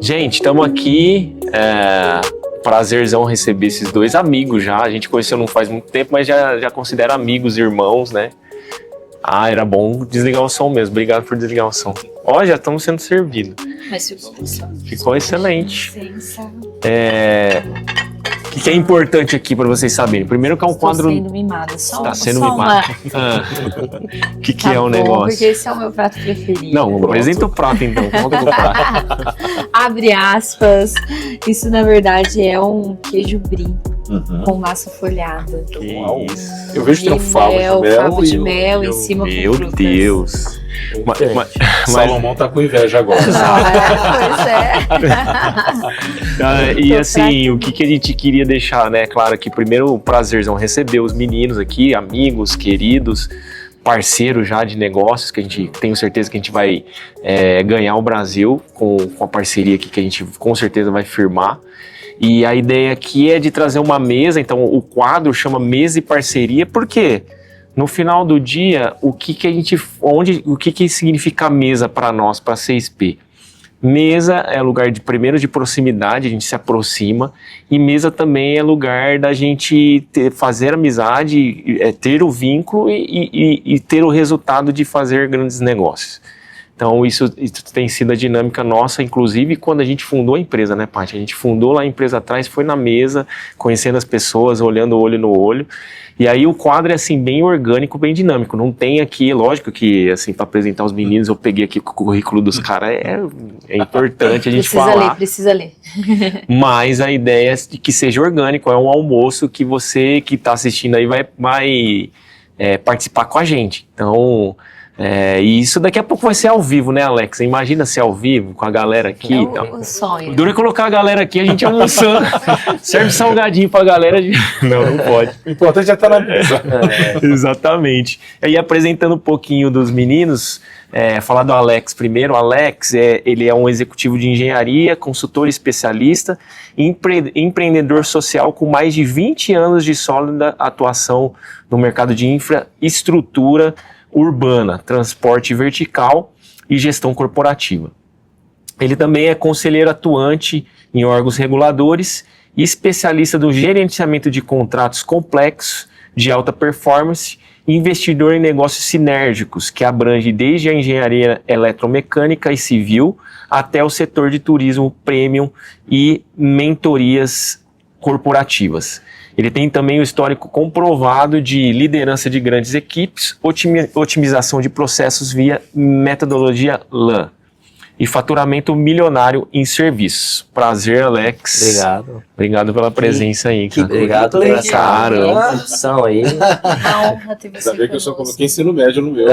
Gente, estamos aqui. Prazerzão receber esses dois amigos já. A gente conheceu não faz muito tempo, mas já considera amigos, irmãos, né? Ah, era bom desligar o som mesmo. Obrigado por desligar o som. Ó, já estamos sendo servidos. Mas ficou excelente. O que é importante aqui para vocês saberem? Primeiro que é um quadro... Estou sendo mimada. Está sendo mimada. O que é o negócio? Porque esse é o meu prato preferido. Não, apresenta o prato então. Conta do prato. Abre aspas. Isso, na verdade, é um queijo brie com massa folhada. Eu vejo que tem um favo de mel em cima com frutas. Meu Deus. Mas Salomão tá com inveja agora. Pois é. E assim, o que a gente queria deixar, né? Claro que primeiro o prazerzão receber os meninos aqui, amigos, queridos, parceiros já de negócios, que a gente tenho certeza que a gente vai ganhar o Brasil com a parceria aqui que a gente com certeza vai firmar. E a ideia aqui é de trazer uma mesa, então o quadro chama Mesa e Parceria, por quê? No final do dia, o que significa mesa para nós, para a C6P? Mesa é lugar de proximidade, a gente se aproxima, e mesa também é lugar da gente fazer amizade, ter o vínculo e ter o resultado de fazer grandes negócios. Então isso tem sido a dinâmica nossa, inclusive quando a gente fundou a empresa, né, Paty? A gente fundou lá a empresa atrás, foi na mesa, conhecendo as pessoas, olhando olho no olho. E aí o quadro é assim, bem orgânico, bem dinâmico. Não tem aqui, lógico que assim, para apresentar os meninos, eu peguei aqui o currículo dos caras, é importante a gente falar. Precisa ler. Mas a ideia é que seja orgânico, é um almoço que você que está assistindo aí vai participar com a gente. Então... e isso daqui a pouco vai ser ao vivo, né, Alex? Imagina ser ao vivo com a galera aqui. Um sonho. Dura colocar a galera aqui, a gente almoçando. Serve salgadinho pra galera. Não pode. O importante é estar na mesa. Exatamente. E aí, apresentando um pouquinho dos meninos, falar do Alex primeiro. O Alex, ele é um executivo de engenharia, consultor especialista, empreendedor social com mais de 20 anos de sólida atuação no mercado de infraestrutura urbana, transporte vertical e gestão corporativa. Ele também é conselheiro atuante em órgãos reguladores e especialista do gerenciamento de contratos complexos de alta performance e investidor em negócios sinérgicos, que abrange desde a engenharia eletromecânica e civil até o setor de turismo premium e mentorias corporativas. Ele tem também o histórico comprovado de liderança de grandes equipes, otimização de processos via metodologia LAN e faturamento milionário em serviços. Prazer, Alex. Obrigado. Obrigado pela presença aí, cara. Obrigado pela essa introdução aí. A honra ter você. Sabia que eu só coloquei ensino médio no meu.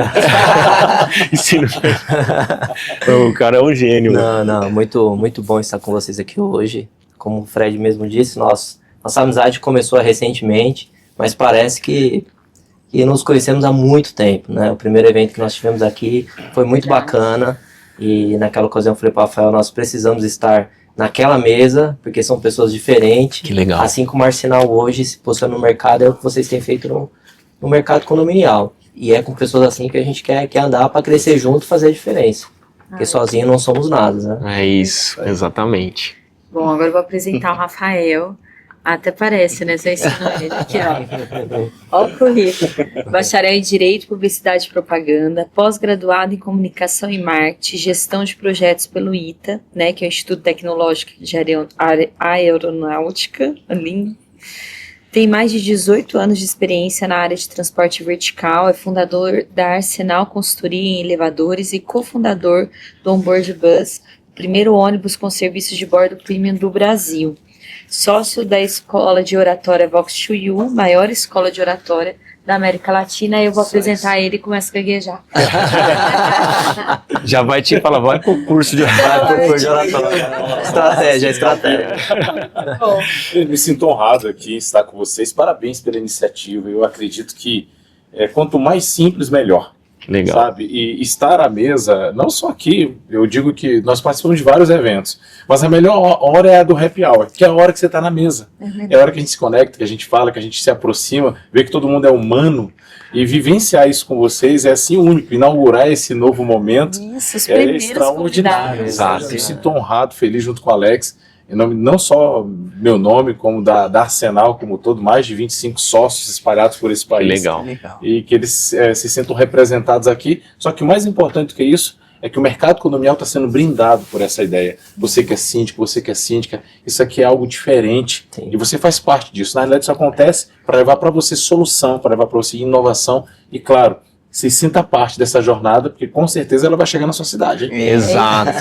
Ensino médio. O cara é um gênio. Não, muito bom estar com vocês aqui hoje. Como o Fred mesmo disse, nossa amizade começou recentemente, mas parece que nos conhecemos há muito tempo, né? O primeiro evento que nós tivemos aqui foi muito bacana e naquela ocasião eu falei para o Rafael, nós precisamos estar naquela mesa, porque são pessoas diferentes. Que legal. Assim como o Arsenal hoje se posiciona no mercado, é o que vocês têm feito no mercado condominial. E é com pessoas assim que a gente quer andar para crescer junto e fazer a diferença. Porque sozinho não somos nada, né? É isso, exatamente. Bom, agora eu vou apresentar o Rafael. Até parece, né? Você ensinou ele aqui, ó. Ó o currículo. Bacharel em Direito, Publicidade e Propaganda, pós-graduado em Comunicação e Marketing, Gestão de Projetos pelo ITA, né? Que é o Instituto Tecnológico de Aeronáutica, ali. Tem mais de 18 anos de experiência na área de transporte vertical, é fundador da Arsenal Consultoria em Elevadores e cofundador do Onboard Bus, primeiro ônibus com serviços de bordo premium do Brasil. Sócio da Escola de Oratória Vox2U, maior escola de oratória da América Latina. Eu vou apresentar ele e começo a gaguejar. Já vai te falar, vai pro curso de oratória. Estratégia. Bom, Eu me sinto honrado aqui em estar com vocês. Parabéns pela iniciativa. Eu acredito que quanto mais simples, melhor. Legal. Sabe? E estar à mesa, não só aqui, eu digo que nós participamos de vários eventos, mas a melhor hora é a do happy hour, que é a hora que você está na mesa. É a hora que a gente se conecta, que a gente fala, que a gente se aproxima, vê que todo mundo é humano, e vivenciar isso com vocês é assim único, inaugurar esse novo momento Isso, os é primeiros extraordinário. convidados. Exato. Eu me sinto honrado, feliz junto com o Alex, em nome, não só meu nome, como da Arsenal como todo, mais de 25 sócios espalhados por esse país. Legal. E que eles se sintam representados aqui. Só que o mais importante que isso é que o mercado condominial está sendo brindado por essa ideia. Você que é síndico, você que é síndica, isso aqui é algo diferente. Sim. E você faz parte disso. Na realidade, isso acontece para levar para você solução, para levar para você inovação. E claro, se sinta parte dessa jornada, porque com certeza ela vai chegar na sua cidade. Hein? Exato.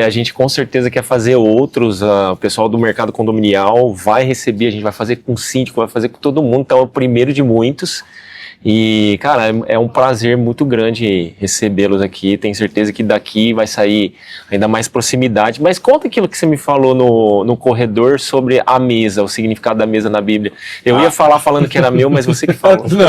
A gente com certeza quer fazer outros, o pessoal do mercado condominial vai receber, a gente vai fazer com o síndico, vai fazer com todo mundo, então é o primeiro de muitos. E, cara, é um prazer muito grande recebê-los aqui. Tenho certeza que daqui vai sair ainda mais proximidade. Mas conta aquilo que você me falou no corredor sobre a mesa, o significado da mesa na Bíblia. Eu ia falar falando que era meu, mas você que falou. Não.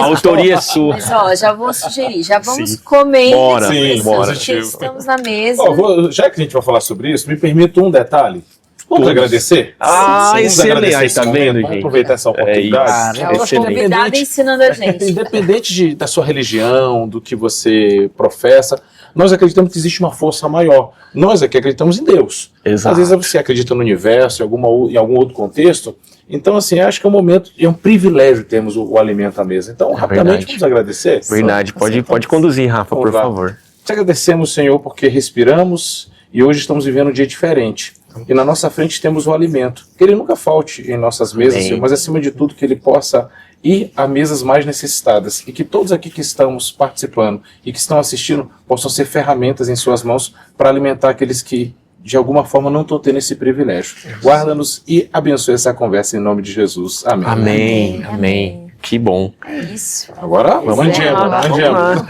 A autoria é sua. Mas ó, já vou sugerir, já vamos Sim. comendo. Bora, sim, bora. Porque estamos na mesa. Já que a gente vai falar sobre isso, me permita um detalhe. Vamos Todos. agradecer? Ah, Vamos excelente. agradecer Aí, esse tá momento, vendo, vamos gente? aproveitar essa oportunidade. É uma Excelente. convidada ensinando a gente. Independente da sua religião, do que você professa, nós acreditamos que existe uma força maior. Nós aqui acreditamos em Deus. Exato. Às vezes você acredita no universo, em algum outro contexto. Então, assim, acho que é um momento, é um privilégio termos o alimento à mesa. Então, rapidamente, verdade. vamos agradecer. Verdade. Pode conduzir, Rafa, por Vamos lá. favor. Te agradecemos, Senhor, porque respiramos e hoje estamos vivendo um dia diferente. E na nossa frente temos o alimento. Que ele nunca falte em nossas mesas, Amém. Senhor, mas acima de tudo que ele possa ir a mesas mais necessitadas. E que todos aqui que estamos participando e que estão assistindo possam ser ferramentas em suas mãos para alimentar aqueles que de alguma forma não estão tendo esse privilégio. Guarda-nos e abençoe essa conversa em nome de Jesus. Amém. Amém. Amém. Que bom. É isso. Agora, Vamos lá. andemos.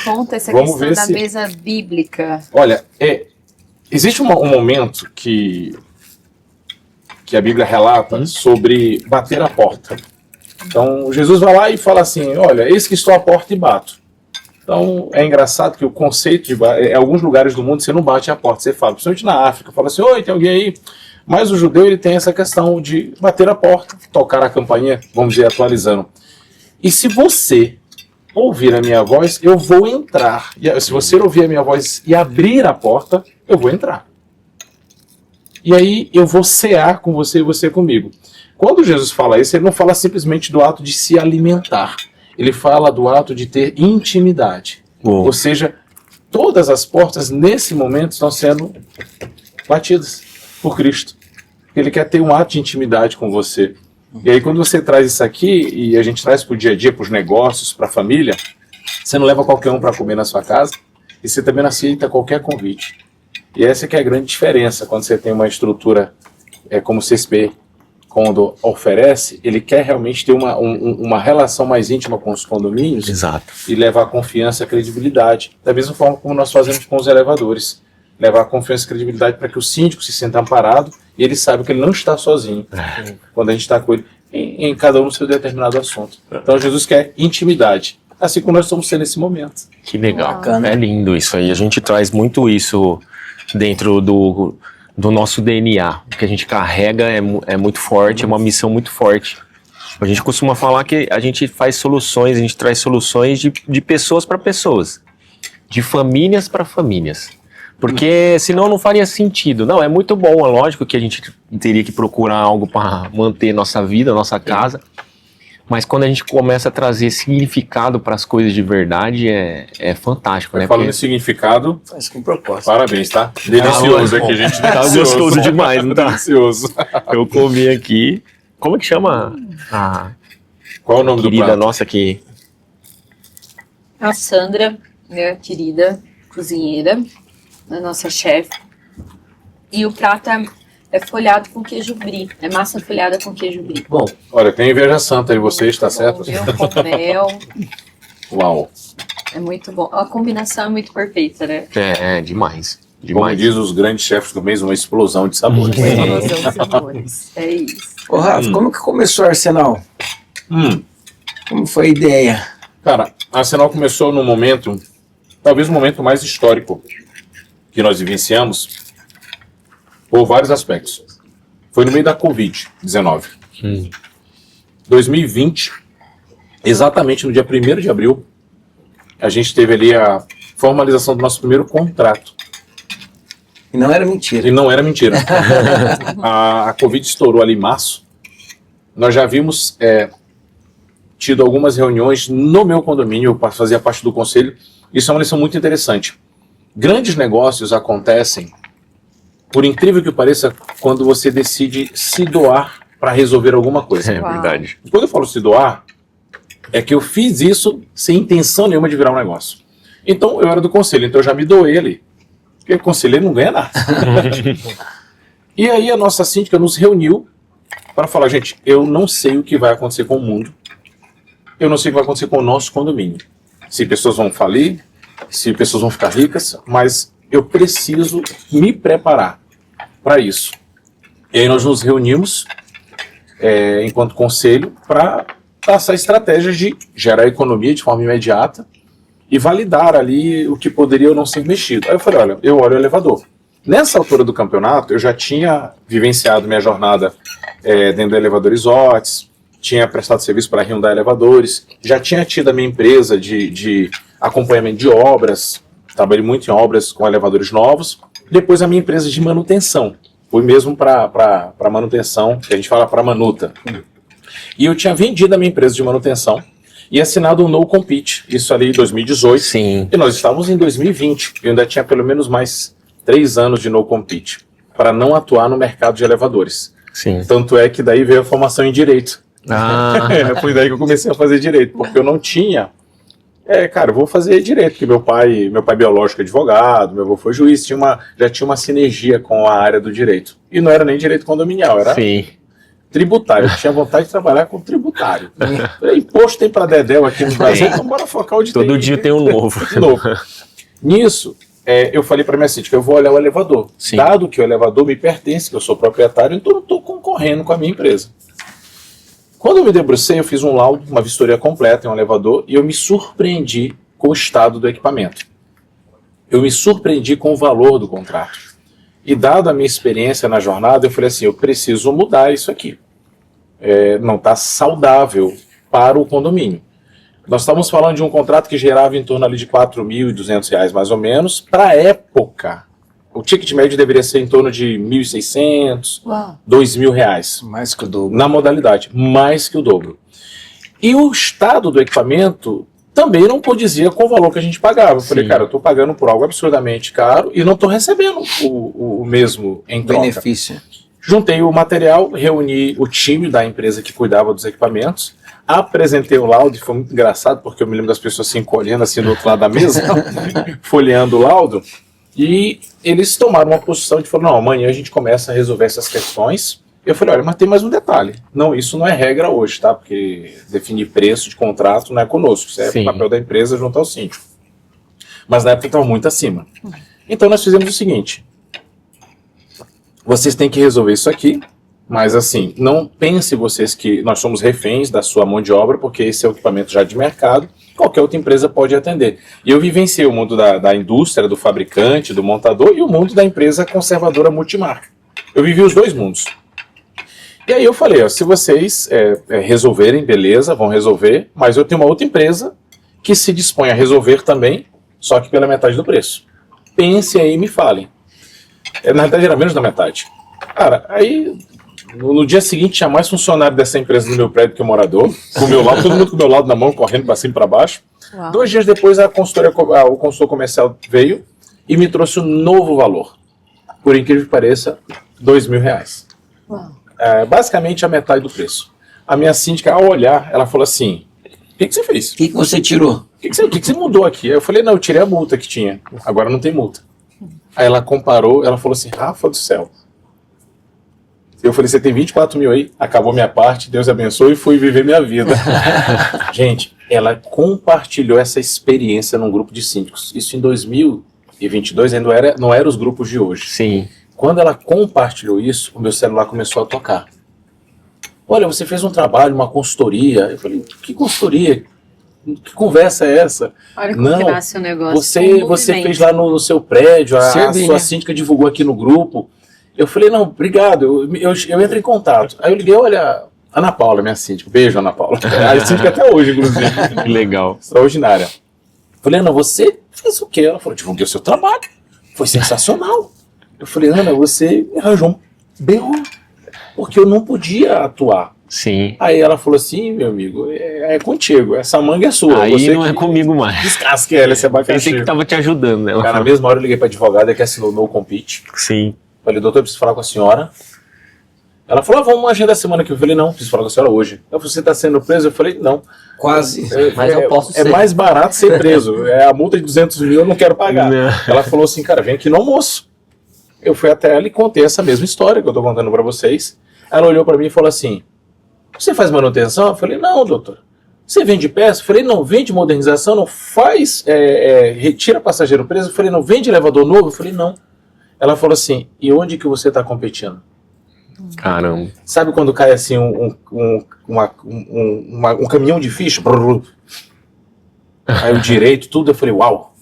Conta essa Vamos questão ver da se- mesa bíblica. Olha, existe um momento que a Bíblia relata sobre bater a porta. Então, Jesus vai lá e fala assim, olha, eis que estou à porta e bato. Então, é engraçado que o conceito de em alguns lugares do mundo você não bate a porta, você fala, principalmente na África, fala assim, oi, tem alguém aí? Mas o judeu ele tem essa questão de bater a porta, tocar a campainha, vamos dizer, atualizando. E se você ouvir a minha voz, eu vou entrar. E se você ouvir a minha voz e abrir a porta, eu vou entrar. E aí eu vou cear com você e você comigo. Quando Jesus fala isso, ele não fala simplesmente do ato de se alimentar. Ele fala do ato de ter intimidade. Uou. Ou seja, todas as portas nesse momento estão sendo batidas por Cristo. Ele quer ter um ato de intimidade com você. E aí quando você traz isso aqui, e a gente traz para o dia a dia, para os negócios, para a família, você não leva qualquer um para comer na sua casa, e você também não aceita qualquer convite. E essa que é a grande diferença quando você tem uma estrutura como o CSP, quando oferece, ele quer realmente ter uma relação mais íntima com os condomínios Exato. e levar confiança e credibilidade. Da mesma forma como nós fazemos com os elevadores. Levar confiança e credibilidade para que o síndico se sinta amparado e ele saiba que ele não está sozinho quando a gente está com ele em cada um no seu determinado assunto. Então Jesus quer intimidade, assim como nós estamos sendo nesse momento. Que legal. Bacana. É lindo isso aí. A gente traz muito isso dentro do nosso DNA. O que a gente carrega é muito forte, é uma missão muito forte. A gente costuma falar que a gente faz soluções, a gente traz soluções de pessoas para pessoas, de famílias para famílias. Porque senão não faria sentido. Não, é muito bom, é lógico que a gente teria que procurar algo para manter nossa vida, nossa casa. Mas quando a gente começa a trazer significado para as coisas de verdade, é fantástico, né? Falando em significado, Faz com propósito. parabéns, tá? Delicioso bom. aqui, gente. Tá gostoso demais, não tá? Delicioso. Eu comi aqui. Como é que chama a Qual é o nome do querida prato? nossa aqui? A Sandra, minha querida cozinheira, a nossa chefe. E o prato é folhado com queijo brie. É massa folhada com queijo brie. Bom, Olha, tem inveja santa aí vocês, tá Muito certo? bom, viu? Com mel. Uau. É muito bom. A combinação é muito perfeita, né? Demais. Como Demais. diz os grandes chefes do mês, uma explosão de sabores. Explosão de sabores. É isso. Ô, Rafa, como que começou o Arsenal? Como foi a ideia? Cara, a Arsenal começou num momento, talvez o momento mais histórico que nós vivenciamos, por vários aspectos. Foi no meio da Covid-19. 2020, exatamente no dia 1º de abril, a gente teve ali a formalização do nosso primeiro contrato. E não era mentira. E não era mentira. A Covid estourou ali em março. Nós já havíamos tido algumas reuniões no meu condomínio, eu fazia parte do conselho. Isso é uma lição muito interessante. Grandes negócios acontecem, por incrível que pareça, quando você decide se doar para resolver alguma coisa. É verdade. Quando eu falo se doar, é que eu fiz isso sem intenção nenhuma de virar um negócio. Então, eu era do conselho, então eu já me doei ali. Porque o conselheiro não ganha nada. E aí a nossa síndica nos reuniu para falar, gente, eu não sei o que vai acontecer com o mundo, eu não sei o que vai acontecer com o nosso condomínio. Se pessoas vão falir, se pessoas vão ficar ricas, mas eu preciso me preparar para isso. E aí nós nos reunimos, enquanto conselho, para traçar estratégias de gerar economia de forma imediata e validar ali o que poderia ou não ser mexido. Aí eu falei, olha, eu olho o elevador. Nessa altura do campeonato, eu já tinha vivenciado minha jornada dentro do Elevadores Otis, tinha prestado serviço para a Hyundai Elevadores, já tinha tido a minha empresa de acompanhamento de obras, trabalhei muito em obras com elevadores novos, depois a minha empresa de manutenção, fui mesmo para manutenção, que a gente fala para manuta. E eu tinha vendido a minha empresa de manutenção e assinado um no compete, isso ali em 2018. Sim. E nós estávamos em 2020, eu ainda tinha pelo menos mais 3 anos de no compete, para não atuar no mercado de elevadores. Sim. Tanto é que daí veio a formação em Direito. Ah, Foi daí que eu comecei a fazer Direito, porque eu não tinha... cara, eu vou fazer Direito, porque meu pai biológico é advogado, meu avô foi juiz, já tinha uma sinergia com a área do Direito. E não era nem Direito condominial, era sim. tributário. Eu tinha vontade de trabalhar com tributário. Imposto tem para dedéu aqui no Brasil, então bora focar o de Todo dia tem um novo. de novo. Nisso, eu falei para minha síndica, eu vou olhar o elevador. Sim. Dado que o elevador me pertence, que eu sou proprietário, então eu não estou concorrendo com a minha empresa. Quando eu me debrucei, eu fiz um laudo, uma vistoria completa em um elevador, e eu me surpreendi com o estado do equipamento. Eu me surpreendi com o valor do contrato. E dado a minha experiência na jornada, eu falei assim, eu preciso mudar isso aqui. Não está saudável para o condomínio. Nós estamos falando de um contrato que gerava em torno ali de R$ 4.200 mais ou menos. Para a época, o ticket médio deveria ser em torno de R$ 1.600, R$ 2.000. Mais que o dobro. Na modalidade, mais que o dobro. E o estado do equipamento também não condizia com o valor que a gente pagava. Eu falei, cara, eu estou pagando por algo absurdamente caro e não estou recebendo o mesmo em troca. Benefício. Juntei o material, reuni o time da empresa que cuidava dos equipamentos, apresentei o laudo, foi muito engraçado, porque eu me lembro das pessoas se encolhendo assim do outro lado da mesa, folheando o laudo, e eles tomaram uma posição de falar, não, amanhã a gente começa a resolver essas questões. Eu falei, olha, mas tem mais um detalhe, não, isso não é regra hoje, tá, porque definir preço de contrato não é conosco, isso é o papel da empresa junto ao síndico. Mas na época estava muito acima. Então nós fizemos o seguinte, vocês têm que resolver isso aqui, mas assim, não pense vocês que nós somos reféns da sua mão de obra, porque esse é o equipamento já de mercado, qualquer outra empresa pode atender. E eu vivenciei o mundo da indústria, do fabricante, do montador, e o mundo da empresa conservadora multimarca. Eu vivi os dois mundos. E aí eu falei, ó, se vocês resolverem, beleza, vão resolver, mas eu tenho uma outra empresa que se dispõe a resolver também, só que pela metade do preço. Pensem aí e me falem. Na verdade era menos da metade. Cara, aí no dia seguinte tinha mais funcionário dessa empresa no meu prédio que o morador, com o meu lado, todo mundo com o meu lado na mão, correndo para cima e para baixo. Uau. 2 dias depois o consultor comercial veio e me trouxe um novo valor. Por incrível que pareça, R$ 2.000. Uau. Basicamente a metade do preço. A minha síndica, ao olhar, ela falou assim, o que você fez? O que você tirou? O que você mudou aqui? Aí eu falei, não, eu tirei a multa que tinha, agora não tem multa. Aí ela comparou, ela falou assim, Rafa do céu. Eu falei, você tem 24 mil aí? Acabou minha parte, Deus abençoe e fui viver minha vida. Gente, ela compartilhou essa experiência num grupo de síndicos. Isso em 2022, ainda não era os grupos de hoje. Sim. Quando ela compartilhou isso, o meu celular começou a tocar. Olha, você fez um trabalho, uma consultoria. Eu falei, que consultoria? que conversa é essa? Olha como que nasce o negócio. Você fez lá no seu prédio, a Servi, sua né? síndica divulgou aqui no grupo. Eu falei, não, obrigado, eu entro em contato. Aí eu liguei, olha, Ana Paula, minha síndica, beijo, Ana Paula. A síndica até hoje, inclusive. Que legal. Extraordinária. Falei, Ana, você fez o quê? Ela falou, divulguei o seu trabalho. Foi sensacional. Eu falei, Ana, você arranjou um BO, porque eu não podia atuar. Sim. Aí ela falou assim, meu amigo, é contigo, essa manga é sua. Aí você não é que comigo mais. descasque ela, esse abacaxi. Pensei que tava te ajudando, né? Cara, na mesma hora eu liguei pra advogada que assinou o No Compete. Sim. Falei, doutor, eu preciso falar com a senhora. Ela falou, vamos agendar a semana que eu falei, não, preciso falar com a senhora hoje. Ela falou, você está sendo preso? Eu falei, não. Quase. Mas eu posso É ser. mais barato ser preso. É a multa de 200 mil, eu não quero pagar. Não. Ela falou assim, cara, vem aqui no almoço. Eu fui até ela e contei essa mesma história que eu tô contando pra vocês. Ela olhou pra mim e falou assim, você faz manutenção? Eu falei, não, doutor. Você vende peça? Eu falei, não, vende modernização, não faz, retira passageiro preso? Eu falei, não, vende elevador novo? Eu falei, não. Ela falou assim, e onde que você tá competindo? Caramba. Sabe quando cai assim um caminhão de ficha? Brrr. Aí o direito, tudo, eu falei, uau.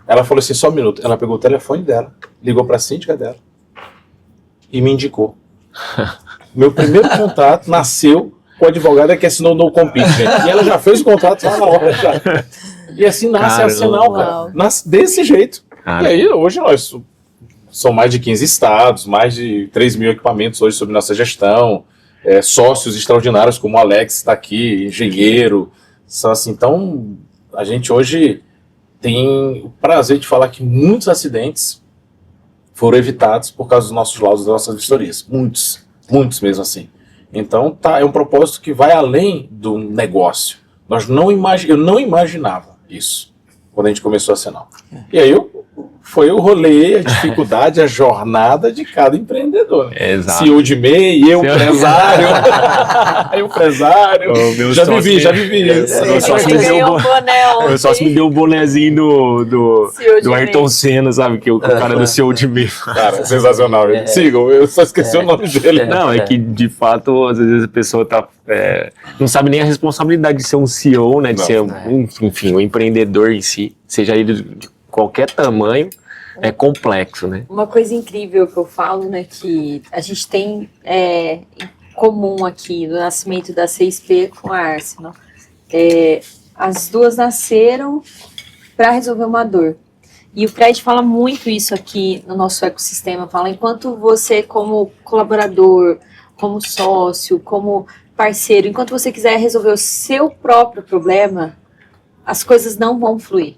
Ela falou assim, só um minuto. Ela pegou o telefone dela, ligou pra síndica dela e me indicou. Meu primeiro contrato nasceu com a advogada que assinou o No Compete, gente. E ela já fez o contrato lá na hora já. E assim nasce a Arsenal, cara. Nasce desse jeito. Caramba. E aí, hoje são mais de 15 estados, mais de 3 mil equipamentos hoje sob nossa gestão, sócios extraordinários como o Alex está aqui, engenheiro, são assim, então a gente hoje tem o prazer de falar que muitos acidentes foram evitados por causa dos nossos laudos, das nossas vistorias, muitos mesmo assim. Então é um propósito que vai além do negócio. Eu não imaginava isso quando a gente começou a Arsenal. E aí foi o rolê, a dificuldade, a jornada de cada empreendedor. Né? Exato. CEO de MEI, eu empresário. Eu empresário. Já vivi isso. Meu sócio me deu o bonezinho do Ayrton Senna, sabe? Que o cara do CEO de MEI. Cara, sensacional. Sigam, eu só esqueci o nome dele. Não, é que de fato, às vezes a pessoa não sabe nem a responsabilidade de ser um CEO, né? De ser, enfim, um empreendedor em si, seja ele de qualquer tamanho, é complexo, né? Uma coisa incrível que eu falo, né, que a gente tem em comum aqui no nascimento da 6P com a Arsenal. As duas nasceram para resolver uma dor. E o Fred fala muito isso aqui no nosso ecossistema, fala, enquanto você como colaborador, como sócio, como parceiro, enquanto você quiser resolver o seu próprio problema, as coisas não vão fluir.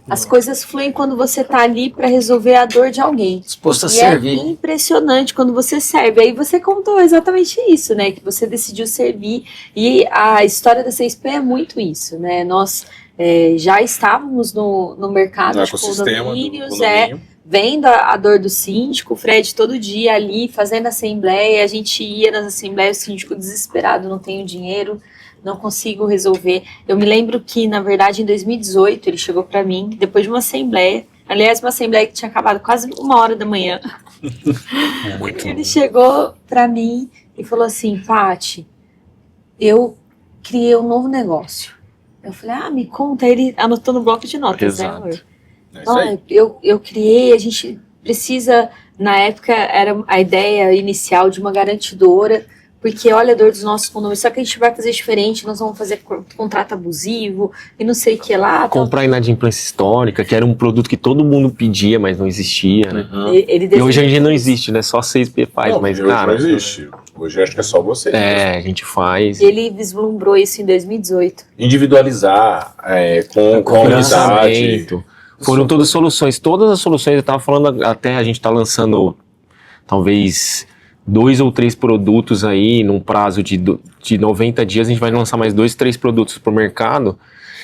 As coisas fluem quando você tá ali para resolver a dor de alguém. Disposto a E servir. é impressionante quando você serve. Aí você contou exatamente isso, né? Que você decidiu servir. E a história da 6P é muito isso, né? Nós já estávamos no mercado No de ecossistema do condomínios, condomínio. vendo a dor do síndico, o Fred todo dia ali fazendo assembleia, a gente ia nas assembleias, o síndico desesperado, não tenho dinheiro, não consigo resolver. Eu me lembro que, na verdade, em 2018, ele chegou para mim, depois de uma assembleia, aliás, uma assembleia que tinha acabado quase 1h da manhã. Ele chegou para mim e falou assim, Paty, eu criei um novo negócio. Eu falei, me conta. Ele anotou no bloco de notas, Exato. né, amor? É isso aí. Eu criei, a gente precisa, na época era a ideia inicial de uma garantidora, porque olha a dor dos nossos condomínios, só que a gente vai fazer diferente, nós vamos fazer contrato abusivo e não sei o que lá. Comprar inadimplência histórica, que era um produto que todo mundo pedia, mas não existia, né? Ele E hoje a gente não existe, né? Só 6P faz, Não, mas hoje cara... não existe. Hoje eu acho que é só você. a gente faz. Ele vislumbrou isso em 2018. Individualizar com comunidade. Lançamento. Foram todas soluções. Todas as soluções, eu tava falando, até a gente tá lançando talvez 2 ou 3 produtos aí, num prazo de 90 dias, a gente vai lançar mais 2, 3 produtos pro mercado.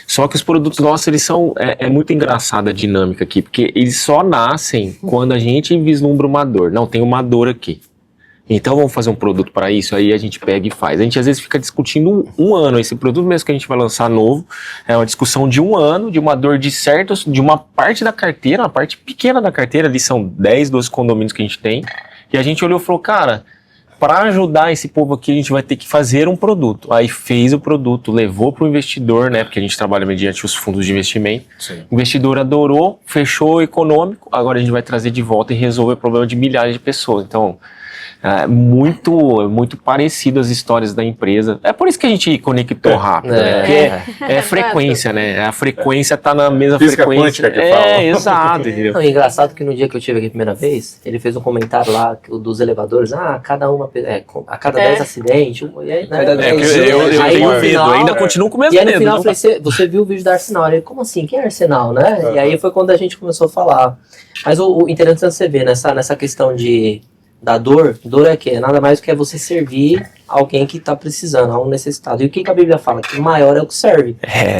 Só que os produtos nossos, eles são, é muito engraçada a dinâmica aqui, porque eles só nascem quando a gente vislumbra uma dor. Não, tem uma dor aqui. Então vamos fazer um produto para isso, aí a gente pega e faz. A gente às vezes fica discutindo um ano, esse produto mesmo que a gente vai lançar novo, é uma discussão de um ano, de uma dor de uma parte da carteira, uma parte pequena da carteira, ali são 10, 12 condomínios que a gente tem, e a gente olhou e falou, cara, para ajudar esse povo aqui, a gente vai ter que fazer um produto. Aí fez o produto, levou para o investidor, né? Porque a gente trabalha mediante os fundos de investimento. Sim. O investidor adorou, fechou o econômico, agora a gente vai trazer de volta e resolver o problema de milhares de pessoas. Então, muito parecido as histórias da empresa. É por isso que a gente conectou rápido, né? Porque é frequência, né? A frequência tá na mesma Física frequência. quântica que fala. Exato, entendeu? Não, é engraçado que no dia que eu tive aqui a primeira vez, ele fez um comentário lá dos elevadores, a cada 10 acidentes, e aí, né? Eu Aí tenho no medo, final- ainda continuo com o mesmo E aí no medo. final eu viu? falei, você viu o vídeo da Arsenal? Ele, como assim? Quem é Arsenal, né? E aí foi quando a gente começou a falar. Mas o interessante você ver nessa questão da dor é que nada mais do que é você servir alguém que está precisando, a um necessitado. E o que a Bíblia fala? Que maior é o que serve.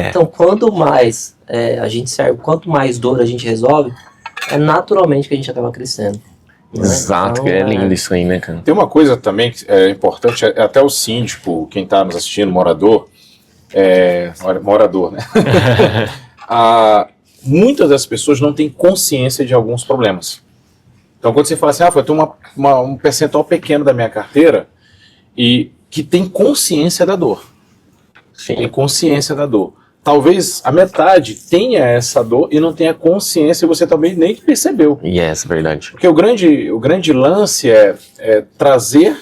Então, quanto mais a gente serve, quanto mais dor a gente resolve, é naturalmente que a gente acaba crescendo. Né? Exato, Então, é lindo isso aí, né, cara? Tem uma coisa também que é importante, até o síndico, quem está nos assistindo, morador, né? Muitas das pessoas não têm consciência de alguns problemas. Então, quando você fala assim, eu tenho um percentual pequeno da minha carteira e que tem consciência da dor. Sim. Tem consciência da dor. Talvez a metade tenha essa dor e não tenha consciência e você também nem percebeu. Yes, verdade. Porque o grande lance é trazer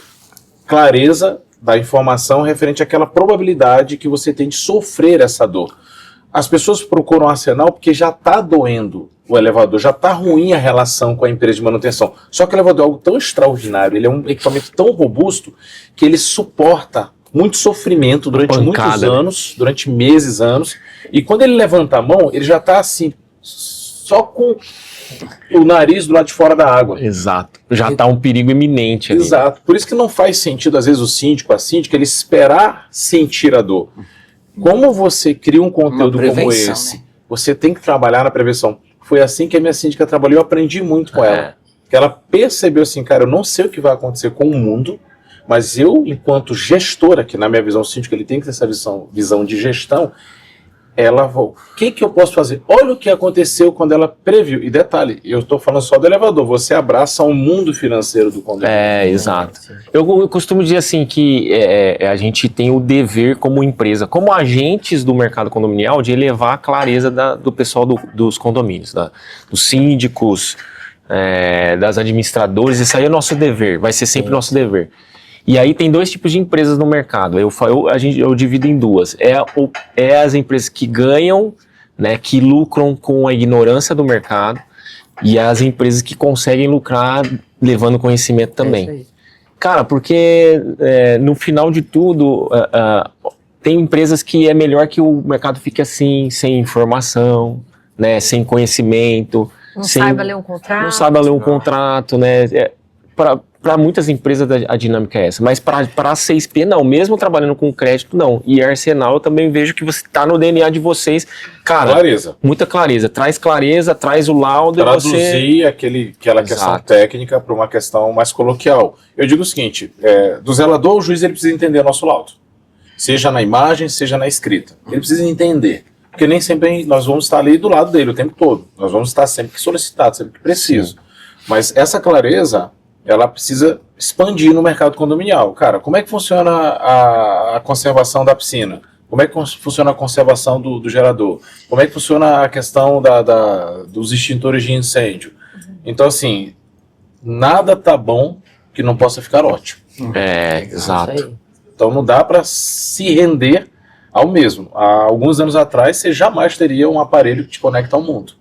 clareza da informação referente àquela probabilidade que você tem de sofrer essa dor. As pessoas procuram o Arsenal porque já está doendo o elevador, já está ruim a relação com a empresa de manutenção. Só que o elevador é algo tão extraordinário, ele é um equipamento tão robusto que ele suporta muito sofrimento durante muitos anos, durante meses, anos. E quando ele levanta a mão, ele já está assim, só com o nariz do lado de fora da água. Exato. Já está um perigo iminente ali. Exato. Por isso que não faz sentido, às vezes, o síndico, a síndica, ele esperar sentir a dor. Como você cria um conteúdo como esse, né? Você tem que trabalhar na prevenção. Foi assim que a minha síndica trabalhou, eu aprendi muito com ela. Que ela percebeu assim, cara, eu não sei o que vai acontecer com o mundo, mas eu, enquanto gestora, que na minha visão o síndico ele tem que ter essa visão de gestão, ela falou, o que eu posso fazer? Olha o que aconteceu quando ela previu. E detalhe, eu estou falando só do elevador, você abraça o mundo financeiro do condomínio. Exato. Eu costumo dizer assim que a gente tem o dever como empresa, como agentes do mercado condominial, de elevar a clareza do pessoal dos condomínios, dos síndicos, das administradoras. Isso aí é nosso dever, vai ser sempre nosso dever. E aí tem dois tipos de empresas no mercado. Eu divido em duas. As empresas que ganham, né, que lucram com a ignorância do mercado, e as empresas que conseguem lucrar levando conhecimento também. Cara, porque no final de tudo, tem empresas que é melhor que o mercado fique assim, sem informação, né, sem conhecimento. Não saiba ler um contrato. Não saiba ler um contrato, né? Para muitas empresas a dinâmica é essa, mas para a C6P não, mesmo trabalhando com crédito não, e Arsenal eu também vejo que você está no DNA de vocês, cara, clareza. Muita clareza, traz o laudo. Traduzir aquela questão técnica para uma questão mais coloquial. Eu digo o seguinte, do zelador, o juiz ele precisa entender o nosso laudo, seja na imagem, seja na escrita, ele precisa entender, porque nem sempre nós vamos estar ali do lado dele o tempo todo, nós vamos estar sempre que solicitado, sempre que preciso, mas essa clareza ela precisa expandir no mercado condominial. Cara, como é que funciona a conservação da piscina? Como é que funciona a conservação do gerador? Como é que funciona a questão dos extintores de incêndio? Então, assim, nada tá bom que não possa ficar ótimo. Exato. Então não dá para se render ao mesmo. Há alguns anos atrás, você jamais teria um aparelho que te conecta ao mundo.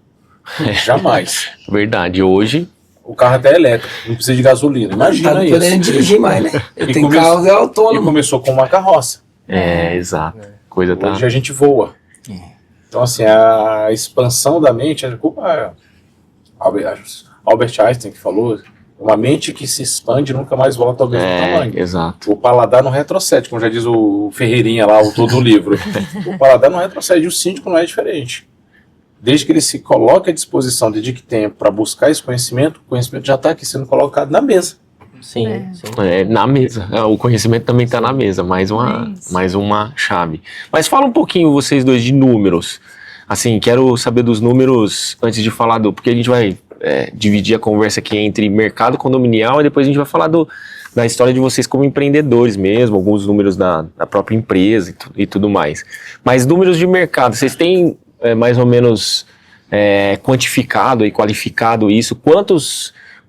Jamais. Verdade. Hoje... O carro até é elétrico, não precisa de gasolina. Imagina isso. Não podendo dirigir mais, né? Tem carro autônomo. E começou com uma carroça. Exato. Coisa tá... Hoje a gente voa. Então, assim, a expansão da mente, a culpa é Albert Einstein que falou, uma mente que se expande nunca mais volta ao mesmo tamanho. Exato. O paladar não retrocede, como já diz o Ferreirinha lá, o autor do livro. O paladar não retrocede, o síndico não é diferente. Desde que ele se coloque à disposição, dedique tempo para buscar esse conhecimento, o conhecimento já está aqui sendo colocado na mesa. Sim. Na mesa. O conhecimento também está na mesa, mais uma chave. Mas fala um pouquinho, vocês dois, de números. Assim, quero saber dos números antes de falar porque a gente vai dividir a conversa aqui entre mercado condominial e depois a gente vai falar da história de vocês como empreendedores mesmo, alguns números da própria empresa e tudo mais. Mas números de mercado, vocês têm mais ou menos quantificado e qualificado isso?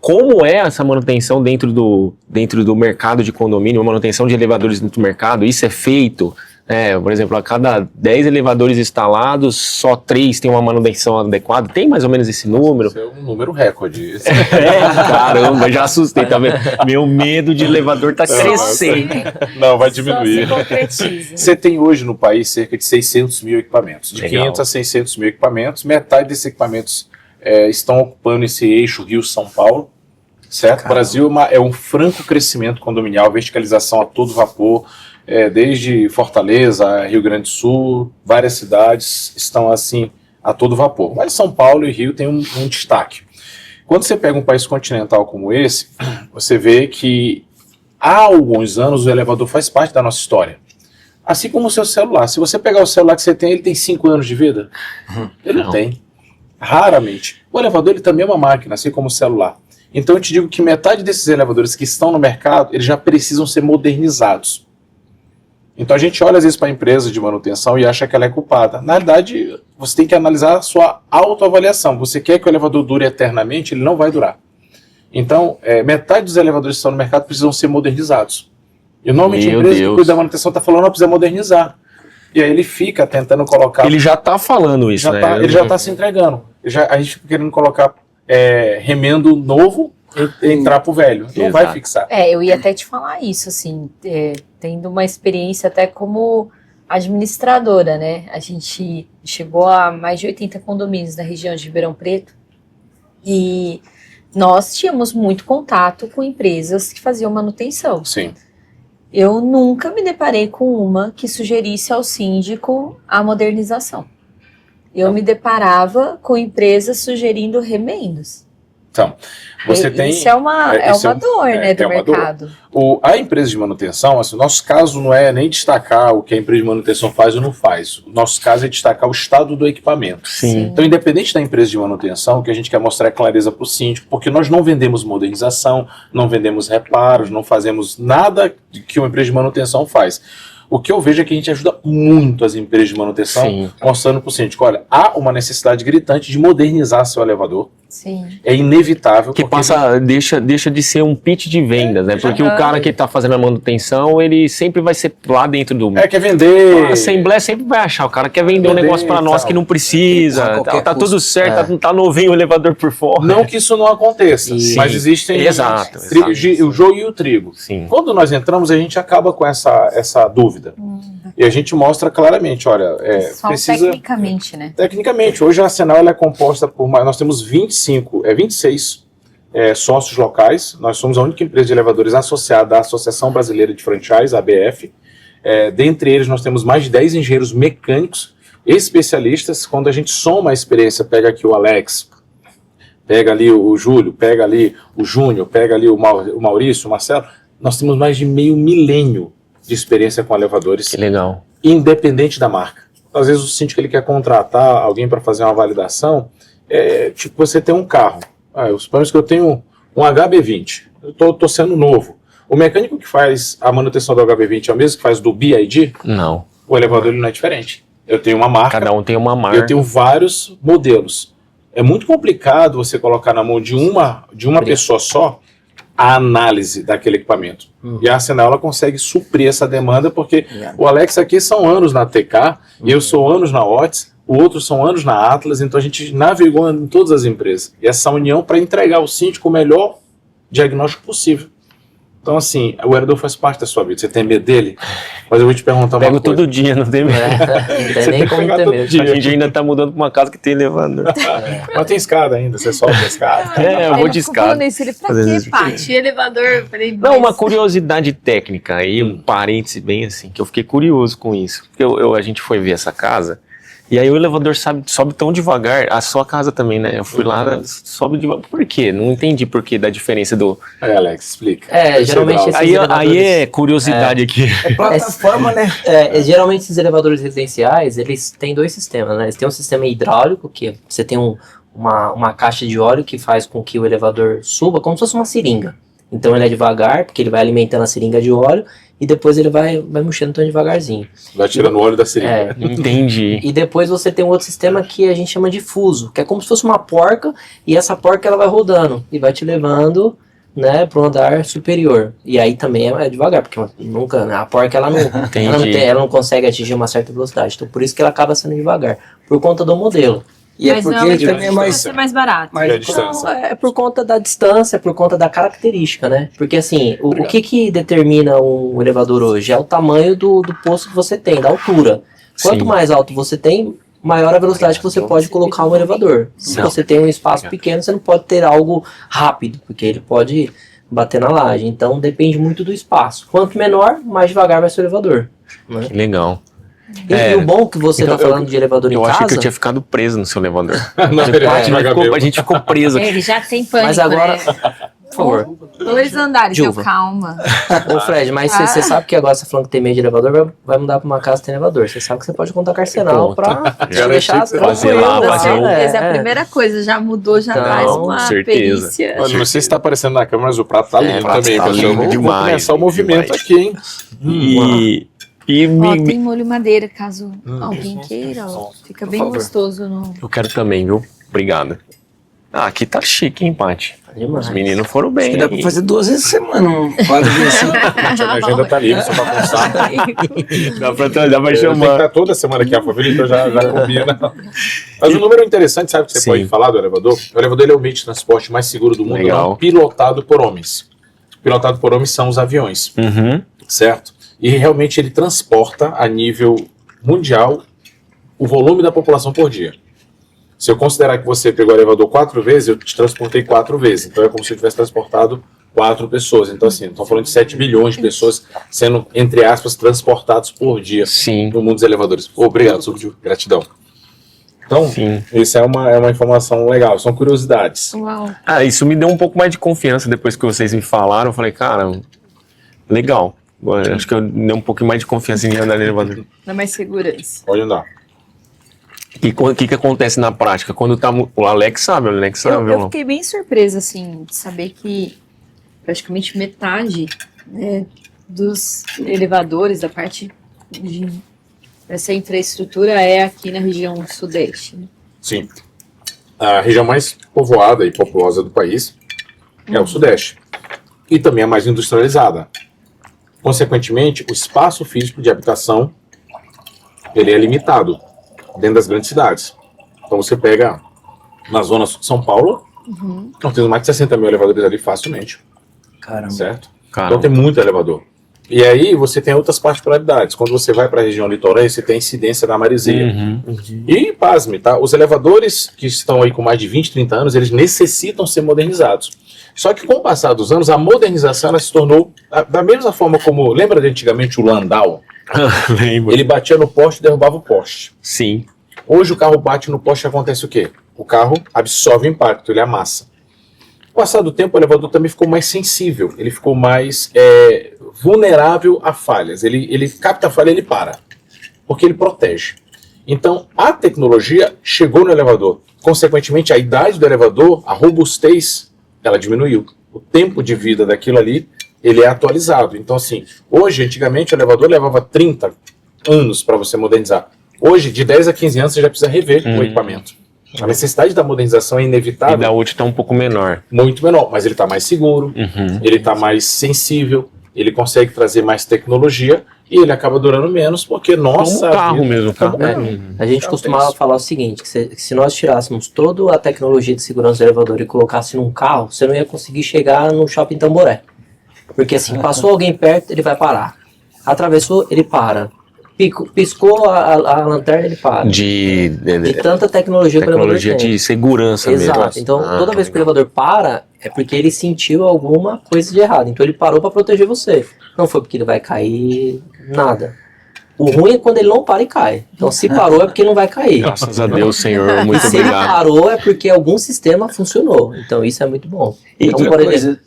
Como é essa manutenção dentro do mercado de condomínio, a manutenção de elevadores dentro do mercado? Isso é feito? Por exemplo, a cada 10 elevadores instalados, só 3 tem uma manutenção adequada. Tem mais ou menos esse número? Isso é um número recorde. Caramba, já assustei, tá vendo? Meu medo de elevador tá crescendo. Não, vai diminuir. Só se concretiza. Você tem hoje no país cerca de 600 mil equipamentos. De Legal. 500 a 600 mil equipamentos. Metade desses equipamentos estão ocupando esse eixo Rio-São Paulo. Certo? O Brasil é um franco crescimento condominial, verticalização a todo vapor. Desde Fortaleza, Rio Grande do Sul, várias cidades estão assim a todo vapor. Mas São Paulo e Rio têm um destaque. Quando você pega um país continental como esse, você vê que há alguns anos o elevador faz parte da nossa história. Assim como o seu celular. Se você pegar o celular que você tem, ele tem 5 anos de vida? Ele não tem. Raramente. O elevador ele também é uma máquina, assim como o celular. Então eu te digo que metade desses elevadores que estão no mercado, eles já precisam ser modernizados. Então a gente olha às vezes para a empresa de manutenção e acha que ela é culpada. Na verdade, você tem que analisar a sua autoavaliação. Você quer que o elevador dure eternamente? Ele não vai durar. Então, metade dos elevadores que estão no mercado precisam ser modernizados. E normalmente a empresa que cuida da manutenção está falando, não precisa modernizar. E aí ele fica tentando colocar... Ele já está falando isso, né? Ele já está se entregando. A gente fica querendo colocar remendo novo em trapo velho. Não vai fixar. Eu ia até te falar isso, assim, tendo uma experiência até como administradora, né? A gente chegou a mais de 80 condomínios na região de Ribeirão Preto e nós tínhamos muito contato com empresas que faziam manutenção. Sim. Eu nunca me deparei com uma que sugerisse ao síndico a modernização. Eu me deparava com empresas sugerindo remendos. Então, você tem... Isso é uma dor, né, do mercado. A empresa de manutenção, assim, o nosso caso não é nem destacar o que a empresa de manutenção faz ou não faz. O nosso caso é destacar o estado do equipamento. Sim. Então, independente da empresa de manutenção, o que a gente quer mostrar é clareza para o síndico, porque nós não vendemos modernização, não vendemos reparos, não fazemos nada que uma empresa de manutenção faz. O que eu vejo é que a gente ajuda muito as empresas de manutenção, Sim. mostrando para o síndico, olha, há uma necessidade gritante de modernizar seu elevador. Sim. É inevitável. Que deixa de ser um pitch de vendas, né? Porque o cara que está fazendo a manutenção, ele sempre vai ser lá dentro do... quer vender. A Assembleia sempre vai achar, o cara quer vender um negócio para nós que não precisa, tá tudo certo, tá novinho o elevador por fora. Não que isso não aconteça, Sim. mas existem Exato. o joio e o trigo. Sim. Quando nós entramos, a gente acaba com essa dúvida. E a gente mostra claramente, olha, Só precisa... tecnicamente, né? Tecnicamente, hoje a Arsenal ela é composta por... Nós temos 26 sócios locais. Nós somos a única empresa de elevadores associada à Associação Brasileira de Franchise, ABF. Dentre eles, nós temos mais de 10 engenheiros mecânicos especialistas. Quando a gente soma a experiência, pega aqui o Alex, pega ali o Júlio, pega ali o Júnior, pega ali o Maurício, o Marcelo, nós temos mais de meio milênio de experiência com elevadores. Que legal. Independente da marca. Às vezes o síndico ele quer contratar alguém para fazer uma validação, tipo você tem um carro. Suponhamos que eu tenho um HB20, eu tô sendo novo. O mecânico que faz a manutenção do HB20 é o mesmo que faz do BID? Não. O elevador ele não é diferente. Eu tenho uma marca. Cada um tem uma marca. Eu tenho vários modelos. É muito complicado você colocar na mão de uma pessoa só a análise daquele equipamento. E a Arsenal ela consegue suprir essa demanda, porque o Alex aqui são anos na TK, eu sou anos na Otis, o outro são anos na Atlas, então a gente navegou em todas as empresas. E essa união para entregar ao síndico o melhor diagnóstico possível. Então, assim, o elevador faz parte da sua vida. Você tem medo dele? Mas eu vou te perguntar uma coisa. Pego todo dia, não tem medo. Não tem nem como ter medo. A gente ainda tá mudando pra uma casa que tem elevador. Mas tem escada ainda, você sobe a escada. Eu vou de escada. Pra quê, Paty? Elevador? Falei, Não, uma curiosidade técnica aí, um parêntese bem assim, que eu fiquei curioso com isso. Porque a gente foi ver essa casa, e aí o elevador sobe tão devagar, a sua casa também, né? Eu fui lá, sobe devagar. Por quê? Não entendi por que da diferença do... Aí, Alex, explica. Geralmente esses Aí é curiosidade aqui. Plataforma, né? Geralmente esses elevadores residenciais, eles têm 2 sistemas, né? Eles têm um sistema hidráulico, que você tem uma caixa de óleo que faz com que o elevador suba como se fosse uma seringa. Então ele é devagar, porque ele vai alimentando a seringa de óleo e depois ele vai mexendo tão devagarzinho. Vai tirando o óleo da seringa. É. Entendi. E depois você tem um outro sistema que a gente chama de fuso, que é como se fosse uma porca, e essa porca ela vai rodando e vai te levando, né, para um andar superior. E aí também é devagar, porque nunca, né, a porca ela ela não consegue atingir uma certa velocidade. Então por isso que ela acaba sendo devagar, por conta do modelo. E é porque ele também é mais... ser mais barato. E a distância? Não, é por conta da distância, por conta da característica, né? Porque assim, o que determina um elevador hoje? É o tamanho do posto que você tem, da altura. Quanto Sim. mais alto você tem, maior a velocidade que você pode colocar um elevador. Se Não. você tem um espaço pequeno, você não pode ter algo rápido, porque ele pode bater na laje. Então depende muito do espaço. Quanto menor, mais devagar vai ser o elevador. Né? Que legal. E o bom que você Então, está falando de elevador em Eu casa... achei que eu tinha ficado preso no seu elevador. Não, ele vai devagar mesmo. A gente ficou preso aqui. Ele já tem pânico, Mas agora, né? por favor. 2 andares, Dilva. calma. Ô Fred, mas você sabe que agora você tá falando que tem medo de elevador, vai mudar pra uma casa que tem elevador. Você sabe que você pode contar com Arsenal pra te Garantir deixar que você fazer tranquilo. lá, Com fazer um- certeza, é a primeira coisa, já mudou, já Então, traz uma certeza. perícia. Olha, não sei se está aparecendo na câmera, mas o prato tá lindo prato também, tá pessoal. lindo Vou demais, começar o movimento demais. aqui, hein? E Ó, tem molho madeira, caso alguém queira, ó. Fica bem favor. gostoso. No... eu quero também, viu? Obrigado. Ah, aqui tá chique, hein, Paty? Demais. Os meninos foram Acho bem. que dá pra fazer 2 vezes por semana um quadro desse. A minha agenda tá livre, só pra constar. Dá pra Eu tenho que chamar. estar toda semana aqui a família, então já combina. Mas um número interessante, sabe, que você Sim. pode falar do elevador? O elevador ele é o meio de transporte mais seguro do mundo, Legal. não, pilotado por homens. Pilotado por homens são os aviões, Uhum. certo? E realmente ele transporta a nível mundial o volume da população por dia. Se eu considerar que você pegou o elevador 4 vezes, eu te transportei 4 vezes. Então é como se eu tivesse transportado 4 pessoas. Então assim, estamos falando de 7 bilhões de pessoas sendo, entre aspas, transportados por dia Sim. no mundo dos elevadores. Obrigado, Subdio. Gratidão. Então, Sim. isso é uma informação legal, são curiosidades. Uau. Ah, isso me deu um pouco mais de confiança depois que vocês me falaram. Eu falei, cara, legal. Agora, acho que eu dei um pouquinho mais de confiança em andar no elevador. Dá mais segurança. Pode andar. E o que acontece na prática? Quando tá. O Alex sabe, Eu viu? fiquei bem surpresa, assim, de saber que praticamente metade, né, dos elevadores, da parte dessa infraestrutura é aqui na região sudeste. Né? Sim. A região mais povoada e populosa do país é o Sudeste. E também a mais industrializada. Consequentemente, o espaço físico de habitação ele é limitado dentro das grandes cidades. Então você pega na zona sul de São Paulo, nós temos mais de 60 mil elevadores ali facilmente, Caramba. certo? Cara, Então tem muito elevador. E aí você tem outras particularidades. Quando você vai para a região litorânea, você tem a incidência da maresia. uhum. E, pasme, tá? Os elevadores que estão aí com mais de 20, 30 anos, eles necessitam ser modernizados. Só que com o passar dos anos, a modernização ela se tornou da mesma forma como, lembra de antigamente o Landau? Lembro. Ele batia no poste e derrubava o poste. Sim. Hoje o carro bate no poste e acontece o quê? O carro absorve o impacto, ele amassa. Com o passar do tempo, o elevador também ficou mais sensível, ele ficou mais vulnerável a falhas. Ele capta a falha e ele para, porque ele protege. Então, a tecnologia chegou no elevador. Consequentemente, a idade do elevador, a robustez, ela diminuiu. O tempo de vida daquilo ali, ele é atualizado. Então, assim, hoje, antigamente, o elevador levava 30 anos para você modernizar. Hoje, de 10 a 15 anos, você já precisa rever o equipamento. A necessidade da modernização é E inevitável, da útil tá um pouco menor. muito menor, mas ele está mais seguro, Uhum. ele está mais sensível, ele consegue trazer mais tecnologia e ele acaba durando menos, porque nossa Como um carro vida- mesmo, carro. É. A gente Então, costumava tem isso. falar o seguinte, que se nós tirássemos toda a tecnologia de segurança do elevador e colocasse num carro, você não ia conseguir chegar no shopping Tamboré. Porque assim, passou alguém perto, ele vai parar. Atravessou, ele para. Piscou a lanterna, ele para. De tanta tecnologia que o elevador tecnologia tem. de segurança Exato. mesmo. Então, Ah, toda vez que o legal. elevador para, é porque ele sentiu alguma coisa de errado. Então, ele parou para proteger você. Não foi porque ele vai cair, nada. O ruim é quando ele não para e cai. Então, se parou é porque ele não vai cair. Graças a Deus, Senhor. E Muito se ele obrigado. parou é porque algum sistema funcionou. Então, isso é muito bom. E Então, outra por exemplo, coisa,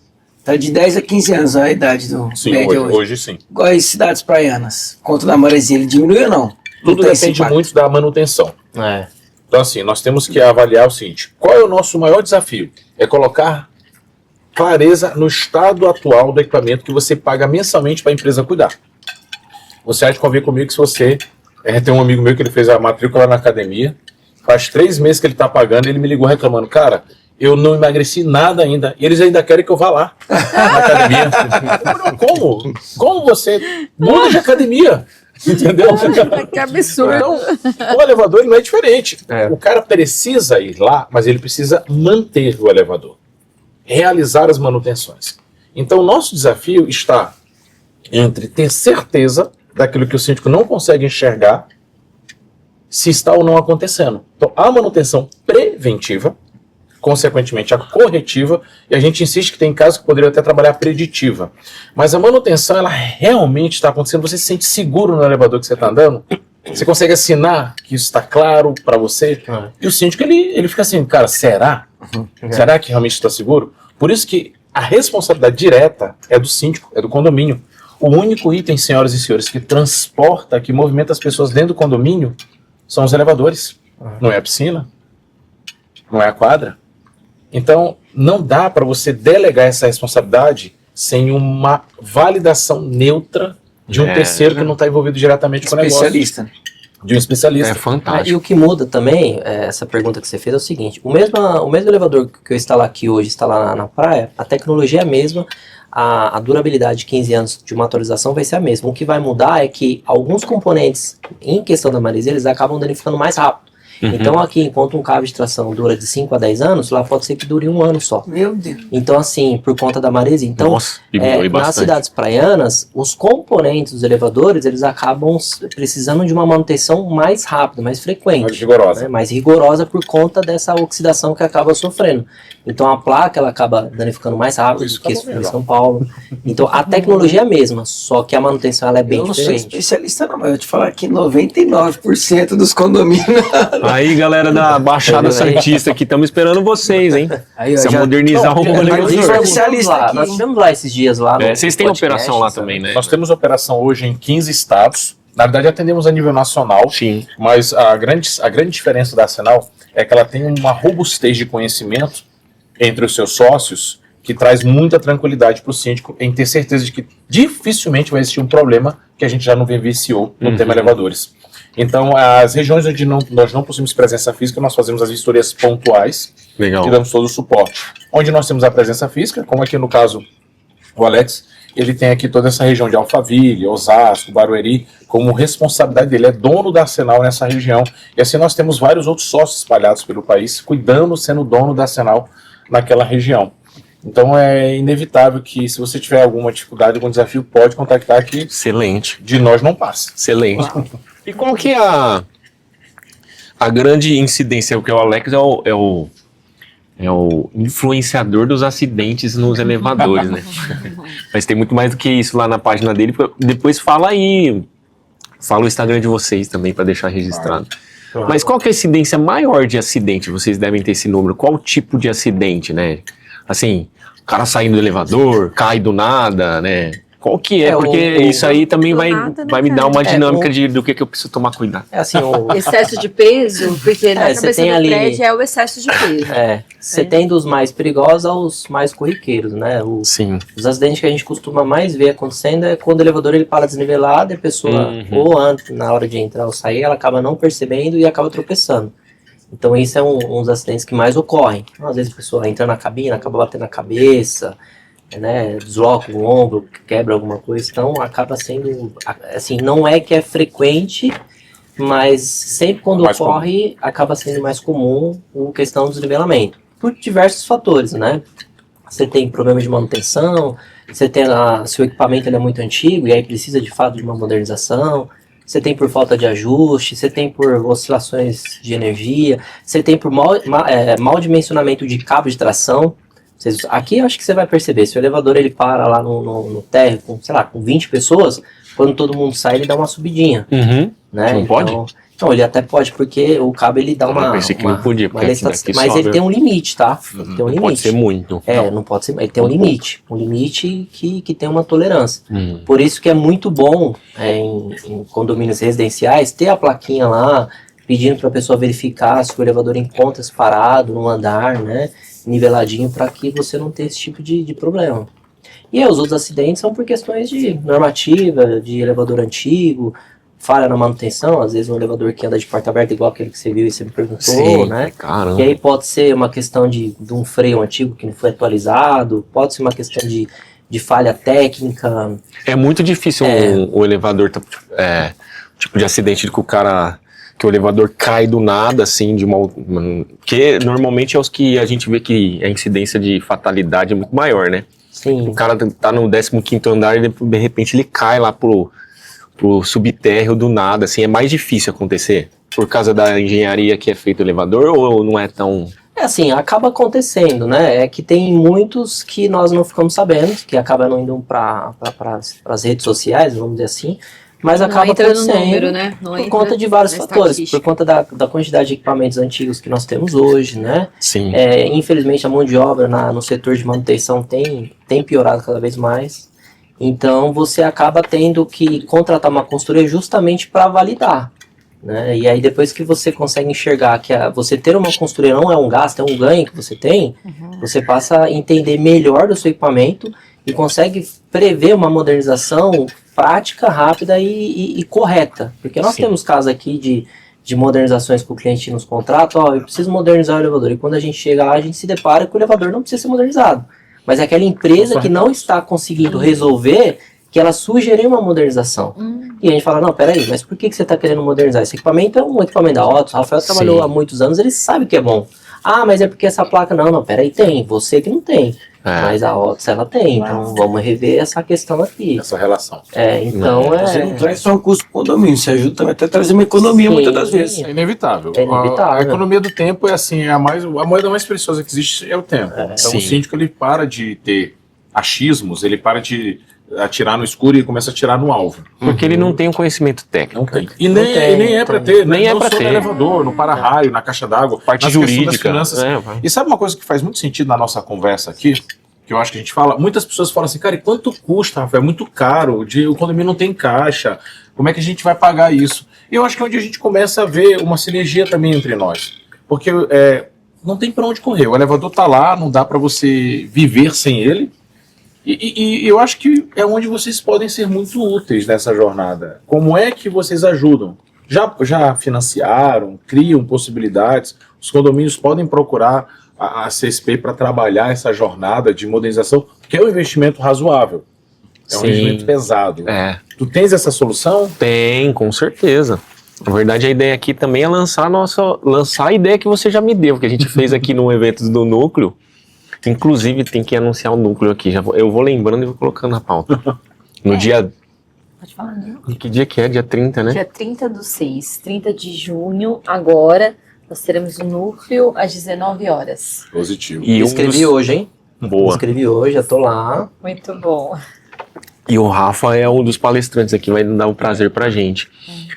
tá de 10 a 15 anos a idade do Sim, média hoje. hoje sim. Igual as cidades praianas. Conta da maresia, ele diminuiu ou não? Tudo Não tem esse depende impacto. muito da manutenção. é, Então, assim, nós temos que avaliar o seguinte: qual é o nosso maior desafio? É colocar clareza no estado atual do equipamento que você paga mensalmente para a empresa cuidar. Você há de convir comigo que se você... tem um amigo meu que ele fez a matrícula na academia, faz 3 meses que ele está pagando, e ele me ligou reclamando, cara, eu não emagreci nada ainda, e eles ainda querem que eu vá lá na academia. Como? Como você muda de academia? Entendeu? Que absurdo. Então, o elevador não é diferente. O cara precisa ir lá, mas ele precisa manter o elevador. Realizar as manutenções. Então, o nosso desafio está entre ter certeza daquilo que o síndico não consegue enxergar, se está ou não acontecendo. Então, a manutenção preventiva, consequentemente a corretiva, e a gente insiste que tem casos que poderiam até trabalhar preditiva. Mas a manutenção, ela realmente está acontecendo, você se sente seguro no elevador que você está andando? Você consegue assinar que isso está claro para você? E o síndico, ele fica assim, cara, será? Será que realmente está seguro? Por isso que a responsabilidade direta é do síndico, é do condomínio. O único item, senhoras e senhores, que transporta, que movimenta as pessoas dentro do condomínio, são os elevadores. Não é a piscina, não é a quadra. Então, não dá para você delegar essa responsabilidade sem uma validação neutra de um terceiro que não está envolvido diretamente com o negócio. Especialista. De um especialista. É fantástico. E o que muda também, essa pergunta que você fez é o seguinte, o mesmo elevador que eu instalar aqui hoje, instalar na praia, a tecnologia é a mesma, a durabilidade de 15 anos de uma atualização vai ser a mesma. O que vai mudar é que alguns componentes, em questão da maresia, eles acabam danificando mais rápido. Então aqui, enquanto um cabo de tração dura de 5 a 10 anos, lá pode ser que dure 1 ano só. Meu Deus. Então assim, por conta da maresia. Então, Nossa, diminui nas bastante. cidades praianas, os componentes dos elevadores, eles acabam precisando de uma manutenção mais rápida, mais frequente. Mais rigorosa. Né? Mais rigorosa por conta dessa oxidação que acaba sofrendo. Então a placa, ela acaba danificando mais rápido Isso do que tá isso bom, em São Paulo. Então a tecnologia é a mesma, só que a manutenção ela é bem Eu não sou diferente. especialista não, mas eu vou te falar que 99% dos condomínios... Aí, galera da Baixada Santista aqui, estamos esperando vocês, hein? Aí, Precisa já... modernizar Não, o mas elevador. tem especialista Nós aqui, hein? tivemos lá esses dias lá. no Vocês têm podcast, operação lá sabe? também, né? Nós temos operação hoje em 15 estados. Na verdade, atendemos a nível nacional. Sim. Mas a grande diferença da Arsenal é que ela tem uma robustez de conhecimento entre os seus sócios que traz muita tranquilidade para o síndico em ter certeza de que dificilmente vai existir um problema que a gente já não vivenciou no tema elevadores. Então, as regiões onde nós não possuímos presença física, nós fazemos as vistorias pontuais Legal. e damos todo o suporte. Onde nós temos a presença física, como aqui no caso o Alex, ele tem aqui toda essa região de Alphaville, Osasco, Barueri, como responsabilidade dele, é dono da Arsenal nessa região. E assim nós temos vários outros sócios espalhados pelo país, cuidando, sendo dono da Arsenal naquela região. Então é inevitável que, se você tiver alguma dificuldade, algum desafio, pode contactar que Excelente. de nós não passa. Excelente. E qual que é a grande incidência? Porque o Alex é o influenciador dos acidentes nos elevadores, né? Mas tem muito mais do que isso lá na página dele. Depois fala aí, fala o Instagram de vocês também para deixar registrado. Mas qual que é a incidência maior de acidente? Vocês devem ter esse número. Qual tipo de acidente, né? Assim, o cara saindo do elevador, cai do nada, né? Qual que é? Porque isso aí também do vai nada, né, me dar cara? uma dinâmica do que eu preciso tomar cuidado. É assim, Excesso de peso, porque na você cabeça tem do ali- prédio é o excesso de peso. você tem dos mais perigosos aos mais corriqueiros, né? Sim. Os acidentes que a gente costuma mais ver acontecendo é quando o elevador ele para desnivelado e a pessoa, ou antes, na hora de entrar ou sair, ela acaba não percebendo e acaba tropeçando. Então esse é um dos acidentes que mais ocorrem. Então, às vezes a pessoa entra na cabine, acaba batendo na cabeça, né, desloca o ombro, quebra alguma coisa, então acaba sendo, assim, não é que é frequente, mas sempre quando Mais ocorre, acaba sendo mais comum a questão do desnivelamento, por diversos fatores, né? Você tem problema de manutenção, você tem seu equipamento ele é muito antigo e aí precisa de fato de uma modernização, você tem por falta de ajuste, você tem por oscilações de energia, você tem por mau dimensionamento de cabo de tração. Aqui eu acho que você vai perceber, se o elevador ele para lá no térreo com, sei lá, com 20 pessoas, quando todo mundo sai ele dá uma subidinha, né? Não pode? Então ele até pode, porque o cabo ele dá uma... pensei que não podia, porque aqui mas sobe. ele tem um limite, tá? Ele tem um limite. Pode ser muito. Não pode ser, ele tem um limite que tem uma tolerância. Hum. Por isso que é muito bom em condomínios residenciais ter a plaquinha lá, pedindo para a pessoa verificar se o elevador encontra-se parado no andar, né, niveladinho, para que você não tenha esse tipo de problema. E aí, os outros acidentes são por questões de normativa, de elevador antigo, falha na manutenção, às vezes um elevador que anda de porta aberta, igual aquele que você viu e você me perguntou, Sim, né? caramba. E aí pode ser uma questão de um freio antigo que não foi atualizado, pode ser uma questão de falha técnica. É muito difícil o elevador, tipo de acidente que o elevador cai do nada, assim, porque normalmente é os que a gente vê que a incidência de fatalidade é muito maior, né? Sim. O cara tá no 15º andar e de repente ele cai lá pro subtérreo do nada, assim, é mais difícil acontecer por causa da engenharia que é feito o elevador ou não é tão... É assim, acaba acontecendo, né? É que tem muitos que nós não ficamos sabendo, que acabam não indo para as redes sociais, vamos dizer assim, mas Não acaba entra no acontecendo número, né? Não por entra conta de vários na fatores, estatística. por conta da quantidade de equipamentos antigos que nós temos hoje, né? Sim. Infelizmente a mão de obra no setor de manutenção tem piorado cada vez mais, então você acaba tendo que contratar uma consultoria justamente para validar, né? E aí depois que você consegue enxergar que você ter uma consultoria não é um gasto, é um ganho que você tem, você passa a entender melhor do seu equipamento e consegue prever uma modernização prática, rápida e correta. Porque nós Sim. temos casos aqui de modernizações que o cliente nos contrata, eu preciso modernizar o elevador. E quando a gente chega lá, a gente se depara que o elevador não precisa ser modernizado. Mas é aquela empresa que não está conseguindo resolver, que ela sugeriu uma modernização. E a gente fala, não, peraí, mas por que você está querendo modernizar? Esse equipamento é um equipamento da Otis, o Rafael trabalhou Sim. há muitos anos, ele sabe que é bom. Ah, mas é porque essa placa, não, peraí, tem, você que não tem. Mas a Otis, ela tem, então vamos rever essa questão aqui. Essa relação. Então Você não traz só um custo pro condomínio, você ajuda também até a trazer uma economia Sim. muitas das vezes. É inevitável. É inevitável. A economia do tempo é assim, a moeda mais preciosa que existe é o tempo. Então Sim. o síndico ele para de ter achismos, ele para de atirar no escuro e começa a atirar no alvo. Porque ele não tem um conhecimento técnico. Não tem. E nem é para ter, Nem né? é Não pra só ter. no elevador, no para-raio, na caixa d'água, Parte nas questões jurídica. das finanças. Vai. E sabe uma coisa que faz muito sentido na nossa conversa aqui? Que eu acho que a gente fala, muitas pessoas falam assim, cara, e quanto custa, Rafael? É muito caro, o condomínio não tem caixa, como é que a gente vai pagar isso? E eu acho que é onde a gente começa a ver uma sinergia também entre nós. Porque não tem para onde correr, o elevador tá lá, não dá para você viver sem ele, e eu acho que é onde vocês podem ser muito úteis nessa jornada. Como é que vocês ajudam? Já financiaram, criam possibilidades, os condomínios podem procurar a CSP para trabalhar essa jornada de modernização, que é um investimento razoável, é um Sim. investimento pesado. É, Tu tens essa solução? tem, com certeza. Na verdade, a ideia aqui também é lançar a ideia que você já me deu, que a gente fez aqui no evento do Núcleo. Inclusive, tem que anunciar o Núcleo aqui. Eu vou lembrando e vou colocando na pauta. No dia... Pode falar, né? Que dia que é? Dia 30, né? Dia 30/6, 30 de junho, agora, nós teremos o núcleo às 19 horas. Positivo. E Escrevi hoje, hein? Boa. Escrevi hoje, já tô lá. Muito bom. E o Rafa é um dos palestrantes aqui, vai dar um prazer pra gente.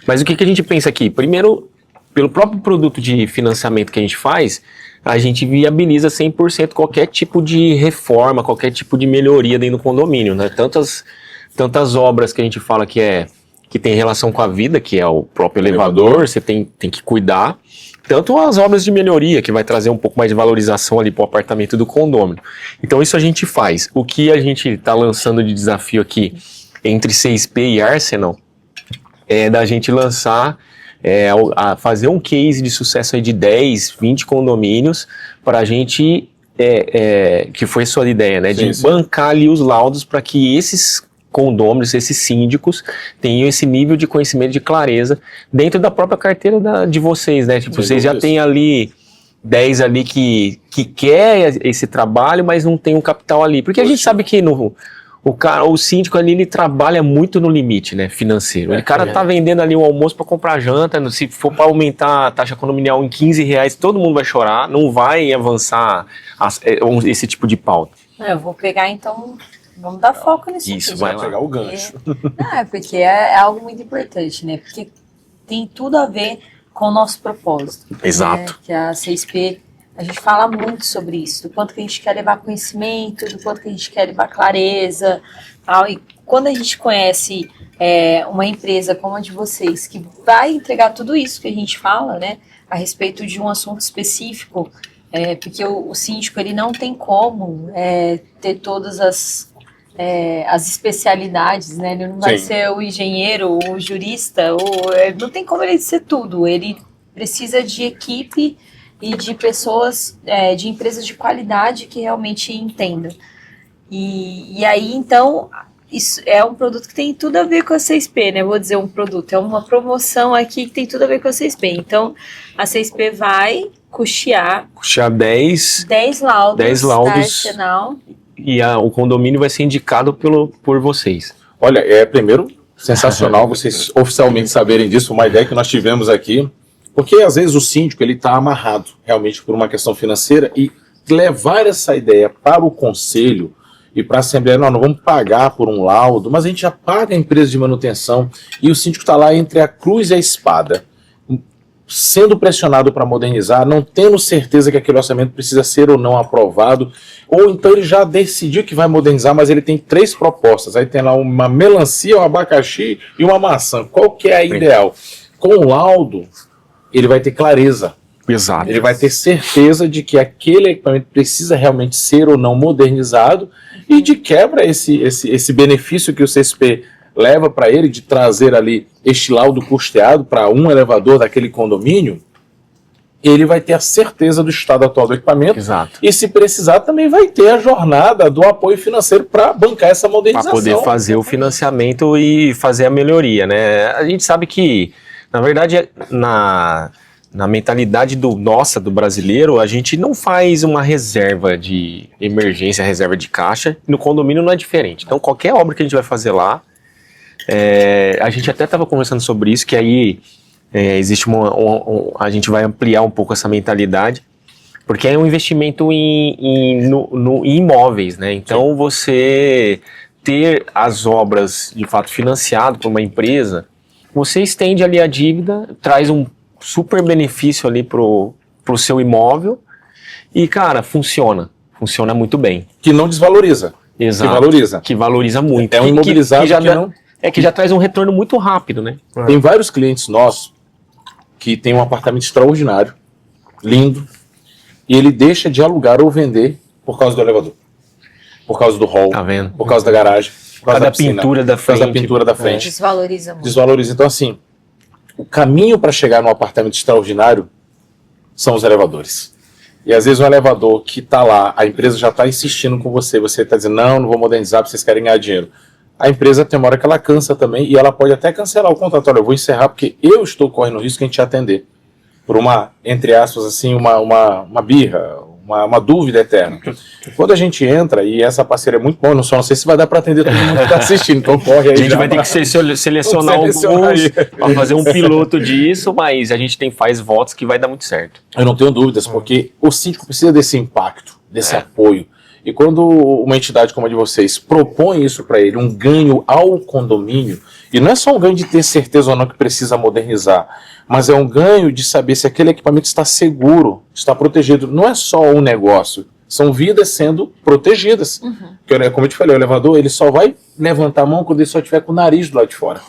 Mas o que a gente pensa aqui? Primeiro, pelo próprio produto de financiamento que a gente faz, a gente viabiliza 100% qualquer tipo de reforma, qualquer tipo de melhoria dentro do condomínio, né? Tantas obras que a gente fala que tem relação com a vida, que é o próprio elevador, você tem que cuidar, tanto as obras de melhoria, que vai trazer um pouco mais de valorização ali para o apartamento do condômino. Então isso a gente faz. O que a gente está lançando de desafio aqui entre CSP e Arsenal é da gente lançar, fazer um case de sucesso aí de 10, 20 condomínios para a gente, que foi sua ideia, né? De Sim. bancar ali os laudos para que esses condôminos, esses síndicos tenham esse nível de conhecimento, de clareza dentro da própria carteira de vocês, né? Tipo, Sem vocês já dúvidas. têm ali 10 ali que quer esse trabalho, mas não tem um capital ali. Porque a gente sabe que o síndico ali, ele trabalha muito no limite, né, financeiro. O cara tá vendendo ali o almoço para comprar janta, se for para aumentar a taxa condominial em R$15, todo mundo vai chorar, não vai avançar esse tipo de pauta. Eu vou pegar, então, vamos dar foco nisso. Isso, aqui, vai gente. lá. Pegar o gancho. Porque é algo muito importante, né? Porque tem tudo a ver com o nosso propósito. Exato. Né? Que a CSP A gente fala muito sobre isso, do quanto que a gente quer levar conhecimento, do quanto que a gente quer levar clareza, tal. E quando a gente conhece uma empresa como a de vocês, que vai entregar tudo isso que a gente fala, né, a respeito de um assunto específico, porque o síndico ele não tem como ter todas as especialidades, né? Ele não vai ser o engenheiro, o jurista, não tem como ele ser tudo. Ele precisa de equipe e de pessoas, de empresas de qualidade que realmente entendam. E aí, então, isso é um produto que tem tudo a ver com a 6P, né? Vou dizer um produto, é uma promoção aqui que tem tudo a ver com a 6P. Então, a 6P vai custear 10 laudos da Arsenal. E o condomínio vai ser indicado por vocês. Olha, primeiro, sensacional vocês oficialmente saberem disso, uma ideia que nós tivemos aqui, porque às vezes o síndico ele está amarrado realmente por uma questão financeira e levar essa ideia para o conselho e para a Assembleia, não vamos pagar por um laudo, mas a gente já paga a empresa de manutenção e o síndico está lá entre a cruz e a espada, sendo pressionado para modernizar, não tendo certeza que aquele orçamento precisa ser ou não aprovado, ou então ele já decidiu que vai modernizar, mas ele tem 3 propostas, aí tem lá uma melancia, um abacaxi e uma maçã. Qual que é a ideal? Com o laudo, ele vai ter clareza. Exato. Ele vai ter certeza de que aquele equipamento precisa realmente ser ou não modernizado e de quebra esse benefício que o CSP leva para ele de trazer ali este laudo custeado para um elevador daquele condomínio, ele vai ter a certeza do estado atual do equipamento. Exato. E se precisar também vai ter a jornada do apoio financeiro para bancar essa modernização. Para poder fazer o financiamento e fazer a melhoria, né? A gente sabe que, na verdade, na mentalidade do brasileiro, a gente não faz uma reserva de emergência, reserva de caixa. No condomínio não é diferente. Então, qualquer obra que a gente vai fazer lá, a gente até estava conversando sobre isso, que aí existe a gente vai ampliar um pouco essa mentalidade, porque é um investimento em imóveis, né? Então você ter as obras de fato financiado por uma empresa, você estende ali a dívida, traz um super benefício ali pro seu imóvel e, cara, funciona muito bem. Que não desvaloriza. Exato. Que valoriza muito. É um imobilizado que já traz um retorno muito rápido, né? Tem vários clientes nossos que tem um apartamento extraordinário, lindo, e ele deixa de alugar ou vender por causa do elevador, por causa do hall, tá vendo? Por causa da garagem, por causa da piscina, pintura da frente. Por causa da pintura da frente. Desvaloriza muito. Desvaloriza. Então, assim, o caminho para chegar num apartamento extraordinário são os elevadores. E às vezes um elevador que está lá, a empresa já está insistindo com você está dizendo, não vou modernizar, vocês querem ganhar dinheiro. A empresa tem uma hora que ela cansa também e ela pode até cancelar o contrato. Olha, eu vou encerrar porque eu estou correndo o risco de te atender. Por uma, entre aspas, assim, uma birra, uma dúvida eterna. Quando a gente entra, e essa parceria é muito boa, não sei se vai dar para atender todo mundo que está assistindo, então corre aí. A gente vai ter que selecionar alguns para fazer um piloto disso, mas a gente faz votos que vai dar muito certo. Eu não tenho dúvidas, porque o síndico precisa desse impacto, desse apoio. E quando uma entidade como a de vocês propõe isso para ele, um ganho ao condomínio, e não é só um ganho de ter certeza ou não que precisa modernizar, mas é um ganho de saber se aquele equipamento está seguro, está protegido. Não é só um negócio, são vidas sendo protegidas. Porque, como eu te falei, o elevador ele só vai levantar a mão quando ele só estiver com o nariz do lado de fora.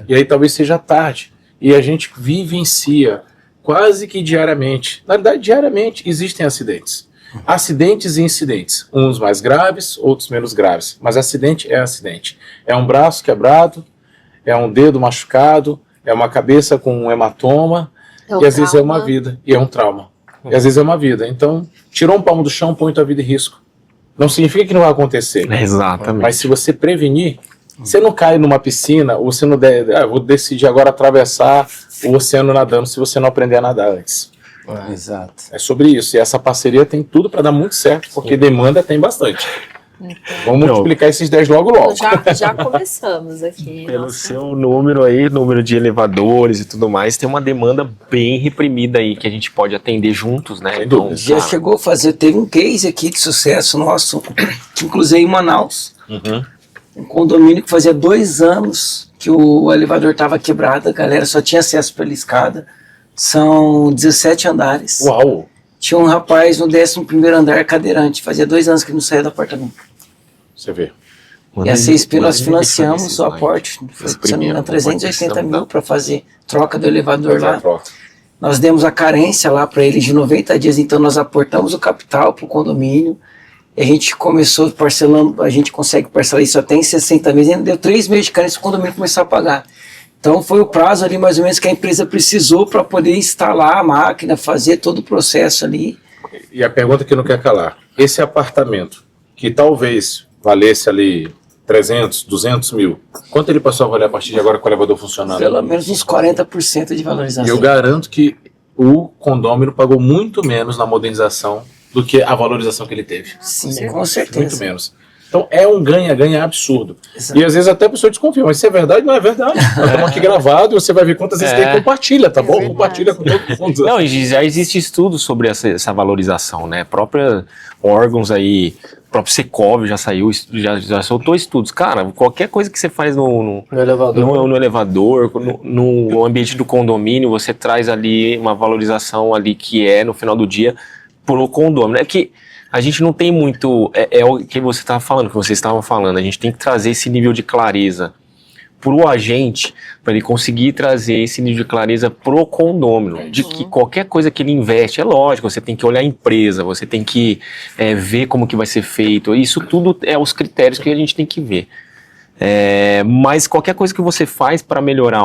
E aí talvez seja tarde. E a gente vivencia quase que diariamente. Na verdade, diariamente existem acidentes. Acidentes e incidentes, uns mais graves, outros menos graves, mas acidente é acidente. É um braço quebrado, é um dedo machucado, é uma cabeça com um hematoma, e às vezes é uma vida, e é um trauma, e às vezes é uma vida. Então, tirou um palmo do chão, põe tua vida em risco. Não significa que não vai acontecer. Exatamente. Mas se você prevenir, você não cai numa piscina, ou você não vou decidir agora atravessar o oceano nadando, se você não aprender a nadar antes. Exato. É sobre isso. E essa parceria tem tudo para dar muito certo, porque demanda tem bastante. Vamos multiplicar esses 10 logo. Já começamos aqui. Pelo seu número aí, número de elevadores e tudo mais, tem uma demanda bem reprimida aí que a gente pode atender juntos, né? Então, já chegou a fazer, teve um case aqui de sucesso nosso, que inclusive em Manaus. Um condomínio que fazia 2 anos que o elevador estava quebrado, a galera só tinha acesso pela escada. São 17 andares. Uau! tinha um rapaz no 11º andar cadeirante, fazia 2 anos que ele não saía do apartamento. Você vê. E a CSP nós financiamos o aporte, foi, se não me engano, 380 mil para fazer troca do elevador lá. Nós demos a carência lá para ele de 90 dias, então nós aportamos o capital para o condomínio. E a gente começou parcelando, a gente consegue parcelar isso até em 60 meses, ainda deu 3 meses de carência para o condomínio começar a pagar. Então foi o prazo ali mais ou menos que a empresa precisou para poder instalar a máquina, fazer todo o processo ali. E a pergunta que não quer calar, esse apartamento, que talvez valesse ali 300, 200 mil, quanto ele passou a valer a partir de agora com o elevador funcionando? Pelo menos uns 40% de valorização. E eu garanto que o condômino pagou muito menos na modernização do que a valorização que ele teve. Sim, com certeza. Muito menos. Então é um ganha-ganha absurdo. Exato. E às vezes até a pessoa desconfia, mas se é verdade, não é verdade. Nós estamos aqui gravado e você vai ver quantas vezes tem, compartilha, tá bom? Verdade. Compartilha com todo mundo. Não, e já existe estudo sobre essa valorização, né? Próprios órgãos aí, o próprio Secov já saiu, já soltou estudos. Cara, qualquer coisa que você faz no elevador, no ambiente do condomínio, você traz ali uma valorização ali que no final do dia, pro condomínio. É que a gente não tem muito, é o que você estava falando, que vocês estavam falando, a gente tem que trazer esse nível de clareza pro agente, para ele conseguir trazer esse nível de clareza pro condômino, de que qualquer coisa que ele investe, é lógico, você tem que olhar a empresa, você tem que ver como que vai ser feito, isso tudo é os critérios que a gente tem que ver. Mas qualquer coisa que você faz para melhorar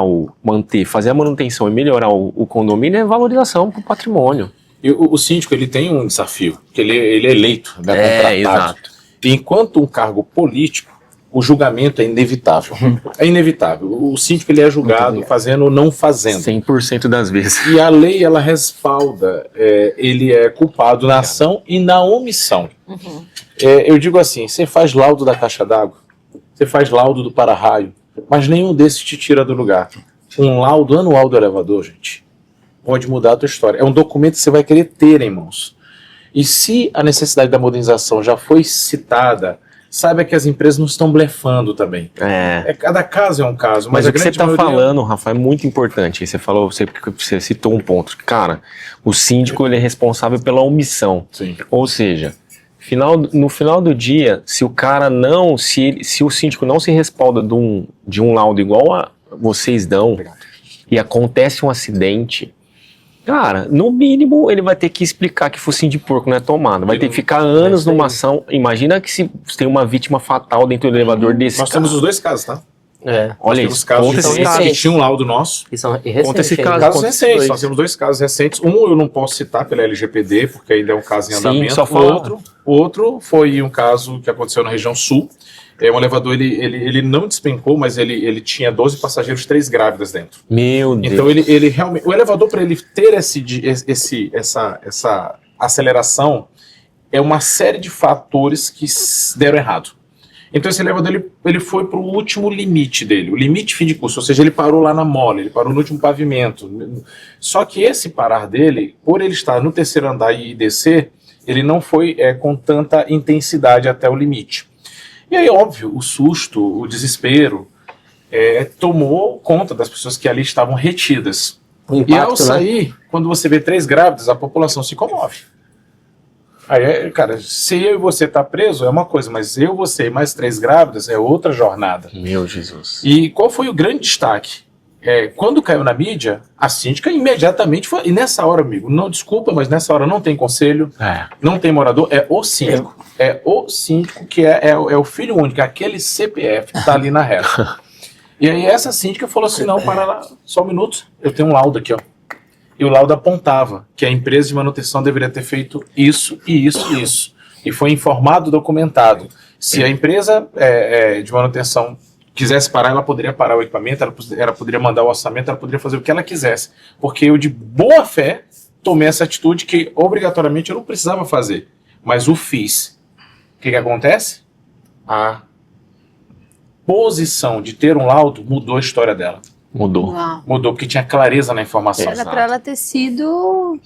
fazer a manutenção e melhorar o condomínio é valorização pro patrimônio. E o síndico, ele tem um desafio, que ele é eleito, né, contratado. Exato. E enquanto um cargo político, o julgamento é inevitável. É inevitável. O síndico, ele é julgado fazendo ou não fazendo. 100% das vezes. E a lei, ela respalda, ele é culpado na ação e na omissão. Eu digo assim, você faz laudo da caixa d'água, você faz laudo do para-raio, mas nenhum desses te tira do lugar. Um laudo anual do elevador, gente, pode mudar a tua história. É um documento que você vai querer ter em mãos. E se a necessidade da modernização já foi citada, saiba que as empresas não estão blefando também. Cada caso é um caso. Mas a o que você grande está maioria... falando, Rafa, é muito importante. Você falou, você citou um ponto. Cara, o síndico ele é responsável pela omissão. Sim. Ou seja, no final do dia, se o cara não, se o síndico não se respalda de um laudo igual a vocês dão, e acontece um acidente, cara, no mínimo ele vai ter que explicar que focinho de porco não é tomado. Vai ter que ficar anos numa ação. Imagina que se tem uma vítima fatal dentro do elevador desse Nós cara. temos os dois casos, tá? Olha Nós temos isso. casos Conta esse recentes caso. que tinha um laudo nosso. E são Conta recentes esse ainda. caso. Casos conta recentes, dois. nós temos 2 casos recentes. Um eu não posso citar pela LGPD, porque ainda é um caso em Sim, andamento. só fala. O outro foi um caso que aconteceu na região sul. Um elevador, ele não despencou, mas ele tinha 12 passageiros, 3 grávidas dentro. Meu Deus. Então ele realmente... O elevador, para ele ter essa aceleração, é uma série de fatores que deram errado. Então esse elevador ele foi para o último limite dele, o limite fim de curso, ou seja, ele parou lá na mola, ele parou no último pavimento. Só que esse parar dele, por ele estar no 3º andar e descer, ele não foi com tanta intensidade até o limite. E aí, óbvio, o susto, o desespero, tomou conta das pessoas que ali estavam retidas. O impacto, E ao sair, quando você vê 3 grávidas, a população se comove. Aí, cara, se eu e você tá preso é uma coisa, mas eu, você e mais 3 grávidas é outra jornada. Meu Jesus. E qual foi o grande destaque? Quando caiu na mídia, a síndica imediatamente foi... E nessa hora, amigo, não, desculpa, mas nessa hora não tem conselho, não tem morador, é o síndico. É o síndico que é o filho único, é aquele CPF que tá ali na reta. E aí essa síndica falou assim, não, para lá, só um minuto, eu tenho um laudo aqui, ó. E o laudo apontava que a empresa de manutenção deveria ter feito isso e isso e isso. E foi informado, documentado. Se a empresa de manutenção quisesse parar, ela poderia parar o equipamento, ela poderia mandar o orçamento, ela poderia fazer o que ela quisesse. Porque eu, de boa fé, tomei essa atitude que, obrigatoriamente, eu não precisava fazer. Mas o fiz. O que acontece? A posição de ter um laudo mudou a história dela. Mudou. Uau. Mudou, porque tinha clareza na informação. Era para ela ter sido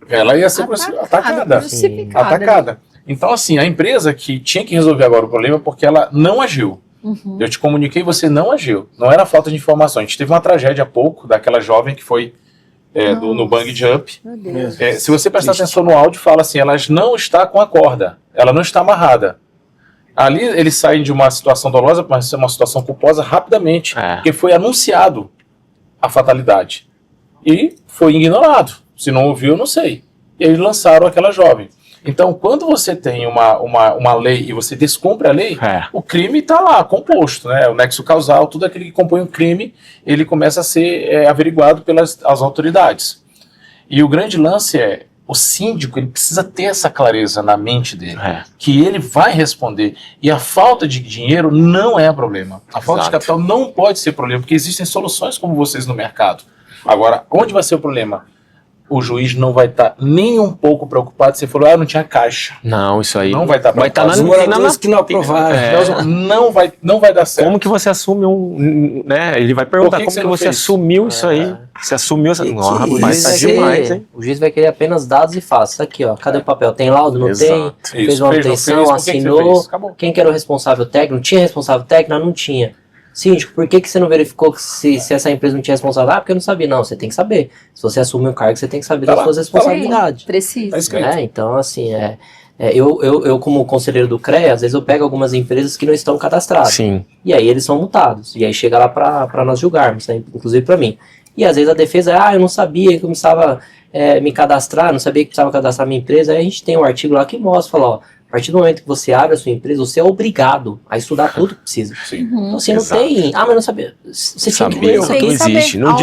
Ela ia ser atacada. Atacada. Então, assim, a empresa que tinha que resolver agora o problema porque ela não agiu. Eu te comuniquei, você não agiu. Não era falta de informação. A gente teve uma tragédia há pouco daquela jovem que foi no bang jump. Meu Deus. Se você prestar atenção no áudio, fala assim, ela não está com a corda, ela não está amarrada. Ali eles saem de uma situação dolorosa para uma situação culposa rapidamente, porque foi anunciado a fatalidade. E foi ignorado. Se não ouviu, eu não sei. E eles lançaram aquela jovem. Então, quando você tem uma lei e você descumpre a lei, o crime está lá, composto, né? O nexo causal, tudo aquilo que compõe o crime, ele começa a ser averiguado pelas as autoridades. E o grande lance o síndico, ele precisa ter essa clareza na mente dele, que ele vai responder. E a falta de dinheiro não é problema. A falta de capital não pode ser problema, porque existem soluções como vocês no mercado. Agora, onde vai ser o problema? O juiz não vai estar nem um pouco preocupado. Você falou, não tinha caixa. Não, isso aí. Não vai estar preocupado. Os moradores que não aprovaram. Não vai dar certo. Como que você assume né? Ele vai perguntar como que você assumiu isso aí. Você assumiu essa... Mas tá demais, hein? O juiz vai querer apenas dados e fatos. Aqui, ó. Cadê o papel? Tem laudo? Não tem? Fez uma manutenção, assinou. Quem que era o responsável técnico? Tinha responsável técnico? Não tinha. Síndico, por que você não verificou se essa empresa não tinha responsável? Porque eu não sabia. Não, você tem que saber. Se você assume um cargo, você tem que saber das suas responsabilidades. Precisa. Então, assim, eu como conselheiro do CREA, às vezes eu pego algumas empresas que não estão cadastradas. Sim. E aí eles são multados. E aí chega lá para nós julgarmos, né? Inclusive para mim. E às vezes a defesa eu não sabia que eu precisava me cadastrar, não sabia que precisava cadastrar minha empresa. Aí a gente tem um artigo lá que mostra, fala, ó, a partir do momento que você abre a sua empresa, você é obrigado a estudar tudo que precisa. Então, assim, não tem... mas não sabia. Você tinha que ler. Não existe. No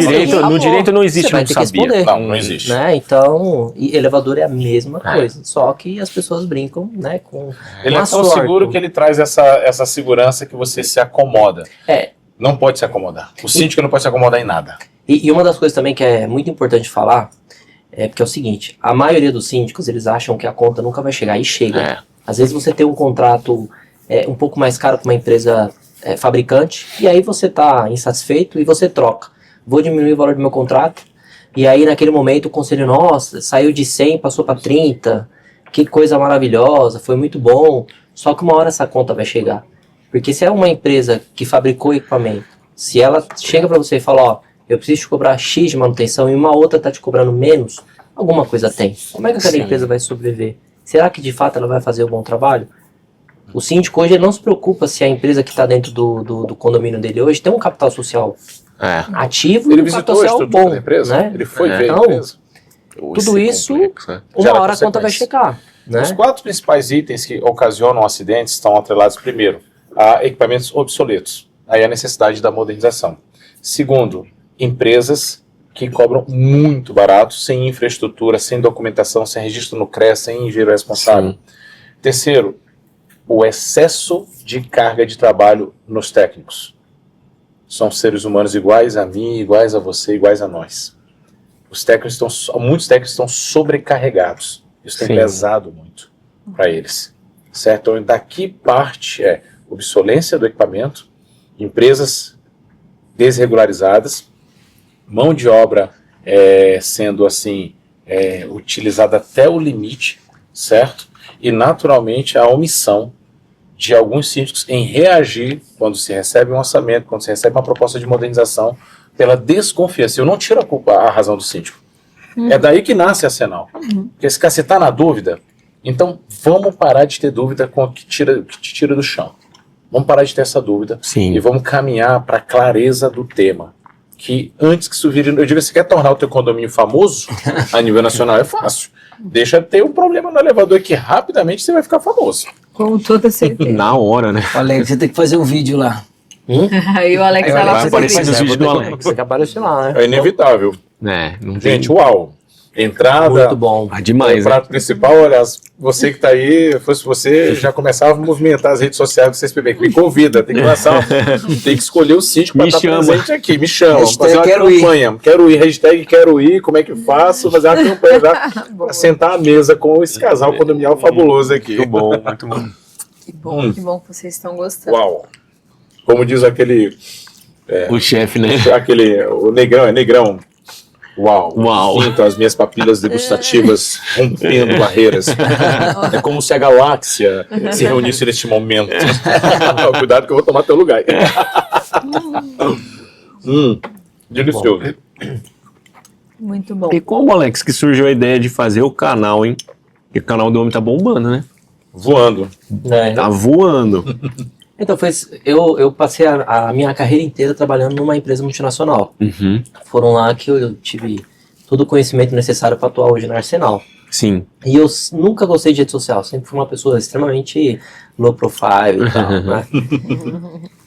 direito não existe. Você vai ter que responder. Não existe. Né? Então, elevador é a mesma coisa. Só que as pessoas brincam, né, com ele é tão seguro que ele traz essa segurança que você se acomoda. Não pode se acomodar. O síndico não pode se acomodar em nada. E uma das coisas também que é muito importante falar porque é o seguinte, a maioria dos síndicos, eles acham que a conta nunca vai chegar, e chega. Às vezes você tem um contrato um pouco mais caro com uma empresa fabricante, e aí você está insatisfeito e você troca. Vou diminuir o valor do meu contrato, e aí naquele momento o conselho, nossa, saiu de 100, passou para 30, que coisa maravilhosa, foi muito bom, só que uma hora essa conta vai chegar. Porque se é uma empresa que fabricou equipamento, se ela chega para você e fala, ó, eu preciso te cobrar X de manutenção e uma outra está te cobrando menos, alguma coisa tem. Como é que aquela empresa vai sobreviver? Será que de fato ela vai fazer um bom trabalho? O síndico hoje ele não se preocupa se a empresa que está dentro do condomínio dele hoje tem um capital social ativo ele e um capital social bom. Da empresa, né? Ele foi ver a então, empresa. Tudo isso, uma hora a conta vai checar. Né? Os 4 principais itens que ocasionam acidentes estão atrelados, primeiro, a equipamentos obsoletos. Aí a necessidade da modernização. Segundo, empresas que cobram muito barato, sem infraestrutura, sem documentação, sem registro no CREA, sem engenheiro responsável. Sim. Terceiro, o excesso de carga de trabalho nos técnicos. São seres humanos iguais a mim, iguais a você, iguais a nós. Muitos técnicos estão sobrecarregados. Isso tem pesado muito para eles. Certo? Então, daqui parte obsolência do equipamento, empresas desregularizadas, mão de obra sendo assim utilizada até o limite, certo? E naturalmente a omissão de alguns síndicos em reagir quando se recebe um orçamento, quando se recebe uma proposta de modernização, pela desconfiança. Eu não tiro a razão do síndico. É daí que nasce a Arsenal. Porque se você está na dúvida, então vamos parar de ter dúvida com o que te tira do chão. Vamos parar de ter essa dúvida e vamos caminhar para a clareza do tema. Que antes que isso vire... Eu digo, você quer tornar o teu condomínio famoso a nível nacional? É fácil. Deixa ter um problema no elevador que rapidamente você vai ficar famoso. Com toda certeza. Na hora, né? Alex, você tem que fazer um vídeo lá. Aí o Alex vai lá vai aparecer nos vídeos do Alex. Tem que aparecer lá, né? É inevitável. Não tem... Gente, uau! Entrada, muito bom. Demais, o prato principal, olha, você que está aí, fosse você, já começava a movimentar as redes sociais do CSPB, que me convida, tem que lançar, tem que escolher o síndico para estar presente aqui, me chama, fazer uma campanha, quero ir, hashtag quero ir, como é que faço, fazer uma campanha para sentar à mesa com esse casal condominial fabuloso aqui. Muito bom, muito bom. Que bom que vocês estão gostando. Uau! Como diz aquele... o chefe, né? O negrão. Uau. Sinto as minhas papilas degustativas rompendo barreiras. É como se a galáxia se reunisse neste momento. Cuidado que eu vou tomar teu lugar. Delicioso. Muito bom. E como, Alex, que surgiu a ideia de fazer o canal, hein? Porque o canal do homem tá bombando, né? Voando. Tá voando. Então, eu passei a minha carreira inteira trabalhando numa empresa multinacional. Uhum. Foram lá que eu tive todo o conhecimento necessário para atuar hoje na Arsenal. Sim. E eu nunca gostei de rede social, sempre fui uma pessoa extremamente low profile e tal, né?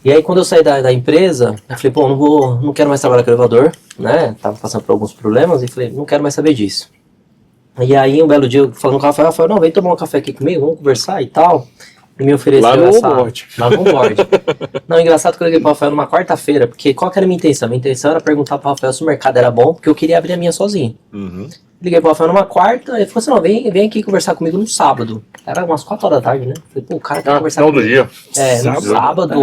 E aí quando eu saí da empresa, eu falei, pô, não quero mais trabalhar com elevador, né? Tava passando por alguns problemas e falei, não quero mais saber disso. E aí um belo dia, eu falando com o Rafael, não, vem tomar um café aqui comigo, vamos conversar e tal. E me ofereceu Lá no essa... board. Lá no board. Não, engraçado que eu liguei pro Rafael numa quarta-feira, porque qual que era a minha intenção? Minha intenção era perguntar pro Rafael se o mercado era bom, porque eu queria abrir a minha sozinho. Uhum. Liguei pro Rafael numa quarta, ele falou assim, não, vem aqui conversar comigo no sábado. Era umas 4 horas da tarde, né? Falei, pô, o cara quer conversar Final do comigo. dia. No sábado,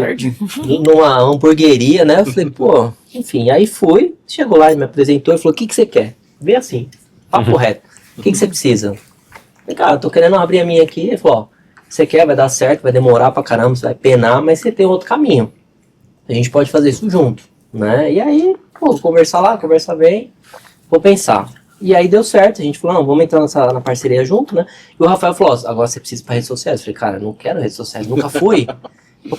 numa hamburgueria, né? Eu falei, pô, enfim, aí fui, chegou lá e me apresentou e falou, o que você quer? Bem assim, papo reto. O que você precisa? Falei, cara, eu tô querendo abrir a minha aqui. Ele falou, ó, você quer, vai dar certo, vai demorar pra caramba, você vai penar, mas você tem outro caminho. A gente pode fazer isso junto, né? E aí, pô, conversar lá, conversar bem, vou pensar. E aí deu certo, a gente falou, não, vamos entrar na parceria junto, né? E o Rafael falou, ó, agora você precisa ir pra redes sociais. Eu falei, cara, eu não quero redes sociais, nunca fui.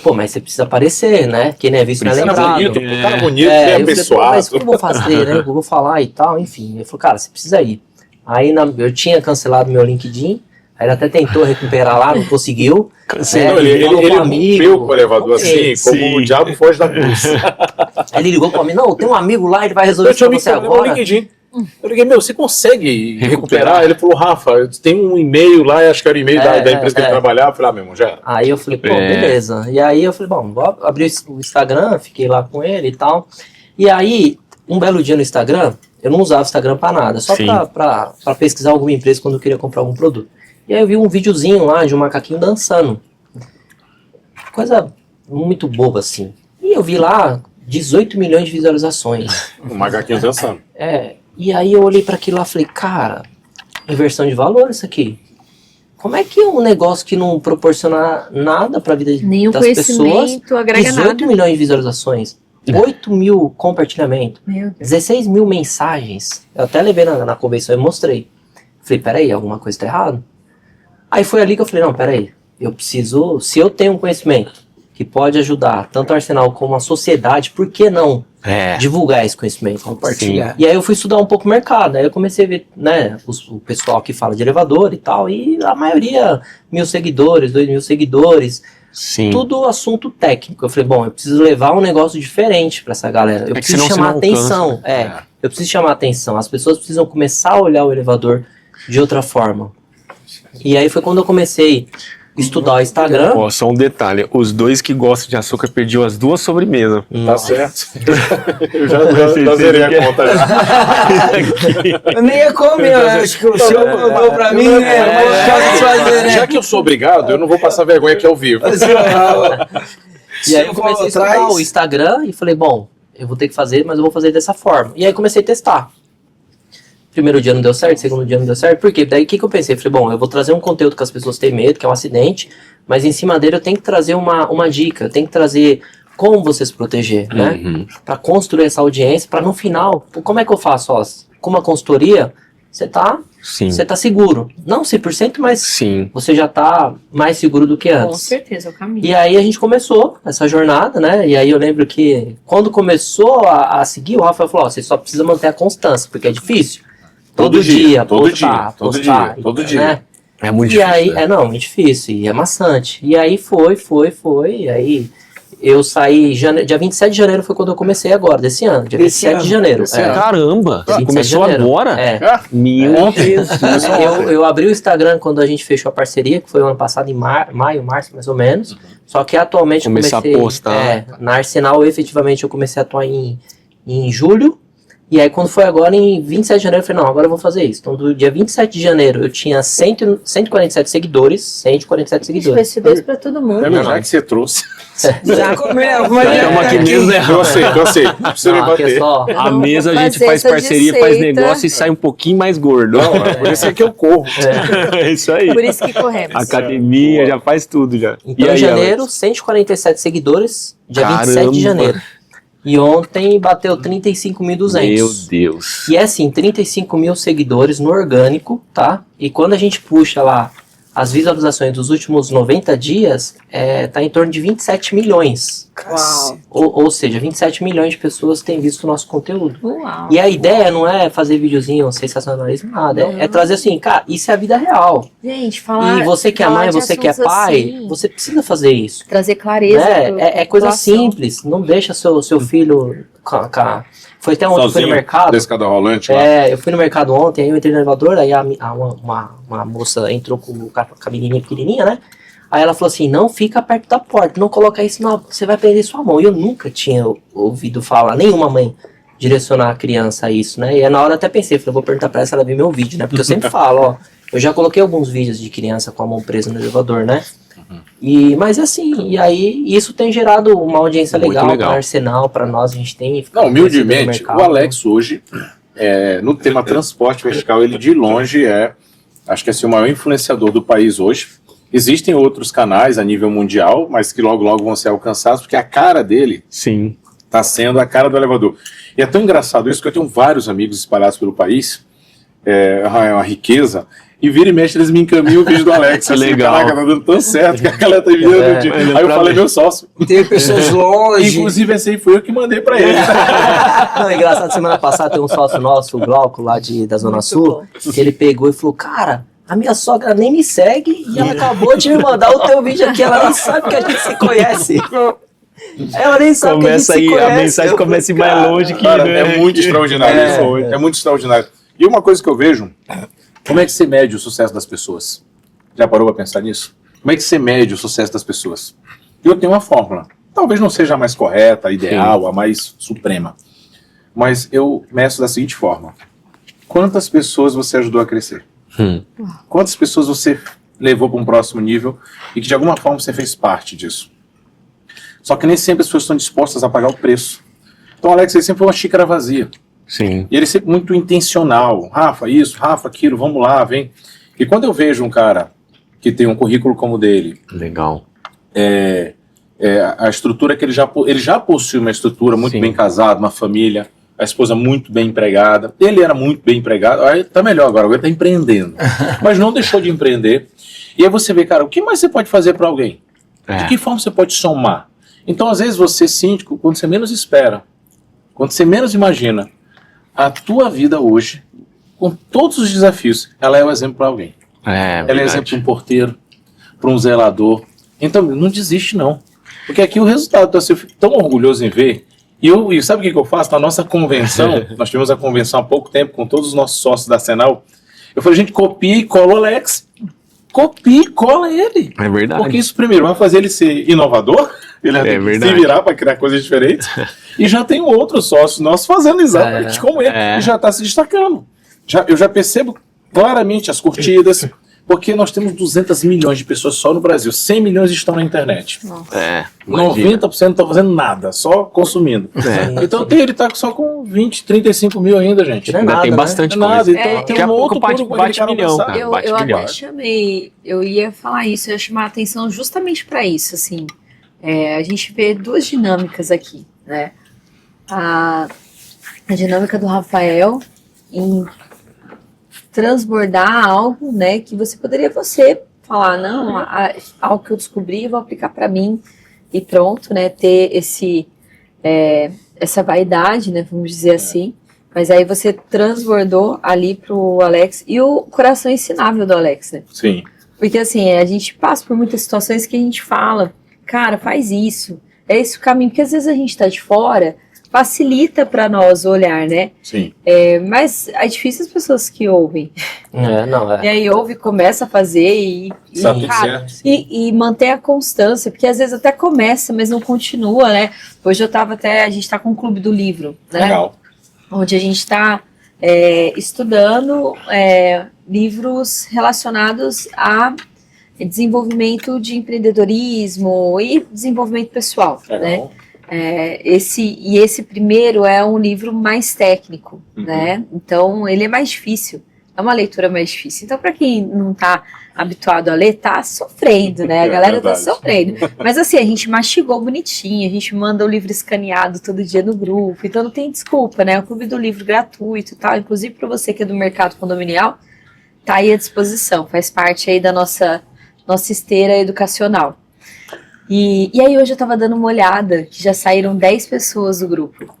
Pô, mas você precisa aparecer, né? Quem não é visto não é lembrado. Um cara bonito, bem Eu falei, pô, abençoado. mas o que eu vou fazer, né? Eu vou falar e tal, enfim. Ele falou, cara, você precisa ir. Aí eu tinha cancelado meu LinkedIn, aí ele até tentou recuperar lá, não conseguiu. Não, ele rompeu com o elevador assim, como o diabo foge da cruz. Aí ele ligou pra mim, não, tem um amigo lá, ele vai resolver isso pra você agora. Eu liguei, meu, você consegue recuperar? Ele falou, Rafa, tem um e-mail lá, acho que era o e-mail da empresa que ele trabalhava. Eu falei, meu irmão, já era. Aí eu falei, pô, beleza. E aí eu falei, bom, vou abrir o Instagram, fiquei lá com ele e tal. E aí, um belo dia no Instagram, eu não usava o Instagram pra nada, só pra pesquisar alguma empresa quando eu queria comprar algum produto. E aí eu vi um videozinho lá de um macaquinho dançando. Coisa muito boba, assim. E eu vi lá 18 milhões de visualizações. Um macaquinho dançando. E aí eu olhei pra aquilo lá e falei, cara, inversão de valor isso aqui. Como é que um negócio que não proporciona nada pra vida Nenhum das pessoas, conhecimento agrega 18 nada. milhões de visualizações, 8 mil compartilhamentos, Meu Deus. 16 mil mensagens. Eu até levei na convenção e mostrei. Falei, peraí, alguma coisa tá errada? Aí foi ali que eu falei, não, peraí, eu preciso, se eu tenho um conhecimento que pode ajudar tanto o Arsenal como a sociedade, por que não divulgar esse conhecimento? Compartilhar. E aí eu fui estudar um pouco o mercado, aí eu comecei a ver, né, o pessoal que fala de elevador e tal, e a maioria, 1.000 seguidores, 2.000 seguidores, Sim. tudo assunto técnico. Eu falei, bom, eu preciso levar um negócio diferente pra essa galera, eu que preciso senão você chamar não atenção, alcança. eu preciso chamar atenção, as pessoas precisam começar a olhar o elevador de outra forma. E aí foi quando eu comecei a estudar o Instagram. Ó, só um detalhe, os dois que gostam de açúcar pediu as 2 sobremesas. Tá certo. Eu já zerei a conta já. Eu nem ia comer, eu acho que o senhor mandou pra mim, né? Eu vou satisfazer, né? Já que eu sou obrigado, eu não vou passar vergonha aqui ao vivo. E aí eu comecei a estudar o Instagram e falei, bom, eu vou ter que fazer, mas eu vou fazer dessa forma. E aí comecei a testar. Primeiro dia não deu certo, segundo dia não deu certo. Por quê? Daí o que eu pensei? Falei, bom, eu vou trazer um conteúdo que as pessoas têm medo, que é um acidente, mas em cima dele eu tenho que trazer uma dica, eu tenho que trazer como você se proteger, né? Pra construir essa audiência, pra no final, como é que eu faço? Ó, com uma consultoria, você tá seguro. Não 100%, mas você já tá mais seguro do que antes. Com certeza, é o caminho. E aí a gente começou essa jornada, né? E aí eu lembro que quando começou a seguir, o Rafael falou, ó, você só precisa manter a constância, porque é difícil. Todo dia, postar, todo dia. Né? É muito E difícil. aí, muito difícil, e é maçante. E aí foi, e aí eu saí, dia 27 de janeiro foi quando eu comecei agora, desse ano, dia 27 de janeiro. Caramba, Dia 27 de começou janeiro. agora? Meu Deus. Eu abri o Instagram quando a gente fechou a parceria, que foi o ano passado, em maio, março, mais ou menos. Só que atualmente Começar eu comecei... a postar. Na Arsenal, efetivamente, eu comecei a atuar em julho. E aí, quando foi agora, em 27 de janeiro, eu falei, não, agora eu vou fazer isso. Então, do dia 27 de janeiro, eu tinha 147 seguidores. 147 Gente, vai seguidores. ser 2 pra todo mundo. É verdade que você trouxe. Já comeu, Vai ter uma aqui mesmo, né? Cansei. Não precisa me Não, aqui é bater. só... A mesa a gente fazer faz essa parceria, receita. faz negócio e sai um pouquinho mais gordo. Não, por isso é que eu corro. É isso aí. Por isso que corremos. Academia, já faz tudo já. Então, E aí, em janeiro, Alex? 147 seguidores, dia 27 de Caramba. janeiro. E ontem bateu 35.200. Meu Deus. E é assim, 35 mil seguidores no orgânico, tá? E quando a gente puxa lá as visualizações dos últimos 90 dias, tá em torno de 27 milhões. Uau. Ou seja, 27 milhões de pessoas têm visto o nosso conteúdo. Uau. E a ideia não é fazer videozinho sensacionalismo, nada. É trazer assim, cara, isso é a vida real. Gente, falar. E você que é falar mãe, de você que é assuntos pai, assim, você precisa fazer isso. trazer clareza. É coisa simples. Não deixa seu filho. Foi até ontem, eu fui no mercado. Da escada rolante lá. Eu fui no mercado ontem, aí eu entrei no elevador, aí uma moça entrou com a menininha pequenininha, né? Aí ela falou assim, não fica perto da porta, não coloca isso, não, você vai perder sua mão. E eu nunca tinha ouvido falar, nenhuma mãe direcionar a criança a isso, né? E aí na hora eu até pensei, falei, vou perguntar pra ela se ela viu meu vídeo, né? Porque eu sempre falo, ó, eu já coloquei alguns vídeos de criança com a mão presa no elevador, né? Mas assim, e aí isso tem gerado uma audiência Muito legal, legal. para Arsenal, para nós, a gente tem... Não, humildemente, o mercado. Alex hoje, no tema transporte vertical, ele de longe acho que assim, o maior influenciador do país hoje. Existem outros canais a nível mundial, mas que logo logo vão ser alcançados, porque a cara dele Sim. está sendo a cara do elevador. E é tão engraçado isso que eu tenho vários amigos espalhados pelo país, é uma riqueza, e vira e mexe eles me encaminham o vídeo do Alex. Que assim, legal. Caraca, tá dando tão certo que a galera tá enviando. Aí eu falei, meu sócio. Tem pessoas longe. Inclusive esse aí foi eu que mandei pra ele. Não, é engraçado, semana passada tem um sócio nosso, o Glauco, lá da Zona Muito Sul, bom. que ele pegou e falou, cara, a minha sogra nem me segue e ela acabou de me mandar o teu vídeo aqui, ela nem sabe que a gente se conhece. Ela nem sabe Começa que a gente aí, se conhece. a mensagem Eu começa a ir falei, mais cara, longe que... Cara, né? é muito extraordinário isso. É muito extraordinário. E uma coisa que eu vejo, como é que você mede o sucesso das pessoas? Já parou pra pensar nisso? Como é que você mede o sucesso das pessoas? Eu tenho uma fórmula. Talvez não seja a mais correta, a ideal, a mais suprema. Mas eu meço da seguinte forma. Quantas pessoas você ajudou a crescer? Quantas pessoas você levou para um próximo nível e que de alguma forma você fez parte disso? Só que nem sempre as pessoas estão dispostas a pagar o preço. Então, Alex, ele sempre foi uma xícara vazia. Sim. E ele sempre muito intencional. Rafa, isso, Rafa, aquilo, vamos lá, vem. E quando eu vejo um cara que tem um currículo como o dele, Legal. a estrutura que ele já possui uma estrutura muito Sim. bem casado, uma família, a esposa muito bem empregada. Ele era muito bem empregado, aí tá melhor agora ele tá empreendendo. Mas não deixou de empreender. E aí você vê, cara, o que mais você pode fazer para alguém? De que forma você pode somar? Então, às vezes, você, síndico, quando você menos espera, quando você menos imagina, a tua vida hoje, com todos os desafios, ela é um exemplo para alguém. Ela é exemplo para um porteiro, para um zelador. Então, não desiste, não. Porque aqui o resultado, assim, eu fico tão orgulhoso em ver. E sabe o que eu faço? Na nossa convenção, nós tivemos a convenção há pouco tempo com todos os nossos sócios da Arsenal. Eu falei, gente, copia e cola o Alex. Copia e cola ele. É verdade. Porque isso, primeiro, vai fazer ele ser inovador. Ele vai ter que se verdade. virar para criar coisas diferentes. E já tem outros sócios nossos fazendo exatamente como ele. E já está se destacando. Eu já percebo claramente as curtidas. Porque nós temos 200 milhões de pessoas só no Brasil. 100 milhões estão na internet. 90% não estão fazendo nada, só consumindo. Então ele está só com 20, 35 mil ainda, gente. Não é nada, tem né? bastante Não é coisa. nada. Então tem Daqui a um pouco outro bate público que quer milhão, alcançar. cara. Eu Bate até milhão. chamei, eu ia falar isso, eu ia chamar a atenção justamente para isso, assim. A gente vê duas dinâmicas aqui, né? A dinâmica do Rafael em transbordar algo, né, que você poderia falar, não, algo que eu descobri, vou aplicar para mim e pronto, né, ter essa vaidade, né, vamos dizer assim. Mas aí você transbordou ali pro Alex e o coração ensinável do Alex, né? Sim. Porque assim, a gente passa por muitas situações que a gente fala, cara, faz isso, é esse o caminho, porque às vezes a gente tá de fora, facilita para nós olhar, né? Sim. Mas é difícil as pessoas que ouvem. Não. E aí ouve, começa a fazer Sabe tudo cara, certo. e manter a constância, porque às vezes até começa, mas não continua, né? Hoje a gente tá com o Clube do Livro, né? Legal. Onde a gente está estudando livros relacionados a desenvolvimento de empreendedorismo e desenvolvimento pessoal, né? Legal. Esse primeiro é um livro mais técnico, né? Então ele é mais difícil, É uma leitura mais difícil. Então, para quem não tá habituado a ler, tá sofrendo, né? A galera tá sofrendo. Mas assim, a gente mastigou bonitinho, a gente manda o livro escaneado todo dia no grupo, então não tem desculpa, né? O Clube do Livro gratuito e tal, inclusive para você que é do mercado condominial, tá aí à disposição, faz parte aí da nossa esteira educacional. E aí hoje eu tava dando uma olhada, que já saíram 10 pessoas do grupo.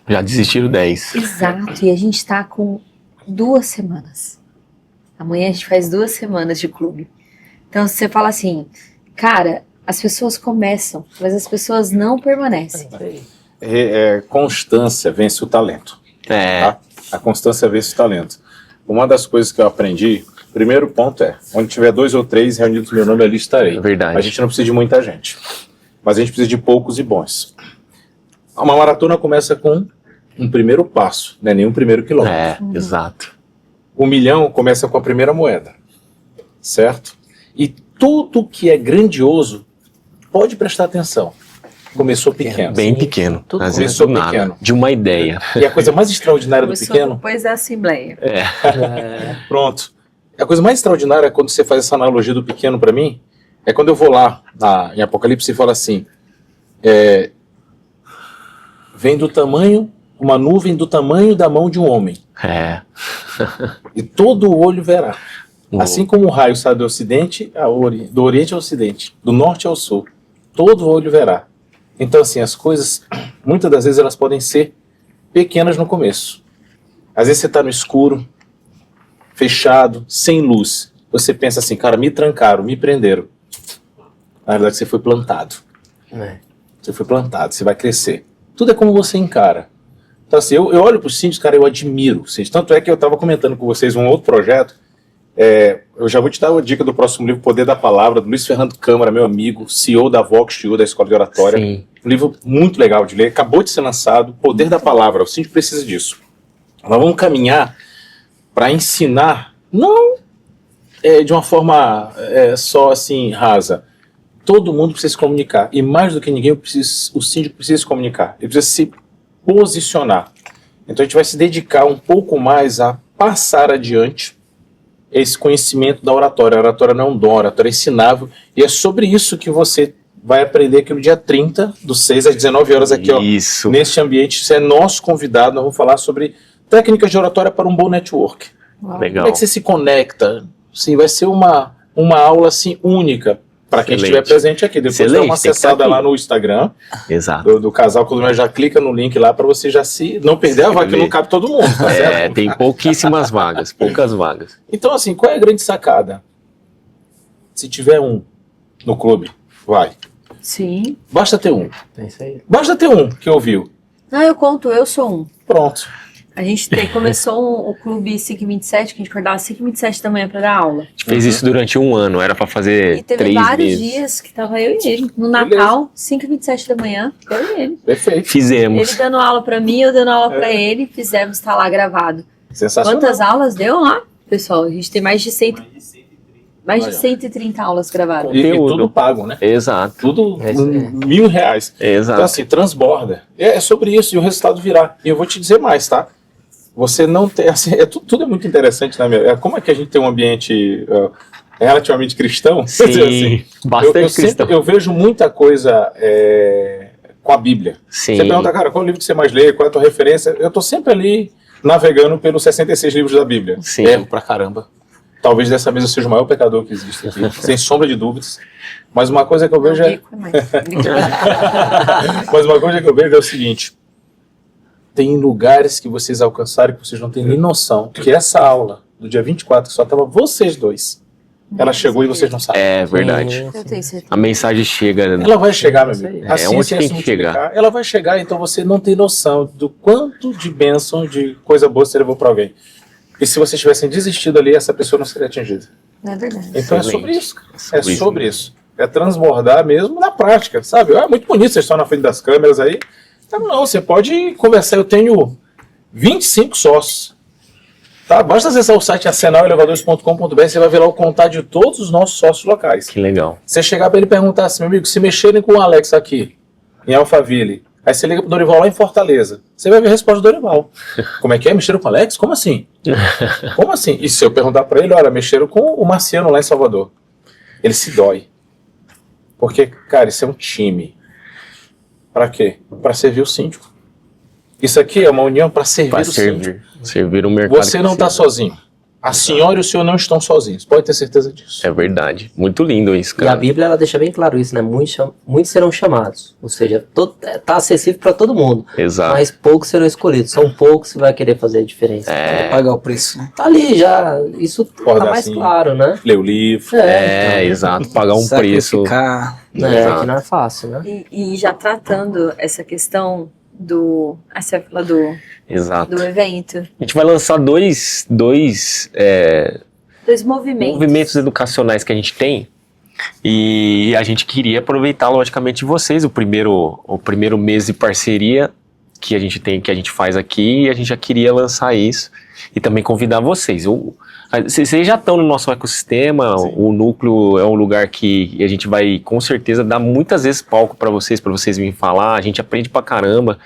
Já desistiram 10. Exato, e a gente tá com 2 semanas. Amanhã a gente faz 2 semanas de clube. Então você fala assim, cara, as pessoas começam, mas as pessoas não permanecem. Constância vence o talento. Tá? A constância vence o talento. Uma das coisas que eu aprendi, primeiro ponto onde tiver 2 ou 3 reunidos no meu nome, ali estarei. É verdade. A gente não precisa de muita gente, mas a gente precisa de poucos e bons. Uma maratona começa com um primeiro passo, não é nem um primeiro quilômetro. Exato. 1 milhão começa com a primeira moeda, certo? E tudo que é grandioso, pode prestar atenção, começou pequeno. Bem pequeno. Tudo Às vezes começou do nada, pequeno. de uma ideia. E a coisa mais extraordinária do pequeno... Depois da assembleia. Pronto. A coisa mais extraordinária, quando você faz essa analogia do pequeno para mim, é quando eu vou lá em Apocalipse e falo assim, vem do tamanho, uma nuvem do tamanho da mão de um homem. E todo o olho verá. Assim como o raio sai do ocidente, do oriente ao ocidente, do norte ao sul, todo o olho verá. Então assim, as coisas, muitas das vezes elas podem ser pequenas no começo. Às vezes você está no escuro, fechado, sem luz. Você pensa assim, cara, me trancaram, me prenderam. Na verdade você foi plantado. Você foi plantado, você vai crescer. Tudo é como você encara. Então assim, eu olho para os síndicos, cara, eu admiro os síndicos. Tanto é que eu estava comentando com vocês um outro projeto. Eu já vou te dar a dica do próximo livro, Poder da Palavra, do Luiz Fernando Câmara, meu amigo, CEO da Vox TU, da Escola de Oratória. Sim. Um livro muito legal de ler, acabou de ser lançado, Poder da Palavra, o síndico precisa disso. Nós vamos caminhar para ensinar, não de uma forma só assim rasa. Todo mundo precisa se comunicar, e mais do que ninguém, o síndico precisa se comunicar, ele precisa se posicionar. Então a gente vai se dedicar um pouco mais a passar adiante esse conhecimento da oratória. A oratória não é um dom, a oratória é ensinável, e é sobre isso que você vai aprender aqui no dia 30, do 6 às 19 horas aqui, Isso. neste ambiente. Você é nosso convidado, nós vamos falar sobre técnicas de oratória para um bom network. Legal. Como é que você se conecta? Sim, vai ser uma aula assim, única para quem Excelente. estiver presente aqui. Depois dá Excelente, uma tem que estar acessada aqui. lá no Instagram Exato. do casal, quando já clica no link lá para você já não perder a vaga, que não cabe todo mundo, tá certo? Tem pouquíssimas vagas, poucas vagas. Então assim, qual é a grande sacada? Se tiver um no clube, vai. Sim. Basta ter um. É isso aí. Basta ter um que ouviu. Não, eu conto, eu sou um. Pronto. A gente começou o clube 5h27, que a gente acordava às 5h27 da manhã para dar aula. A gente fez isso durante um ano, era pra fazer E teve 3 vários meses. dias que tava eu e ele. No Natal, 5h27 da manhã, eu e ele. Perfeito. Fizemos. Ele dando aula pra mim, eu dando aula pra ele, fizemos, tá lá gravado. Sensacional. Quantas aulas deu lá, pessoal? A gente tem mais de 130 aulas gravadas. E Conteúdo. tudo pago, né? Exato. Tudo É isso aí. R$1.000. Exato. Então assim, transborda. É sobre isso e o resultado virá. E eu vou te dizer mais, tá? Você não tem, assim, tudo é muito interessante na minha. Como é que a gente tem um ambiente relativamente cristão? Sim, Assim, bastante cristão. eu vejo muita coisa com a Bíblia. Sim. Você pergunta, cara, qual livro que você mais lê? Qual é a tua referência? Eu tô sempre ali navegando pelos 66 livros da Bíblia. Sim. Erro pra caramba. Talvez dessa vez eu seja o maior pecador que existe aqui, sem sombra de dúvidas. Mas uma coisa que eu vejo Mas uma coisa que eu vejo é o seguinte: tem lugares que vocês alcançaram que vocês não têm nem noção. Que essa aula do dia 24, que só estava vocês dois, ela chegou e vocês não sabem. É verdade. Eu tenho certeza. A mensagem chega. Ela vai chegar, meu amigo. A onde ciência tem se que chegar. multiplicar, ela vai chegar, então você não tem noção do quanto de bênção, de coisa boa você levou para alguém. E se vocês tivessem desistido ali, essa pessoa não seria atingida. É verdade. Então Excelente. é sobre isso, cara. Sobre É isso sobre mesmo. isso. É transbordar mesmo na prática, sabe? É muito bonito vocês estão na frente das câmeras aí. Não, você pode conversar. Eu tenho 25 sócios. Tá? Basta acessar o site arsenalelevadores.com.br, você vai ver lá o contato de todos os nossos sócios locais. Que legal. Você chegar para ele e perguntar assim, meu amigo, se mexerem com o Alex aqui, em Alphaville, Aí você liga pro Dorival lá em Fortaleza. Você vai ver a resposta do Dorival. Como é que é? Mexeram com o Alex? Como assim? Como assim? E se eu perguntar pra ele, olha, mexeram com o Marciano lá em Salvador. Ele se dói. Porque, cara, isso é um time. Pra quê? Pra servir o síndico. Isso aqui é uma união pra servir o síndico. Servir o mercado. Você não tá sozinho. A senhora e o senhor não estão sozinhos. Pode ter certeza disso. É verdade. Muito lindo isso, E cara. a Bíblia ela deixa bem claro isso, né? Muitos serão chamados. Ou seja, tá acessível para todo mundo. Exato. Mas poucos serão escolhidos. São poucos que vai querer fazer a diferença. Pagar o preço, né? Tá ali já. Isso tá mais assim, claro, né? Ler o livro. Exato. Pagar um preço. Sacrificar. Que não é fácil, né? E já tratando essa questão do... você vai falar Exato. do evento. A gente vai lançar dois Movimentos educacionais que a gente tem, e a gente queria aproveitar, logicamente, vocês, o primeiro mês de parceria que a gente tem, que a gente faz aqui, e a gente já queria lançar isso e também convidar vocês. Vocês já estão no nosso ecossistema. Sim. O núcleo é um lugar que a gente vai, com certeza, dar muitas vezes palco para vocês virem falar. A gente aprende pra caramba.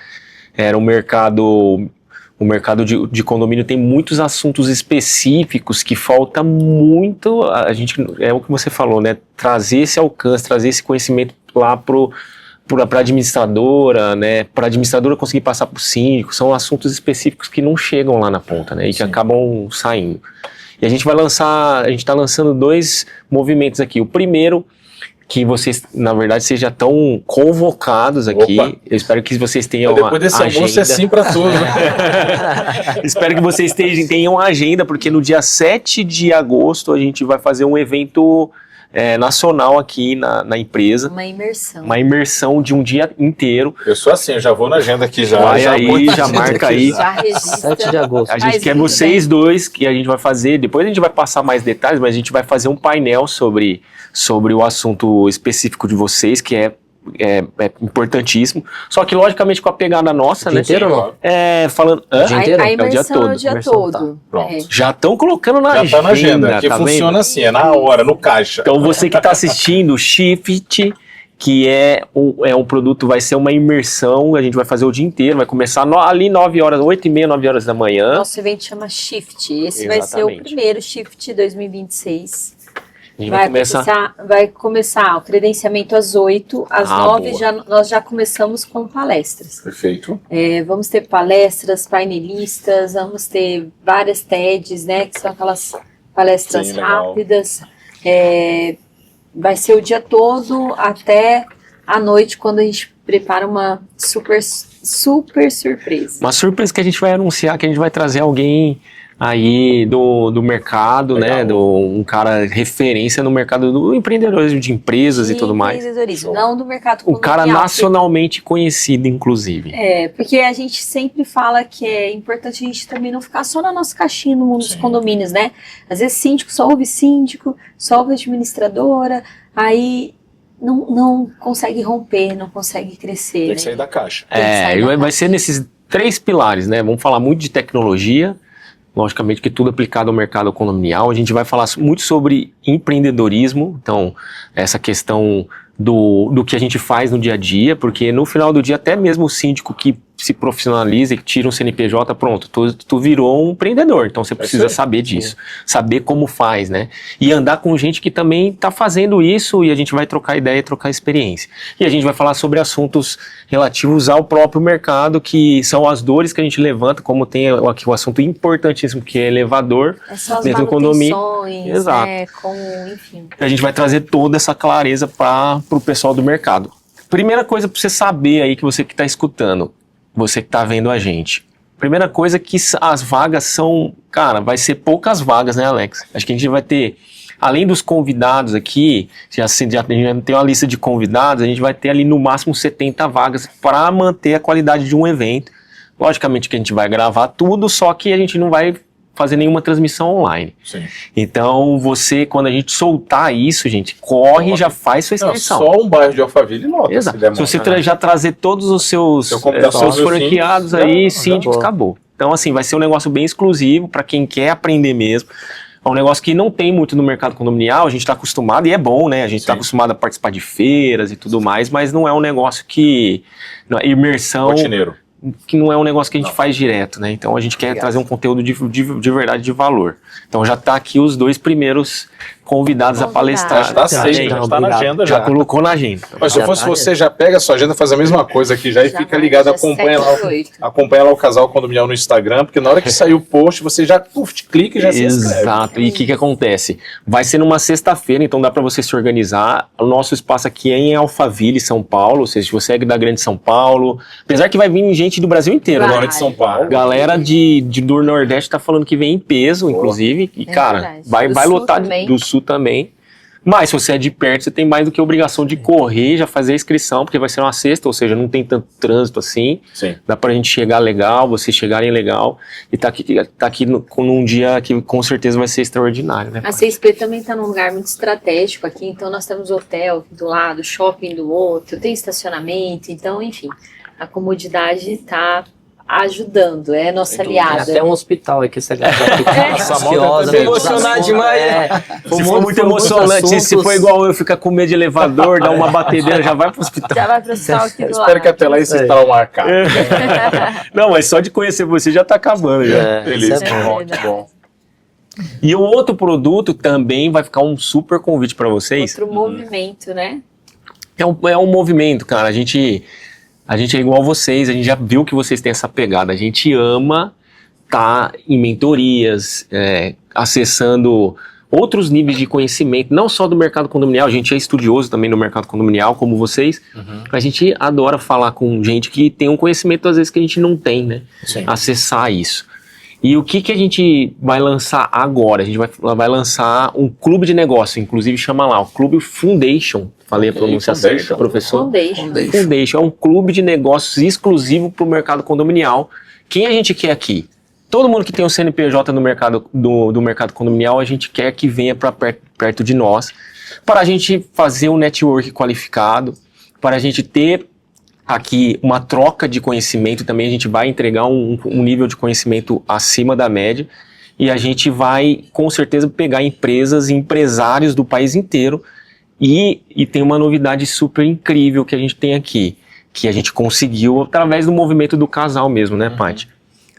O mercado de condomínio tem muitos assuntos específicos que falta muito. A gente, é o que você falou, né? Trazer esse alcance, trazer esse conhecimento lá para a administradora, né? Para a administradora conseguir passar para o síndico. São assuntos específicos que não chegam lá na ponta, né? E que acabam saindo. E a gente está lançando dois movimentos aqui. O primeiro, que vocês, na verdade, vocês já estão convocados aqui. Opa. Eu espero que vocês tenham uma agenda. Depois desse almoço é sim para tudo. Espero que vocês tenham uma agenda, porque no dia 7 de agosto a gente vai fazer um evento nacional aqui na empresa. Uma imersão de um dia inteiro. Eu sou assim, eu já vou na agenda aqui já. Vai aí, já marca aí. Já registra. 7 de agosto. A gente quer vocês dois, que a gente vai fazer, depois a gente vai passar mais detalhes, mas a gente vai fazer um painel sobre o assunto específico de vocês, que é importantíssimo. Só que, logicamente, com a pegada nossa, o dia inteiro, não? Falando... O dia inteiro? A imersão é o dia todo. Tá. Já estão colocando na agenda. Já tá na agenda, que funciona vendo? Assim, é na hora, no caixa. Então, você que está assistindo, o Shift, que é um produto, vai ser uma imersão, a gente vai fazer o dia inteiro, vai começar ali 9 horas, 8h30, 9 horas da manhã. Nosso evento chama Shift. Esse vai ser o primeiro Shift 2026. Vai começar o credenciamento às 8, às 9 nós já começamos com palestras. Perfeito. Vamos ter palestras, painelistas, vamos ter várias TEDs, né, que são aquelas palestras rápidas. Vai ser o dia todo até a noite, quando a gente prepara uma super surpresa. Uma surpresa que a gente vai anunciar, que a gente vai trazer alguém aí do mercado, legal, né, um cara referência no mercado do empreendedorismo, de empresas e tudo mais. Empreendedorismo, não do mercado condominial. Um cara nacionalmente conhecido, inclusive. Porque a gente sempre fala que é importante a gente também não ficar só na nossa caixinha no mundo dos condomínios, né? Às vezes síndico só ouve administradora, aí não consegue romper, não consegue crescer. Tem que sair da caixa. Vai ser nesses 3 pilares, né? Vamos falar muito de tecnologia, logicamente que tudo aplicado ao mercado condominial. A gente vai falar muito sobre empreendedorismo, então essa questão do que a gente faz no dia a dia, porque no final do dia até mesmo o síndico que se profissionaliza e que tira um CNPJ, pronto, tu virou um empreendedor, então você precisa saber disso, saber como faz, né? E andar com gente que também está fazendo isso, e a gente vai trocar ideia, trocar experiência. E a gente vai falar sobre assuntos relativos ao próprio mercado, que são as dores que a gente levanta, como tem aqui o assunto importantíssimo, que é elevador dentro do condomínio. Exato. Enfim. A gente vai trazer toda essa clareza para o pessoal do mercado. Primeira coisa para você saber aí, que você que está escutando, você que está vendo a gente. Primeira coisa é que as vagas são... Cara, vai ser poucas vagas, né, Alex? Acho que a gente vai ter... Além dos convidados aqui, já tem uma lista de convidados, a gente vai ter ali no máximo 70 vagas para manter a qualidade de um evento. Logicamente que a gente vai gravar tudo, só que a gente não vai fazer nenhuma transmissão online. Sim. Então, quando a gente soltar isso, gente, corre e já faz sua inscrição. Só um bairro de Alphaville nota. Exato. Se você já trazer todos os seus franqueados aí, síndicos, acabou. Então, assim, vai ser um negócio bem exclusivo para quem quer aprender mesmo. É um negócio que não tem muito no mercado condominial, a gente está acostumado, e é bom, né? A gente está acostumado a participar de feiras e tudo mais, mas não é um negócio que... Imersão... Rotineiro. Que não é um negócio que a gente faz direto, né? Então a gente quer trazer um conteúdo de verdade, de valor. Então já está aqui os 2 primeiros convidados a palestrar. Já está aceito, já está na agenda já. Já colocou na agenda. Mas se eu fosse você, já pega a sua agenda, faz a mesma coisa aqui já e fica ligado, acompanha lá o Casal Condominial no Instagram, porque na hora que sair o post, você já clica e já se inscreve. Exato, e o que acontece? Vai ser numa sexta-feira, então dá para você se organizar. O nosso espaço aqui é em Alphaville, São Paulo, ou seja, se você é da Grande São Paulo, apesar que vai vir gente do Brasil inteiro, Agora de São Paulo. Galera do Nordeste tá falando que vem em peso, inclusive, e cara, vai lotar do Sul também. Mas se você é de perto, você tem mais do que a obrigação de correr, já fazer a inscrição, porque vai ser uma sexta, ou seja, não tem tanto trânsito assim. Sim. Dá pra gente chegar legal, vocês chegarem legal, e tá aqui num dia que com certeza vai ser extraordinário, né? A CSP também está num lugar muito estratégico aqui, então nós temos hotel do lado, shopping do outro, tem estacionamento, então, enfim, a comodidade está ajudando, é nossa aliada. Até um hospital aqui, essa galera fica ansiosa. Emocionar demais. Se for muito emocionante, se for igual eu, ficar com medo de elevador, dar uma batedeira, já vai pro hospital. Já vai pro hospital aqui do lado. Espero que até lá esse tal marcado. Não, mas só de conhecer você já tá acabando. Já. Beleza, é muito bom. E o outro produto também vai ficar um super convite para vocês. Outro movimento, né? É um movimento, cara. A gente é igual vocês, a gente já viu que vocês têm essa pegada. A gente ama estar em mentorias, acessando outros níveis de conhecimento, não só do mercado condominial, a gente é estudioso também no mercado condominial, como vocês. A gente adora falar com gente que tem um conhecimento, às vezes, que a gente não tem, né? Sim. Acessar isso. E o que a gente vai lançar agora? A gente vai lançar um clube de negócio, inclusive chama lá, o Clube Foundation. Falei a pronúncia certa, professor? Foundation. É um clube de negócios exclusivo para o mercado condominial. Quem a gente quer aqui? Todo mundo que tem um CNPJ no mercado, do mercado condominial, a gente quer que venha para perto de nós, para a gente fazer um network qualificado, para a gente ter aqui uma troca de conhecimento. Também a gente vai entregar um nível de conhecimento acima da média, e a gente vai com certeza pegar empresas e empresários do país inteiro. E tem uma novidade super incrível que a gente tem aqui, que a gente conseguiu através do movimento do casal mesmo, né, Paty?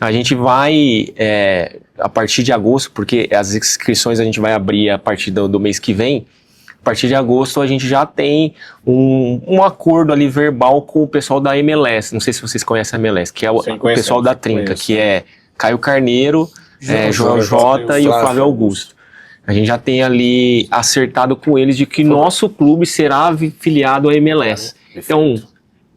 A gente vai, a partir de agosto, porque as inscrições a gente vai abrir a partir do mês que vem. A partir de agosto a gente já tem um acordo ali verbal com o pessoal da MLS. Não sei se vocês conhecem a MLS, que é o pessoal da Trinca, que é Caio Carneiro, João Jota e o Flávio Augusto. A gente já tem ali acertado com eles de que nosso clube será filiado à MLS. Então,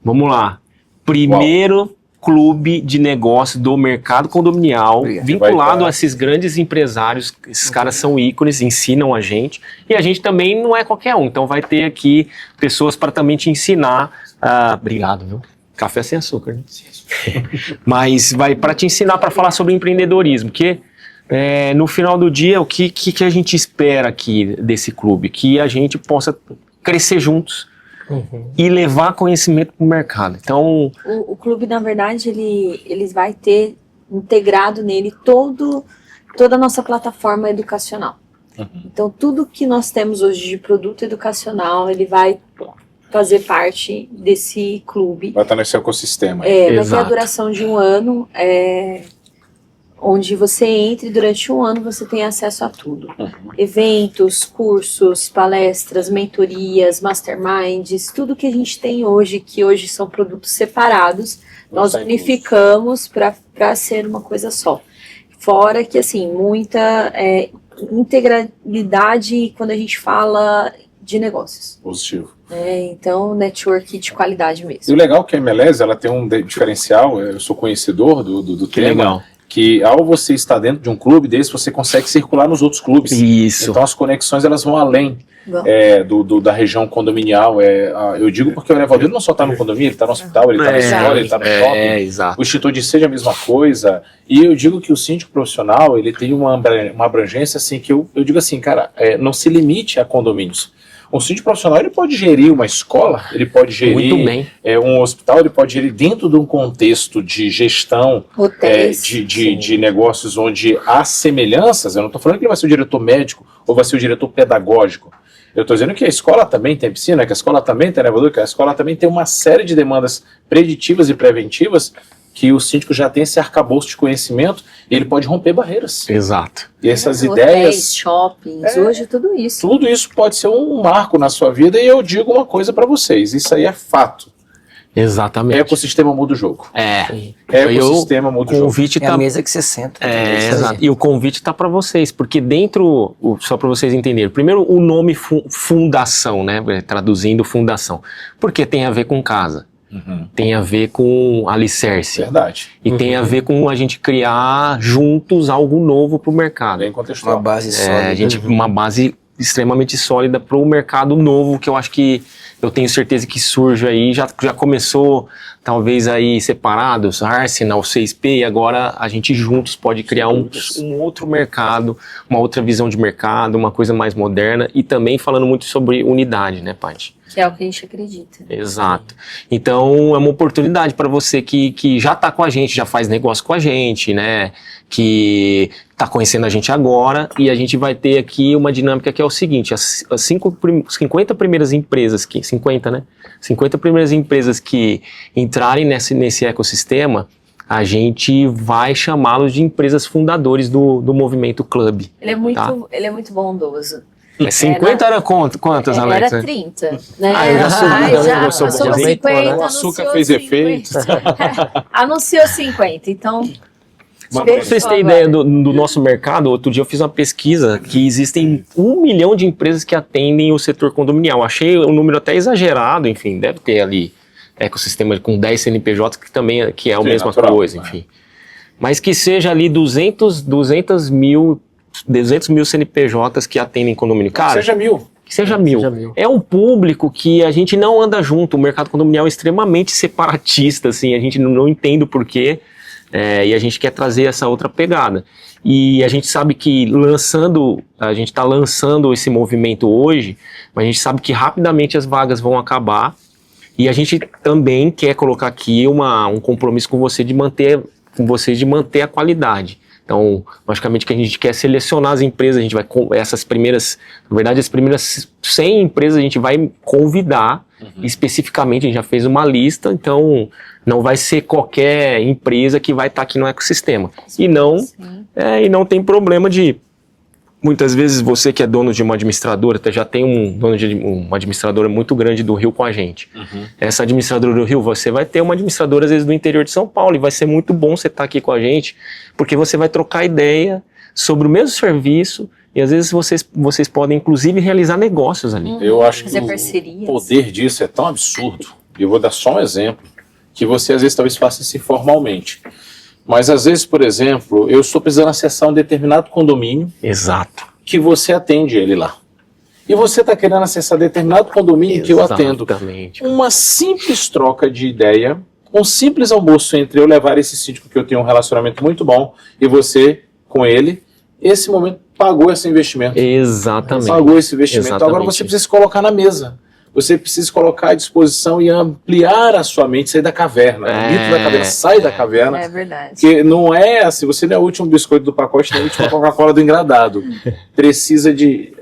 vamos lá. Primeiro clube de negócio do mercado condominial, vinculado a esses grandes empresários. Esses caras são ícones, ensinam a gente. E a gente também não é qualquer um. Então vai ter aqui pessoas para também te ensinar. Obrigado, viu? Café sem açúcar, né? Mas vai para te ensinar, para falar sobre empreendedorismo. Porque no final do dia, o que a gente espera aqui desse clube? Que a gente possa crescer juntos. E levar conhecimento para o mercado. Então, o clube, na verdade, ele vai ter integrado nele toda a nossa plataforma educacional. Então, tudo que nós temos hoje de produto educacional, ele vai fazer parte desse clube. Vai estar nesse ecossistema. Vai ter a duração de 1 ano, onde você entra e durante 1 ano você tem acesso a tudo. Eventos, cursos, palestras, mentorias, masterminds, tudo que a gente tem hoje, que hoje são produtos separados, nós unificamos para ser uma coisa só. Fora que, assim, muita integralidade quando a gente fala de negócios. Positivo. Então, network de qualidade mesmo. E o legal é que a MLS, ela tem um diferencial, eu sou conhecedor do tema. Legal. Que ao você estar dentro de um clube desse, você consegue circular nos outros clubes. Isso. Então as conexões elas vão além da região condominial. Eu digo porque o elevador não só está no condomínio, ele está no hospital, ele está na escola, ele está no shopping. Exato. O instituto de seja a mesma coisa. E eu digo que o síndico profissional, ele tem uma abrangência assim, que eu digo assim, cara, não se limite a condomínios. Um síndico profissional ele pode gerir uma escola, ele pode gerir Muito bem. um hospital, ele pode gerir dentro de um contexto de gestão Hotéis. de negócios onde há semelhanças. Eu não estou falando que ele vai ser o diretor médico ou vai ser o diretor pedagógico. Eu estou dizendo que a escola também tem piscina, que a escola também tem elevador, que a escola também tem uma série de demandas preditivas e preventivas que o síndico já tem esse arcabouço de conhecimento e ele pode romper barreiras. Exato. E essas Hotéis, ideias, shoppings, hoje tudo isso. tudo isso pode ser um marco na sua vida e eu digo uma coisa para vocês, isso aí é fato. Exatamente. Ecossistema muda o jogo. Ecossistema muda o O jogo. convite É a tá... mesa que você senta. Isso aí. Exato. E o convite está para vocês, porque dentro, só para vocês entenderem, primeiro o nome fundação, né? Traduzindo fundação, porque tem a ver com casa, tem a ver com alicerce, Verdade. e tem a ver com a gente criar juntos algo novo para o mercado. Bem Uma contextual. base sólida. Uma base extremamente sólida para o mercado novo, que eu acho que eu tenho certeza que surge aí, já começou talvez aí separados, Arsenal, 6P, e agora a gente juntos pode criar um outro mercado, uma outra visão de mercado, uma coisa mais moderna, e também falando muito sobre unidade, né, Paty? Que é o que a gente acredita. Exato. Então é uma oportunidade para você que já está com a gente, já faz negócio com a gente, né? Que está conhecendo a gente agora, e a gente vai ter aqui uma dinâmica que é o seguinte: as 50 primeiras empresas, 50, né? 50 primeiras empresas que entrarem nesse ecossistema, a gente vai chamá-los de empresas fundadores do movimento Club. Ele é muito bondoso. 50 era quantas, Alex? Era 30, né? Ah, eu já sou Ai, bom, já eu sou passou bom. 50, O açúcar anunciou fez 50. efeito. Anunciou 50, então... Mas pra vocês terem ideia do nosso mercado, outro dia eu fiz uma pesquisa que existem 1 milhão de empresas que atendem o setor condominial. Achei um número até exagerado, enfim, deve ter ali ecossistema com 10 CNPJs que também é a Sim, mesma natural, coisa, né? enfim. Mas que seja ali 200 mil CNPJs que atendem condomínio. Cara, Seja mil. que seja mil. É um público que a gente não anda junto. O mercado condominial é extremamente separatista, assim, a gente não entende o porquê, e a gente quer trazer essa outra pegada. E a gente sabe que a gente está lançando esse movimento hoje, mas a gente sabe que rapidamente as vagas vão acabar, e a gente também quer colocar aqui um compromisso com vocês de manter a qualidade. Então, logicamente que a gente quer selecionar as empresas, a gente vai, as primeiras 100 empresas a gente vai convidar especificamente, a gente já fez uma lista, então não vai ser qualquer empresa que vai estar aqui no ecossistema. E não tem problema de, muitas vezes você que é dono de uma administradora, já tem uma administradora muito grande do Rio com a gente. Essa administradora do Rio, você vai ter uma administradora às vezes do interior de São Paulo, e vai ser muito bom você estar aqui com a gente, porque você vai trocar ideia sobre o mesmo serviço, e às vezes vocês podem inclusive realizar negócios ali. Eu acho que Fazer o parcerias. poder disso é tão absurdo, e eu vou dar só um exemplo, que você às vezes talvez faça isso informalmente. Mas às vezes, por exemplo, eu estou precisando acessar um determinado condomínio, Exato. que você atende ele lá. E você está querendo acessar determinado condomínio que eu atendo. Exatamente. Uma simples troca de ideia, um simples almoço entre eu levar esse síndico que eu tenho um relacionamento muito bom e você com ele, esse momento pagou esse investimento. Exatamente. Pagou esse investimento. Exatamente. Agora você precisa se colocar na mesa. Você precisa se colocar à disposição e ampliar a sua mente, sair da caverna. O mito da caverna, sai da caverna. É verdade. Porque não é assim, você não é o último biscoito do pacote, nem a última Coca-Cola do engradado. Precisa de...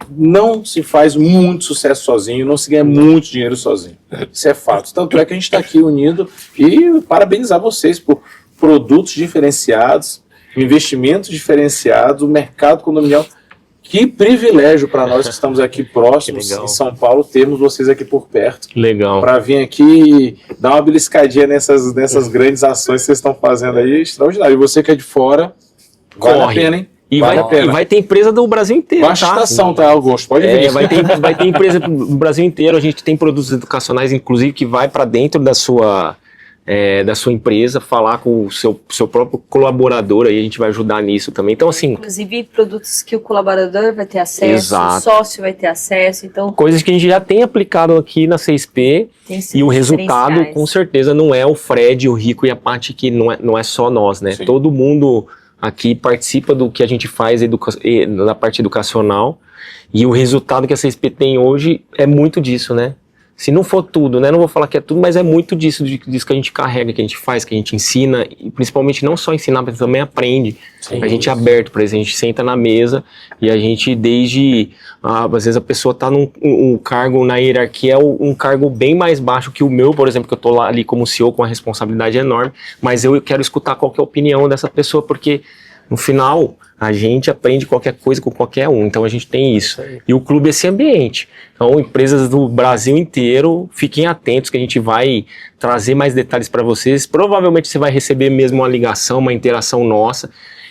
Não se faz muito sucesso sozinho, não se ganha muito dinheiro sozinho. Isso é fato. Tanto é que a gente está aqui unido e parabenizar vocês por produtos diferenciados, investimentos diferenciados, o mercado condominial. Que privilégio para nós que estamos aqui próximos em São Paulo, termos vocês aqui por perto. Legal. Para vir aqui dar uma beliscadinha nessas grandes ações que vocês estão fazendo aí, extraordinário. E você que é de fora, vale a pena, hein? E Vale a pena. vai ter empresa do Brasil inteiro, Baixa tá? estação, tá, Augusto? Pode vir. Vai ter empresa do Brasil inteiro. A gente tem produtos educacionais, inclusive, que vai para dentro da sua empresa, falar com o seu próprio colaborador, aí a gente vai ajudar nisso também. Então, assim, Inclusive produtos que o colaborador vai ter acesso, Exato. o sócio vai ter acesso, então coisas que a gente já tem aplicado aqui na 6P, tem e o resultado, diferenciais. com certeza, não é o Fred, o Rico e a Paty, que não é só nós, né? Sim. Todo mundo aqui participa do que a gente faz na parte educacional, e o resultado que a CSP tem hoje é muito disso, né? Se não for tudo, né? Não vou falar que é tudo, mas é muito disso que a gente carrega, que a gente faz, que a gente ensina, e principalmente não só ensinar, mas também aprende. Sim. A gente é aberto para isso, a gente senta na mesa e a gente às vezes a pessoa tá num cargo na hierarquia, um cargo bem mais baixo que o meu, por exemplo, que eu tô lá ali como CEO com uma responsabilidade enorme, mas eu quero escutar qual que é a opinião dessa pessoa, porque no final a gente aprende qualquer coisa com qualquer um, então a gente tem isso. E o clube é esse ambiente. Então, empresas do Brasil inteiro, fiquem atentos que a gente vai trazer mais detalhes para vocês. Provavelmente você vai receber mesmo uma ligação, uma interação nossa.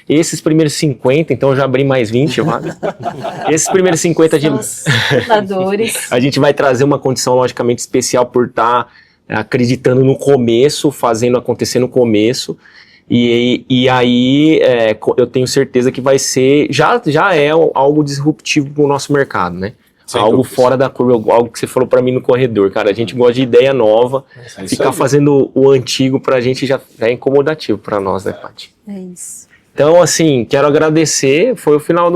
Esses primeiros 50, então eu já abri mais 20, vale? Esses primeiros 50 a gente vai trazer uma condição logicamente especial por estar acreditando no começo, fazendo acontecer no começo. E aí eu tenho certeza que vai ser, já é algo disruptivo para o nosso mercado, né? Sem algo dúvidas. Fora da curva, algo que você falou para mim no corredor, cara. A gente gosta de ideia nova, ficar fazendo o antigo pra gente já é incomodativo para nós, né, Paty? É isso. Então, assim, quero agradecer, foi o final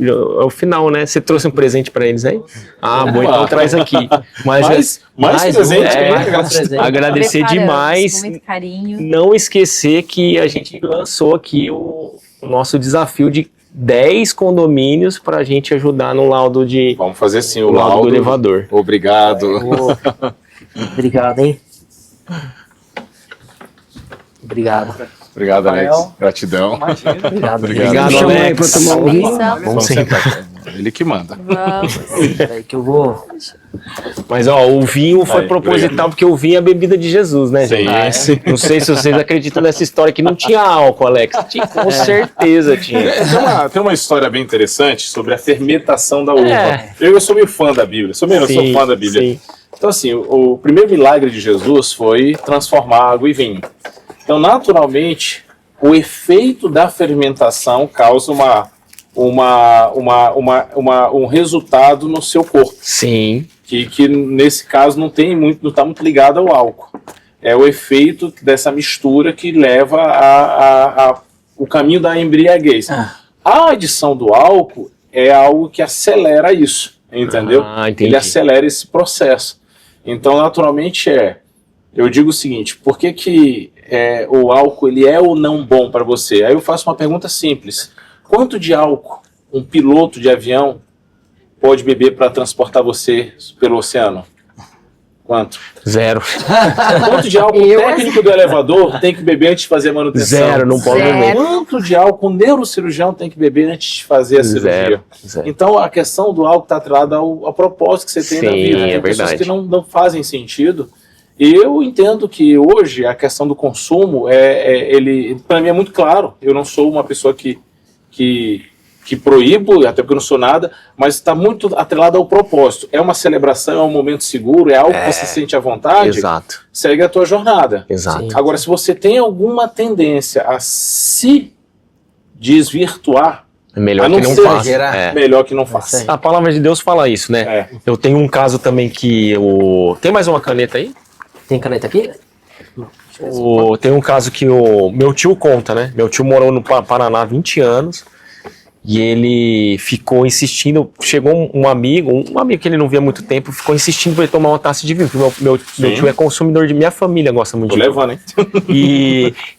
é o final, né? Você trouxe um presente para eles aí? Ah, bom, então traz aqui. Mais presente, presente. Agradecer Preparamos demais. com muito carinho. Não esquecer que a gente lançou aqui o nosso desafio de 10 condomínios para a gente ajudar no laudo Vamos fazer sim, o laudo do laudo. elevador. Obrigado. Obrigado, hein? Obrigado. Obrigado, Alex. Gratidão. Obrigado. Obrigado, Chama aí Alex. pra tomar um vinho. Vamos sentar. Ele que manda. Vamos. Peraí que eu vou... Mas ó, o vinho foi Aí, proposital obrigado. porque o vinho é a bebida de Jesus, né, gente? Sim. Não sei se vocês acreditam nessa história que não tinha álcool, Alex. Com certeza tinha. Tem uma história bem interessante sobre a fermentação da uva. É. Eu sou meio fã da Bíblia. Sou fã da Bíblia. Sim. Então, assim, o primeiro milagre de Jesus foi transformar água em vinho. Então, naturalmente, o efeito da fermentação causa um resultado no seu corpo, Sim. que nesse caso não está muito ligado ao álcool. É o efeito dessa mistura que leva o caminho da embriaguez. A adição do álcool é algo que acelera isso, entendeu? Ah, entendi. Ele acelera esse processo. Então, naturalmente, eu digo o seguinte, por que o álcool ele é ou não bom para você? Aí eu faço uma pergunta simples. Quanto de álcool um piloto de avião pode beber para transportar você pelo oceano? Quanto? 0. Quanto de álcool o técnico do elevador tem que beber antes de fazer a manutenção? 0, não pode beber. Quanto de álcool o neurocirurgião tem que beber antes de fazer a cirurgia? 0. Então a questão do álcool está atrelada ao propósito que você tem na Sim, vida. Tem é pessoas verdade. que não fazem sentido. E eu entendo que hoje a questão do consumo, ele para mim é muito claro. Eu não sou uma pessoa que proíbo, até porque eu não sou nada, mas está muito atrelado ao propósito. É uma celebração, é um momento seguro, é algo que você se sente à vontade, Exato. segue a tua jornada. Exato. Sim. Agora, se você tem alguma tendência a se desvirtuar, É melhor a não que não ser faça. exagerar. É. melhor que não faça. Sim. A palavra de Deus fala isso, né? É. Eu tenho um caso também que Tem mais uma caneta aí? Tem caneta aqui? Tem um caso que o meu tio conta, né? Meu tio morou no Paraná há 20 anos e ele ficou insistindo. Chegou um amigo que ele não via há muito tempo, ficou insistindo para ele tomar uma taça de vinho. Porque meu tio é consumidor minha família gosta muito Tô de vinho. levando, hein?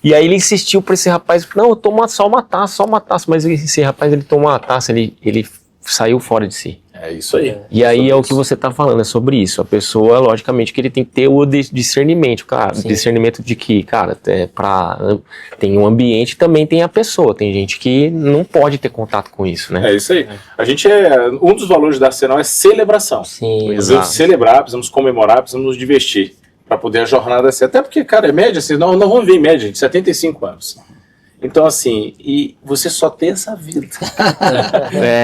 E aí ele insistiu para esse rapaz: não, eu tomo só uma taça. Mas esse rapaz, ele tomou uma taça, ele saiu fora de si. É isso aí. E aí é o que você está falando, é sobre isso. A pessoa, logicamente, que ele tem que ter o discernimento, cara. Sim. Discernimento de que, cara, tem um ambiente, também tem a pessoa. Tem gente que não pode ter contato com isso, né? É isso aí. A gente um dos valores da Arsenal é celebração. Sim. Precisamos Exato. celebrar, precisamos comemorar, precisamos nos divertir para poder a jornada ser. Até porque, cara, é média, assim, não vamos ver em média, de 75 anos. Então, assim, e você só tem essa vida.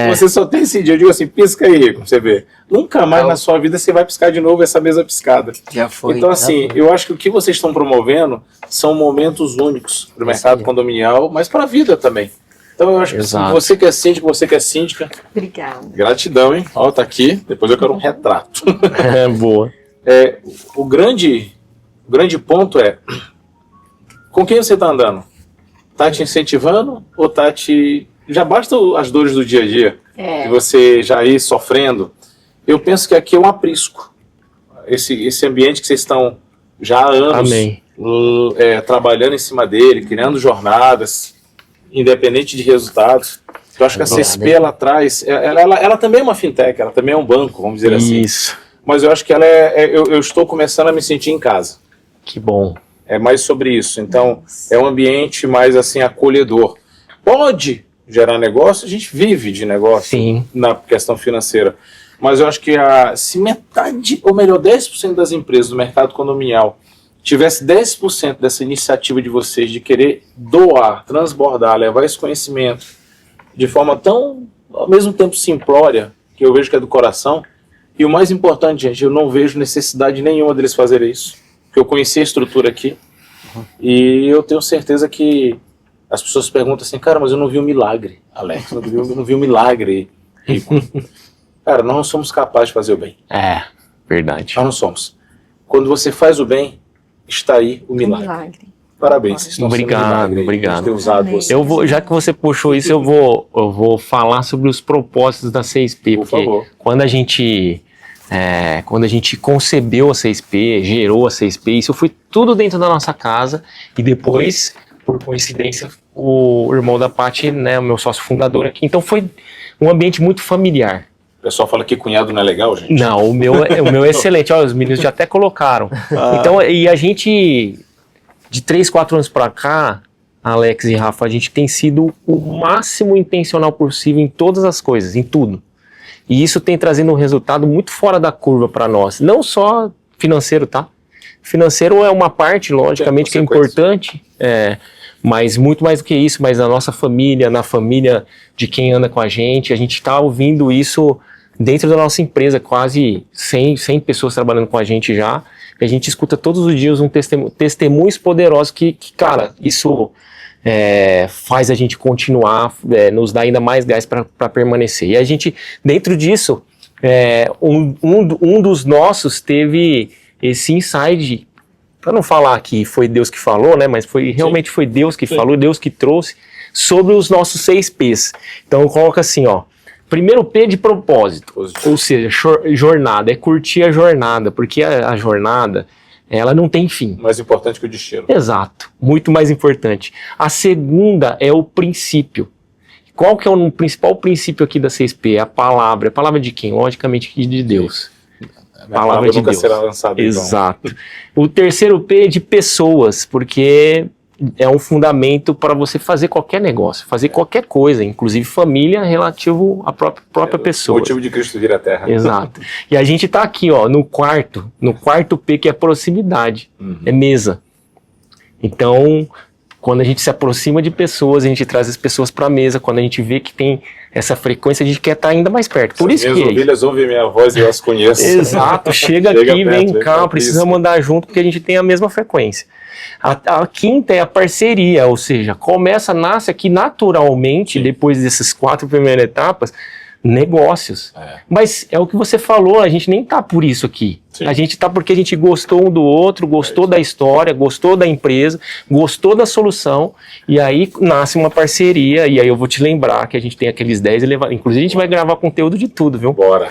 Você só tem esse dia. Eu digo assim, pisca aí, como você vê. Nunca mais na sua vida você vai piscar de novo essa mesma piscada. Já foi. Então, assim, eu acho que o que vocês estão promovendo são momentos únicos para o mercado condominial, mas para a vida também. Então, eu acho que Exato. você que é síndico, você que é síndica, Obrigada. gratidão, hein? Ó, tá aqui. Depois eu quero um retrato. Boa. O grande ponto é com quem você está andando? Tá te incentivando ou tá te... Já basta as dores do dia a dia, de você já ir sofrendo. Eu penso que aqui é um aprisco. Esse ambiente que vocês estão já há anos trabalhando em cima dele, criando jornadas, independente de resultados. Eu acho que a CSP, ela traz... Ela também é uma fintech, ela também é um banco, vamos dizer assim. Isso. Mas eu acho que ela eu estou começando a me sentir em casa. Que bom. É mais sobre isso. Então, é um ambiente mais assim acolhedor. Pode gerar negócio, a gente vive de negócio. Sim. Na questão financeira. Mas eu acho que se metade, ou melhor, 10% das empresas do mercado condominial tivesse 10% dessa iniciativa de vocês de querer doar, transbordar, levar esse conhecimento de forma tão, ao mesmo tempo, simplória, que eu vejo que é do coração, e o mais importante, gente, eu não vejo necessidade nenhuma deles fazerem isso. Porque eu conheci a estrutura aqui, e eu tenho certeza que as pessoas perguntam assim, cara, mas eu não vi um milagre, Alex, eu não vi um milagre, Rico. Cara, nós não somos capazes de fazer o bem. Verdade. Nós não somos. Quando você faz o bem, está aí o milagre. Parabéns. Vocês estão sendo um milagre aí, Obrigado. de ter usado você. Já que você puxou isso, eu vou falar sobre os propósitos da CSP. Por porque favor. quando a gente concebeu a CSP, gerou a CSP, isso foi tudo dentro da nossa casa. E depois, por coincidência, o irmão da Paty, né, o meu sócio fundador aqui. Então foi um ambiente muito familiar. O pessoal fala que cunhado não é legal, gente. Não, o meu é excelente. Olha, os meninos já até colocaram. Então, e a gente, de 3, 4 anos pra cá, Alex e Rafa, a gente tem sido o máximo intencional possível em todas as coisas, em tudo. E isso tem trazido um resultado muito fora da curva para nós. Não só financeiro, tá? Financeiro é uma parte, logicamente, que é importante, mas muito mais do que isso, mas na nossa família, na família de quem anda com a gente está ouvindo isso dentro da nossa empresa, quase 100 pessoas trabalhando com a gente já, e a gente escuta todos os dias testemunhos poderosos que cara, isso faz a gente continuar, nos dá ainda mais gás para permanecer. E a gente, dentro disso, um dos nossos teve esse insight, para não falar que foi Deus que falou, né, mas realmente foi Deus que falou, Deus que trouxe, sobre os nossos 6 P's. Então coloca assim, ó, primeiro P de propósito, ou seja, jornada, é curtir a jornada, porque a jornada, ela não tem fim. Mais importante que o destino. Exato, muito mais importante. A segunda é o princípio. Qual que é o principal princípio aqui da 6P? A palavra. A palavra de quem? Logicamente de Deus. A palavra de Deus. Será lançada, exato. Então. O terceiro P é de pessoas, porque é um fundamento para você fazer qualquer negócio, fazer qualquer coisa, inclusive família, relativo à própria pessoa. O motivo de Cristo vir à Terra. Exato. E a gente está aqui, ó, no quarto P, que é proximidade, é mesa. Então, quando a gente se aproxima de pessoas, a gente traz as pessoas para a mesa. Quando a gente vê que tem essa frequência, a gente quer estar ainda mais perto. Por isso que minhas ovelhas ouvem minha voz e eu as conheço. Exato, chega aqui, vem cá, precisa mandar junto porque a gente tem a mesma frequência. A quinta é a parceria, ou seja, nasce aqui naturalmente, depois dessas 4 primeiras etapas, negócios. Mas é o que você falou, a gente nem tá por isso aqui. Sim. A gente tá porque a gente gostou um do outro, gostou da história, gostou da empresa, gostou da solução, e aí nasce uma parceria, e aí eu vou te lembrar que a gente tem aqueles 10 elevadores. Inclusive a gente vai gravar conteúdo de tudo, viu? Bora.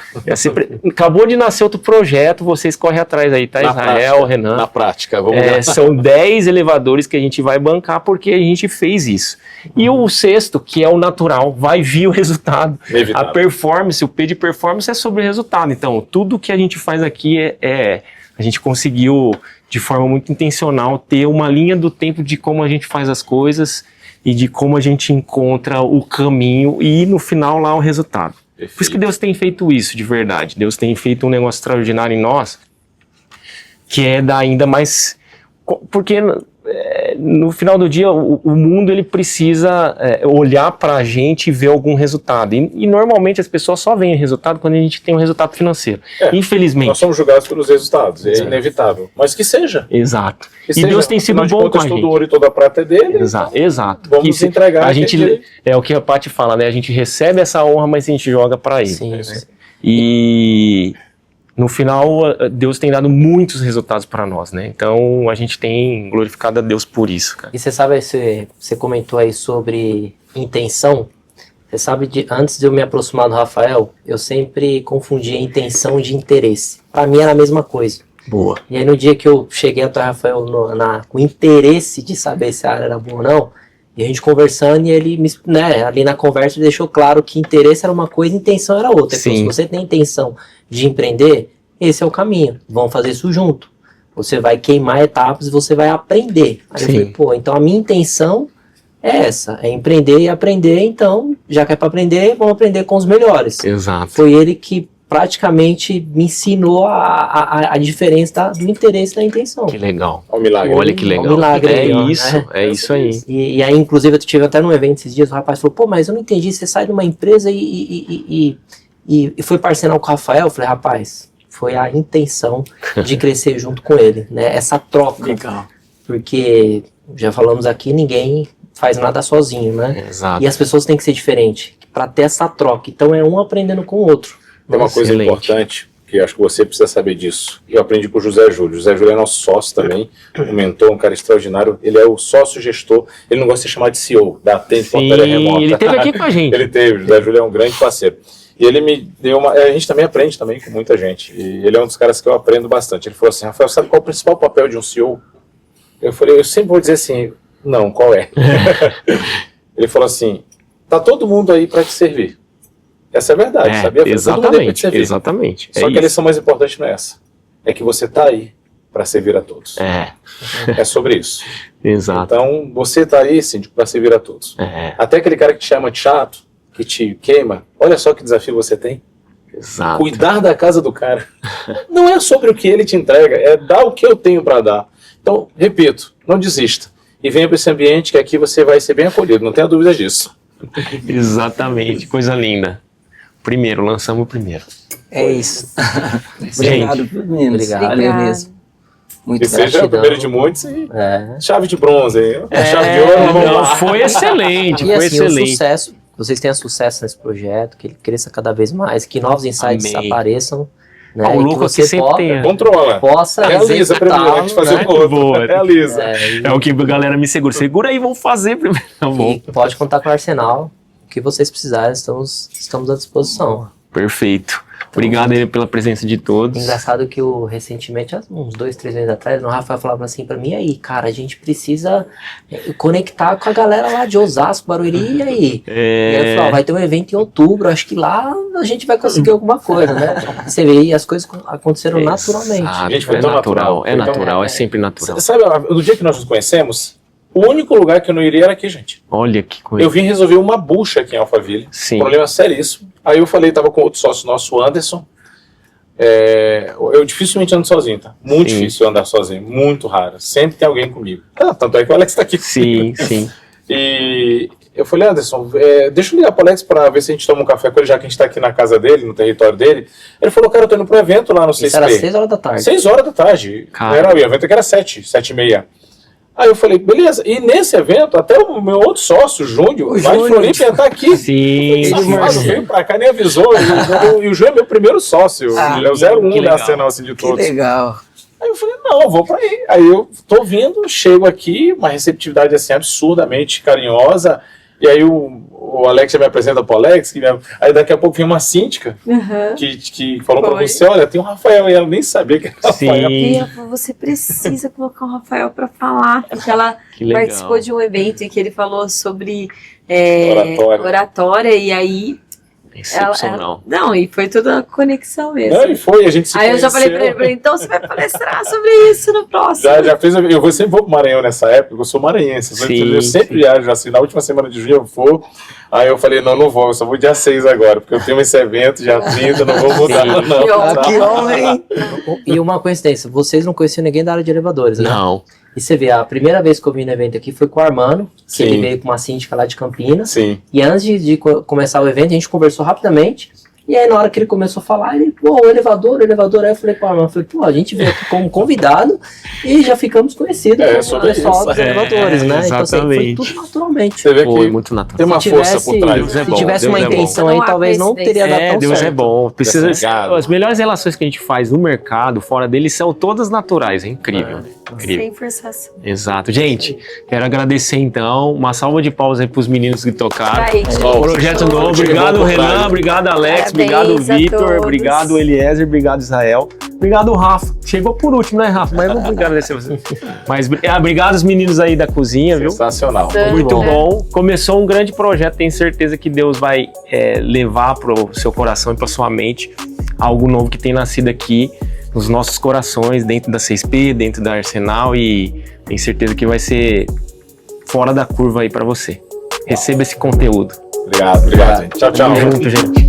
Acabou de nascer outro projeto, vocês correm atrás aí, tá? Israel, Renan. Na prática, vamos lá. São 10 elevadores que a gente vai bancar porque a gente fez isso. E o sexto, que é o natural, vai vir o resultado. Inevitável. A performance, o P de performance é sobre o resultado. Então, tudo que a gente faz aqui a gente conseguiu, de forma muito intencional, ter uma linha do tempo de como a gente faz as coisas e de como a gente encontra o caminho e, no final, lá o resultado. Perfeito. Por isso que Deus tem feito isso, de verdade. Deus tem feito um negócio extraordinário em nós, que é dar ainda mais... Porque... no final do dia, o mundo ele precisa olhar para a gente e ver algum resultado. E normalmente as pessoas só veem o resultado quando a gente tem um resultado financeiro. Infelizmente. Nós somos julgados pelos resultados, é inevitável. Mas que seja. Exato. Que seja. Deus tem sido bom com a gente. Todo ouro e toda a prata é dele. Exato. Vamos entregar. A gente, é o que a Paty fala, né? A gente recebe essa honra, mas a gente joga para ele. Sim. no final, Deus tem dado muitos resultados para nós, né? Então, a gente tem glorificado a Deus por isso, cara. E você sabe, você comentou aí sobre intenção. Você sabe, antes de eu me aproximar do Rafael, eu sempre confundia intenção de interesse. Para mim era a mesma coisa. Boa. E aí no dia que eu cheguei até o Rafael com interesse de saber se a área era boa ou não, e a gente conversando, e ele, né, ali na conversa ele deixou claro que interesse era uma coisa e intenção era outra. Então, se você tem intenção de empreender, esse é o caminho. Vamos fazer isso junto. Você vai queimar etapas e você vai aprender. Aí eu falei, pô, então a minha intenção é essa, é empreender e aprender, então, já que é para aprender, vamos aprender com os melhores. Exato. Foi ele que praticamente me ensinou a diferença do interesse e da intenção. Que legal. Olha o milagre. Olha que legal. Um milagre aí, ó, isso, né? é isso aí. E aí, inclusive, eu tive até num evento esses dias, o rapaz falou, pô, mas eu não entendi, você sai de uma empresa e foi parceiro com o Rafael? Eu falei, rapaz, foi a intenção de crescer junto com ele, né? Essa troca. Legal. Porque, já falamos aqui, ninguém faz nada sozinho, né? Exato. E as pessoas têm que ser diferentes, para ter essa troca. Então, é um aprendendo com o outro. Tem uma coisa importante, que eu acho que você precisa saber disso. Eu aprendi com o José Júlio. José Júlio é nosso sócio também, um mentor, um cara extraordinário. Ele é o sócio-gestor. Ele não gosta de ser chamado de CEO, da Atente Portaria Remota. Ele esteve aqui com a gente. Ele teve. O José Júlio é um grande parceiro. E ele me deu uma... A gente também aprende também com muita gente. E ele é um dos caras que eu aprendo bastante. Ele falou assim, Rafael, sabe qual é o principal papel de um CEO? Eu falei, eu sempre vou dizer assim, não, qual é? Ele falou assim, tá todo mundo aí para te servir. Essa é a verdade, sabia? Exatamente, exatamente. Só que a lição mais importante não é essa. É que você tá aí para servir a todos. É sobre isso. Exato. Então, você tá aí, síndico, para servir a todos. Até aquele cara que te chama de chato, que te queima, olha só que desafio você tem. Exato. Cuidar da casa do cara. Não é sobre o que ele te entrega, é dar o que eu tenho para dar. Então, repito, não desista. E venha para esse ambiente que aqui você vai ser bem acolhido, não tenha dúvida disso. Exatamente, coisa linda. Primeiro, lançamos o primeiro. É isso. Gente, Obrigado, meninos. Obrigado. Valeu mesmo. Muito Que seja o gratidão. primeiro de muitos e É. chave de bronze. Chave de ouro, vamos Não, lá. foi excelente, E foi assim, o excelente. sucesso, vocês tenham sucesso nesse projeto, que ele cresça cada vez mais, que novos insights Amém. apareçam, né? O e que louco você aqui sempre tem. Controla. possa Realiza primeiro, antes de fazer né? o outro. Boa. Realiza. É o que a galera me segura. Segura aí, vamos fazer primeiro. Tá bom. E pode contar com o Arsenal, o que vocês precisarem, estamos à disposição. Perfeito. Obrigado aí pela presença de todos. Engraçado que recentemente, uns 2, 3 meses atrás, o Rafael falava assim pra mim, aí, cara, a gente precisa conectar com a galera lá de Osasco, Barueri, e aí? E aí eu falei, vai ter um evento em outubro, acho que lá a gente vai conseguir alguma coisa, né? Você vê, e as coisas aconteceram naturalmente. Exato, Gente, foi é tão natural, é natural. natural, é sempre natural. Sabe, no dia que nós nos conhecemos, o único lugar que eu não iria era aqui, gente. Olha que coisa. Eu vim resolver uma bucha aqui em Alphaville. Sim. Problema seríssimo. Aí eu falei, tava com outro sócio nosso, o Anderson. Eu dificilmente ando sozinho, tá? Muito Sim. difícil andar sozinho, muito raro. Sempre tem alguém comigo. Tanto é que o Alex tá aqui. Sim, sim. E eu falei, Anderson, deixa eu ligar pro Alex pra ver se a gente toma um café com ele, já que a gente tá aqui na casa dele, no território dele. Ele falou, cara, eu tô indo pro evento lá no Isso CSP. era 6 horas da tarde. 6 horas da tarde. Cara. Era, o evento que era 7h30. Aí eu falei, beleza. E nesse evento, até o meu outro sócio, Júnior, O lá de Júnior. Floripa, ia tá aqui. Sim, Safado, sim. veio pra cá, nem avisou. E o Júnior é meu primeiro sócio. Ele é o 01 que da legal. cena assim, de Que todos. legal. Aí eu falei, não, eu vou pra aí. Aí eu tô vindo, chego aqui, uma receptividade assim absurdamente carinhosa. E aí o Alex já me apresenta pro Alex, aí daqui a pouco vem uma síndica que falou pra Foi. você, olha, tem um Rafael, e ela nem sabia que era Rafael. Sim. E eu falei, você precisa colocar o Rafael para falar, porque ela Que legal. participou de um evento em que ele falou sobre Oratória. e aí Excepcional. não, e foi toda uma conexão mesmo. Não, e foi, a gente se Aí eu já falei conheceu. pra ele, então você vai palestrar sobre isso no próximo. Já fez, sempre vou pro Maranhão nessa época, eu sou maranhense, Sim, eu sempre viajo assim, na última semana de junho eu vou, aí eu falei, não vou, eu só vou dia 6 agora, porque eu tenho esse evento, dia 30, não vou mudar, Sim. não. Ah, que homem! E uma coincidência, vocês não conheciam ninguém da área de elevadores, né? Não. E você vê, a primeira vez que eu vim no evento aqui foi com o Armando, que Sim. ele veio com uma síndica lá de Campinas. Sim, E antes de começar o evento, a gente conversou rapidamente. E aí, na hora que ele começou a falar, ele, pô, o elevador. Aí eu falei, pô, a gente veio aqui como convidado e já ficamos conhecidos como o pessoal dos elevadores, né? Então, assim, foi tudo naturalmente. Você vê Foi que muito natural. tem uma força por trás. Se tivesse uma intenção aí, talvez não teria dado tão Deus certo. é bom. Precisa, Obrigado. as melhores relações que a gente faz no mercado, fora dele, são todas naturais. É incrível. Incrível. Sem forçação. Exato. Gente, quero agradecer então. Uma salva de palmas aí pros meninos que tocaram. Aí, Projeto novo. Obrigado, Renan. Obrigado, Alex. Parabéns Obrigado, a Vitor. todos. Obrigado, Eliezer. Obrigado, Israel. Obrigado, Rafa. Chegou por último, né, Rafa? Mas não vou agradecer você. Mas obrigado os meninos aí da cozinha, viu? Sensacional. Muito bom. Começou um grande projeto. Tenho certeza que Deus vai levar para o seu coração e para sua mente algo novo que tem nascido aqui nos nossos corações, dentro da 6P, dentro da Arsenal, e tenho certeza que vai ser fora da curva aí para você. Receba esse conteúdo. Obrigado, gente. Tchau, tchau. Tamo junto, gente.